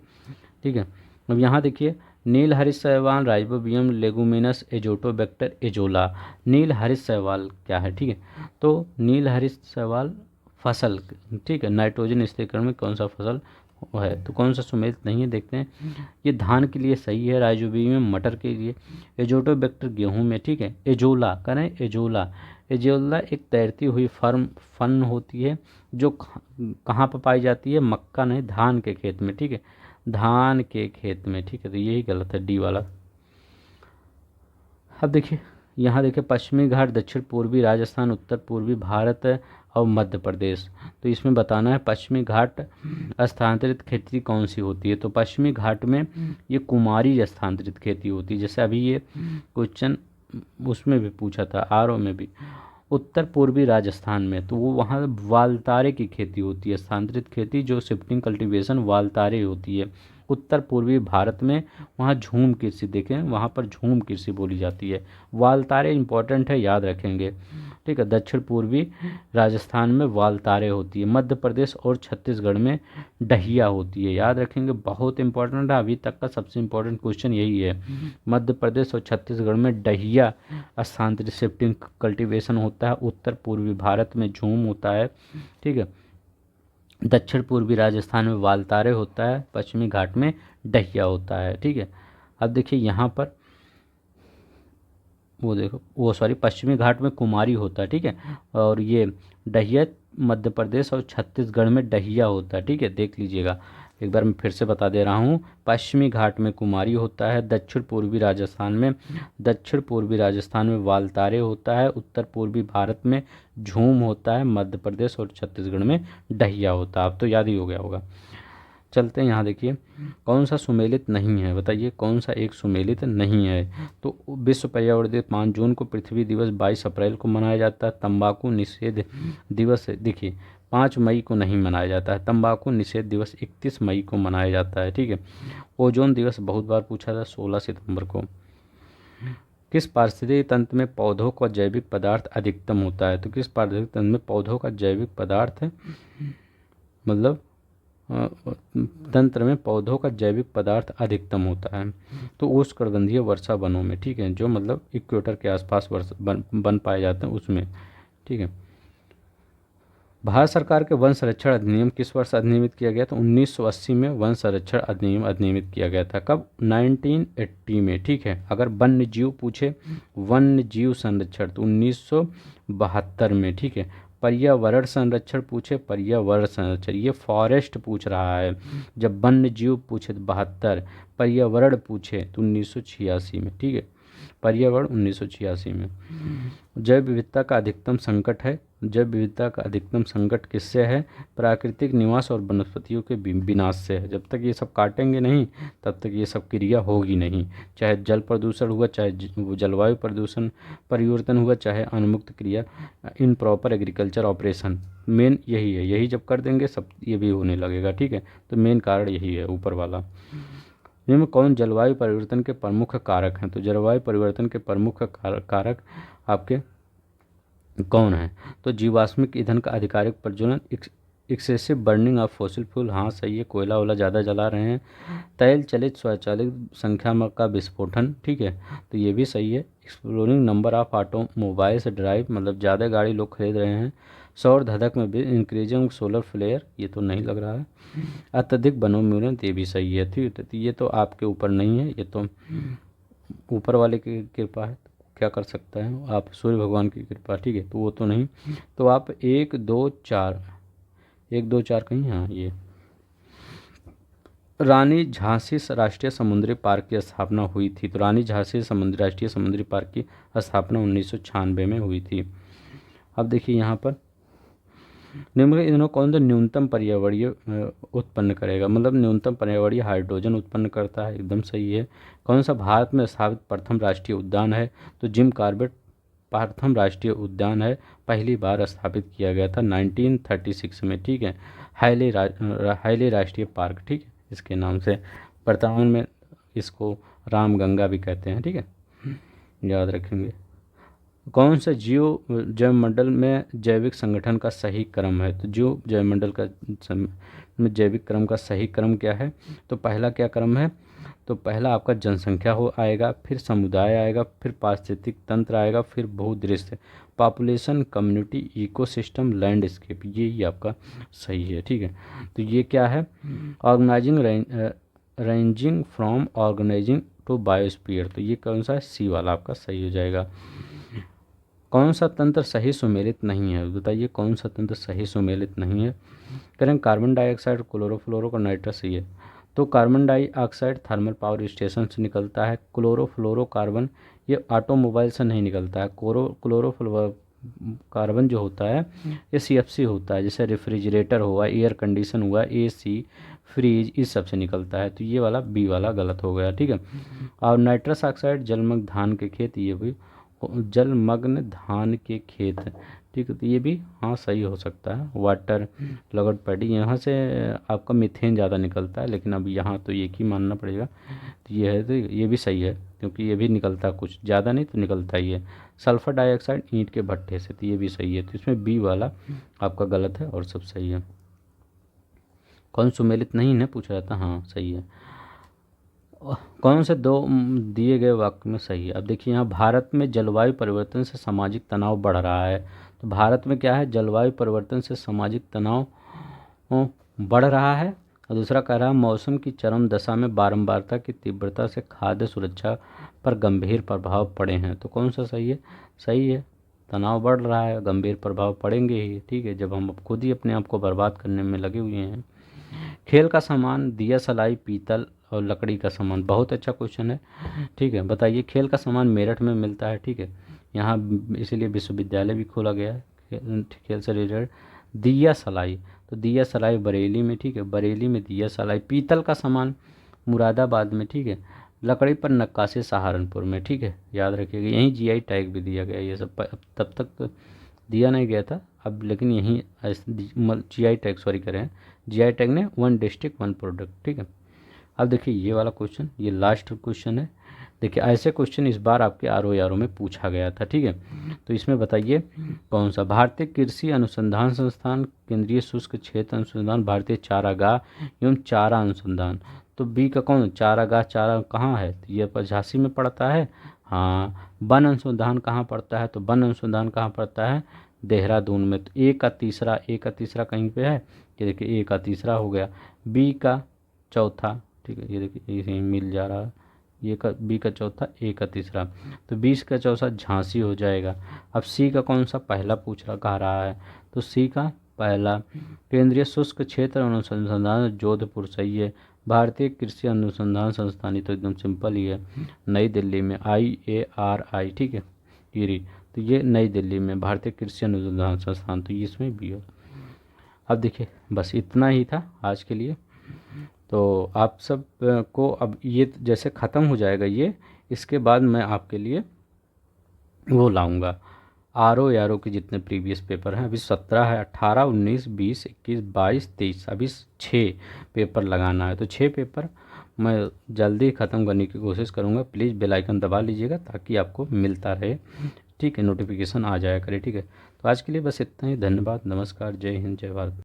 ठीक है। अब यहाँ देखिए, नील हरित शैवाल राइजोबियम लेगुमिनस एजोटोबैक्टर एजोला। नील हरित शैवाल क्या है, ठीक है। तो नील हरित शैवाल फसल, ठीक है, नाइट्रोजन स्थिरीकरण में कौन सा फसल है? तो कौन सा सुमेलित नहीं है, देखते हैं। ये धान के लिए सही है, राइजोबियम मटर के लिए, एजोटोबैक्टर गेहूं में, ठीक है। एजोला करें, एजोला, एजोला एक तैरती हुई फन होती है जो कहाँ पर पाई जाती है? मक्का नहीं, धान के खेत में, ठीक है, धान के खेत में, ठीक है। तो यही गलत है, डी वाला। अब देखिए, यहाँ देखिए, पश्चिमी घाट दक्षिण पूर्वी राजस्थान, उत्तर पूर्वी भारत और मध्य प्रदेश। तो इसमें बताना है पश्चिमी घाट स्थानांतरित खेती कौन सी होती है? तो पश्चिमी घाट में ये कुमारी स्थानांतरित खेती होती है, जैसे अभी ये क्वेश्चन उसमें भी पूछा था, आरओ में भी। उत्तर पूर्वी राजस्थान में तो वो वहाँ वालतारे की खेती होती है, स्थानांतरित खेती जो शिफ्टिंग कल्टीवेशन वालतारे होती है। उत्तर पूर्वी भारत में वहाँ झूम कृषि, देखें वहाँ पर झूम कृषि बोली जाती है। वालतारे इंपॉर्टेंट है, याद रखेंगे, ठीक है। दक्षिण पूर्वी राजस्थान में वालतारे होती है। मध्य प्रदेश और छत्तीसगढ़ में डहिया होती है, याद रखेंगे, बहुत इंपॉर्टेंट है, अभी तक का सबसे इंपॉर्टेंट क्वेश्चन यही है। मध्य प्रदेश और छत्तीसगढ़ में डहिया स्थानांतरित शिफ्टिंग कल्टीवेशन होता है। उत्तर पूर्वी भारत में झूम होता है, ठीक है। दक्षिण पूर्वी राजस्थान में वालतारे होता है, पश्चिमी घाट में डहिया होता है, ठीक है। अब देखिए यहाँ पर वो देखो, वो सॉरी, पश्चिमी घाट में कुमारी होता है, ठीक है, और ये डहिया मध्य प्रदेश और छत्तीसगढ़ में डहिया होता है, ठीक है, देख लीजिएगा। एक बार मैं फिर से बता दे रहा हूँ, पश्चिमी घाट में कुमारी होता है, दक्षिण पूर्वी राजस्थान में वालतारे होता है, उत्तर पूर्वी भारत में झूम होता है, मध्य प्रदेश और छत्तीसगढ़ में डहिया होता है। अब तो याद ही हो गया होगा। चलते हैं, यहाँ देखिए, कौन सा सुमेलित नहीं है, बताइए कौन सा एक सुमेलित नहीं है? तो विश्व पर्यावरण दिवस 5 जून को, पृथ्वी दिवस 22 अप्रैल को मनाया जाता है। तंबाकू निषेध दिवस देखिए 5 मई को नहीं मनाया जाता है। तंबाकू निषेध दिवस 31 मई को मनाया जाता है, ठीक है। ओजोन दिवस बहुत बार पूछा था, 16 सितंबर को। किस पारिस्थितिक तंत्र में पौधों का जैविक पदार्थ अधिकतम होता है? तो किस पारिस्थितिक तंत्र में पौधों का जैविक पदार्थ मतलब तंत्र में पौधों का जैविक पदार्थ अधिकतम होता है? तो उष्णकटिबंधीय वर्षा वनों में, ठीक है, जो मतलब इक्वेटर के आसपास बन पाए जाते हैं उसमें, ठीक है। भारत सरकार के वन संरक्षण अधिनियम किस वर्ष अधिनियमित किया गया था? 1980 में वन संरक्षण अधिनियम अधिनियमित किया गया था। कब? 1980 में, ठीक है। अगर वन्य जीव पूछे, वन्य जीव संरक्षण, तो 1972 में, ठीक है। पर्यावरण संरक्षण पूछे, पर्यावरण संरक्षण, ये फॉरेस्ट पूछ रहा है। जब वन्य जीव पूछे तो 72, पर्यावरण पूछे तो 1986 में, ठीक है, पर्यावरण 1986 में। जैव विविधता का अधिकतम संकट है, जैव विविधता का अधिकतम संकट किससे है? प्राकृतिक निवास और वनस्पतियों के विनाश से है। जब तक ये सब काटेंगे नहीं तब तक ये सब क्रिया होगी नहीं, चाहे जल प्रदूषण हुआ, चाहे जलवायु प्रदूषण परिवर्तन हुआ, चाहे उन्मुक्त क्रिया, इनप्रॉपर एग्रीकल्चर ऑपरेशन, मेन यही है। यही जब कर देंगे सब ये भी होने लगेगा, ठीक है। तो मेन कारण यही है ऊपर वाला। निम्न में कौन जलवायु परिवर्तन के प्रमुख कारक हैं? तो जलवायु परिवर्तन के प्रमुख कारक आपके कौन है? तो जीवाश्मिक ईंधन का आधिकारिक प्रज्वलन, excessive burning of fossil fuel, हाँ सही है, कोयला वोला ज़्यादा जला रहे हैं, तैल चलित स्वचालित संख्या का विस्फोटन, ठीक है, तो ये भी सही है, exploring number of automobiles drive, मतलब ज़्यादा गाड़ी लोग खरीद रहे हैं, सौर धधक में भी इंक्रीजिंग सोलर फ्लेयर, ये तो नहीं लग रहा है, अत्यधिक वनोन्मूलन, ये भी सही है, ठीक है, तो ये तो आपके ऊपर नहीं है, ये तो ऊपर वाले की कृपा है, क्या कर सकता है आप, सूर्य भगवान की कृपा, ठीक है, तो वो तो नहीं, तो आप 1 2 4, 1 2 4 कहीं, हाँ ये रानी झांसी राष्ट्रीय समुद्री पार्क की स्थापना हुई थी, तो रानी झांसी राष्ट्रीय समुद्री पार्क की स्थापना 1996 में हुई थी। अब देखिए यहाँ पर निम्न ईंधनों कौन सा न्यूनतम पर्यावरणीय उत्पन्न करेगा, मतलब न्यूनतम पर्यावरणीय हाइड्रोजन उत्पन्न करता है, एकदम सही है। कौन सा भारत में स्थापित प्रथम राष्ट्रीय उद्यान है? तो जिम कॉर्बेट प्रथम राष्ट्रीय उद्यान है, पहली बार स्थापित किया गया था 1936 में, ठीक है। हाईली राष्ट्रीय पार्क, ठीक है, इसके नाम से, वर्तमान में इसको रामगंगा भी कहते हैं, ठीक है, याद रखेंगे। कौन सा जीव जैवमंडल में जैविक संगठन का सही क्रम है? तो जीव जैवमंडल का में जैविक क्रम का सही क्रम क्या है? तो पहला क्या क्रम है? तो पहला आपका जनसंख्या हो आएगा, फिर समुदाय आएगा, फिर पारिस्थितिक तंत्र आएगा, फिर बहुदृश्य, पॉपुलेशन, कम्युनिटी, इकोसिस्टम, लैंडस्केप, ये ही आपका सही है, ठीक है। तो ये क्या है? Organising ranging from organising to biosphere, तो ये कौन सा है? सी वाला आपका सही हो जाएगा। कौन सा तंत्र सही सुमेलित नहीं है? बताइए कौन सा तंत्र सही सुमेलित नहीं है? करें कार्बन डाइऑक्साइड, क्लोरोफ्लोरो और नाइट्रस, सही है। तो carbon dioxide thermal power station से निकलता है, क्लोरोफ्लोरोकार्बन ये ऑटोमोबाइल से नहीं निकलता है, क्लोरोफ्लोरो कार्बन जो होता है ये CFC होता है, जैसे रेफ्रिजरेटर हुआ, एयर कंडीशन हुआ, AC, फ्रीज, इस सब से निकलता है, तो ये वाला बी वाला गलत हो गया, ठीक है। और नाइट्रस ऑक्साइड जलमग्न धान के खेत, ये भी जलमग्न धान के खेत, ठीक है, तो ये भी हाँ सही हो सकता है। वाटर लगड़ पैडी, यहाँ से आपका मीथेन ज़्यादा निकलता है, लेकिन अब यहाँ तो एक ही मानना पड़ेगा, तो ये है, तो ये भी सही है, क्योंकि ये भी निकलता है, कुछ ज़्यादा नहीं तो निकलता ही है। सल्फर डाइऑक्साइड ईंट के भट्ठे से, तो ये भी सही है, तो इसमें बी वाला आपका गलत है और सब सही है। कौन सुमेलित नहीं है पूछा जाता, हाँ सही है। कौन से दो दिए गए वाक्य में सही है? अब देखिए यहाँ भारत में जलवायु परिवर्तन से सामाजिक तनाव बढ़ रहा है, तो भारत में क्या है? जलवायु परिवर्तन से सामाजिक तनाव बढ़ रहा है, और दूसरा कह रहा है मौसम की चरम दशा में बारंबारता की तीव्रता से खाद्य सुरक्षा पर गंभीर प्रभाव पड़े हैं, तो कौन सा सही है? सही है, तनाव बढ़ रहा है, गंभीर प्रभाव पड़ेंगे ही, ठीक है, जब हम खुद ही अपने आप को बर्बाद करने में लगे हुए हैं। खेल का सामान, दिया सलाई, पीतल और लकड़ी का सामान, बहुत अच्छा क्वेश्चन है, ठीक है, बताइए। खेल का सामान मेरठ में मिलता है, ठीक है, यहाँ इसीलिए विश्वविद्यालय भी खोला गया है खेल से रिलेटेड। दिया सलाई, तो दिया सलाई बरेली में, ठीक है, बरेली में दिया सलाई। पीतल का सामान मुरादाबाद में, ठीक है। लकड़ी पर नक्काशी सहारनपुर में, ठीक है, याद रखिएगा। यहीं GI टैग भी दिया गया, ये सब तब तक तो दिया नहीं गया था, अब लेकिन यहीं GI टैग, सॉरी करें, GI टैग ने 1 डिस्ट्रिक्ट 1 प्रोडक्ट, ठीक है। अब देखिए ये वाला क्वेश्चन, ये लास्ट क्वेश्चन है, देखिए ऐसे क्वेश्चन इस बार आपके RO में पूछा गया था, ठीक है, तो इसमें बताइए कौन सा? भारतीय कृषि अनुसंधान संस्थान, केंद्रीय शुष्क क्षेत्र अनुसंधान, भारतीय चारागाह एवं चारा अनुसंधान, तो बी का कौन? चारागाह, चारा कहाँ है? तो ये पर झांसी में पड़ता है, हाँ। वन अनुसंधान कहाँ पड़ता है? तो वन अनुसंधान कहाँ पड़ता है? देहरादून में। तो ए का तीसरा कहीं पे है, ये देखिए ए का तीसरा हो गया, बी का चौथा, ठीक है, ये देखिए ये मिल जा रहा है, ये का बी का चौथा, ए का तीसरा, तो 20 का चौथा झांसी हो जाएगा। अब सी का कौन सा? पहला कह रहा है, तो सी का पहला। केंद्रीय शुष्क क्षेत्र अनुसंधान जोधपुर, सही है। भारतीय कृषि अनुसंधान संस्थान, ये तो एकदम सिंपल ही है, नई दिल्ली में, IARI, ठीक है, ईरी, तो ये नई दिल्ली में भारतीय कृषि अनुसंधान संस्थान, तो इसमें भी हो। अब देखिए बस इतना ही था आज के लिए, तो आप सब को अब ये जैसे ख़त्म हो जाएगा ये, इसके बाद मैं आपके लिए वो लाऊंगा RO के जितने प्रीवियस पेपर हैं, अभी 17 है, 18, 19, 20, 21, 22, 23, अभी 6 पेपर लगाना है, तो 6 पेपर मैं जल्दी ख़त्म करने की कोशिश करूँगा। प्लीज़ बेल आइकन दबा लीजिएगा ताकि आपको मिलता रहे, ठीक है, नोटिफिकेशन आ जाया करे, ठीक है। तो आज के लिए बस इतना ही। धन्यवाद, नमस्कार, जय हिंद, जय भारत।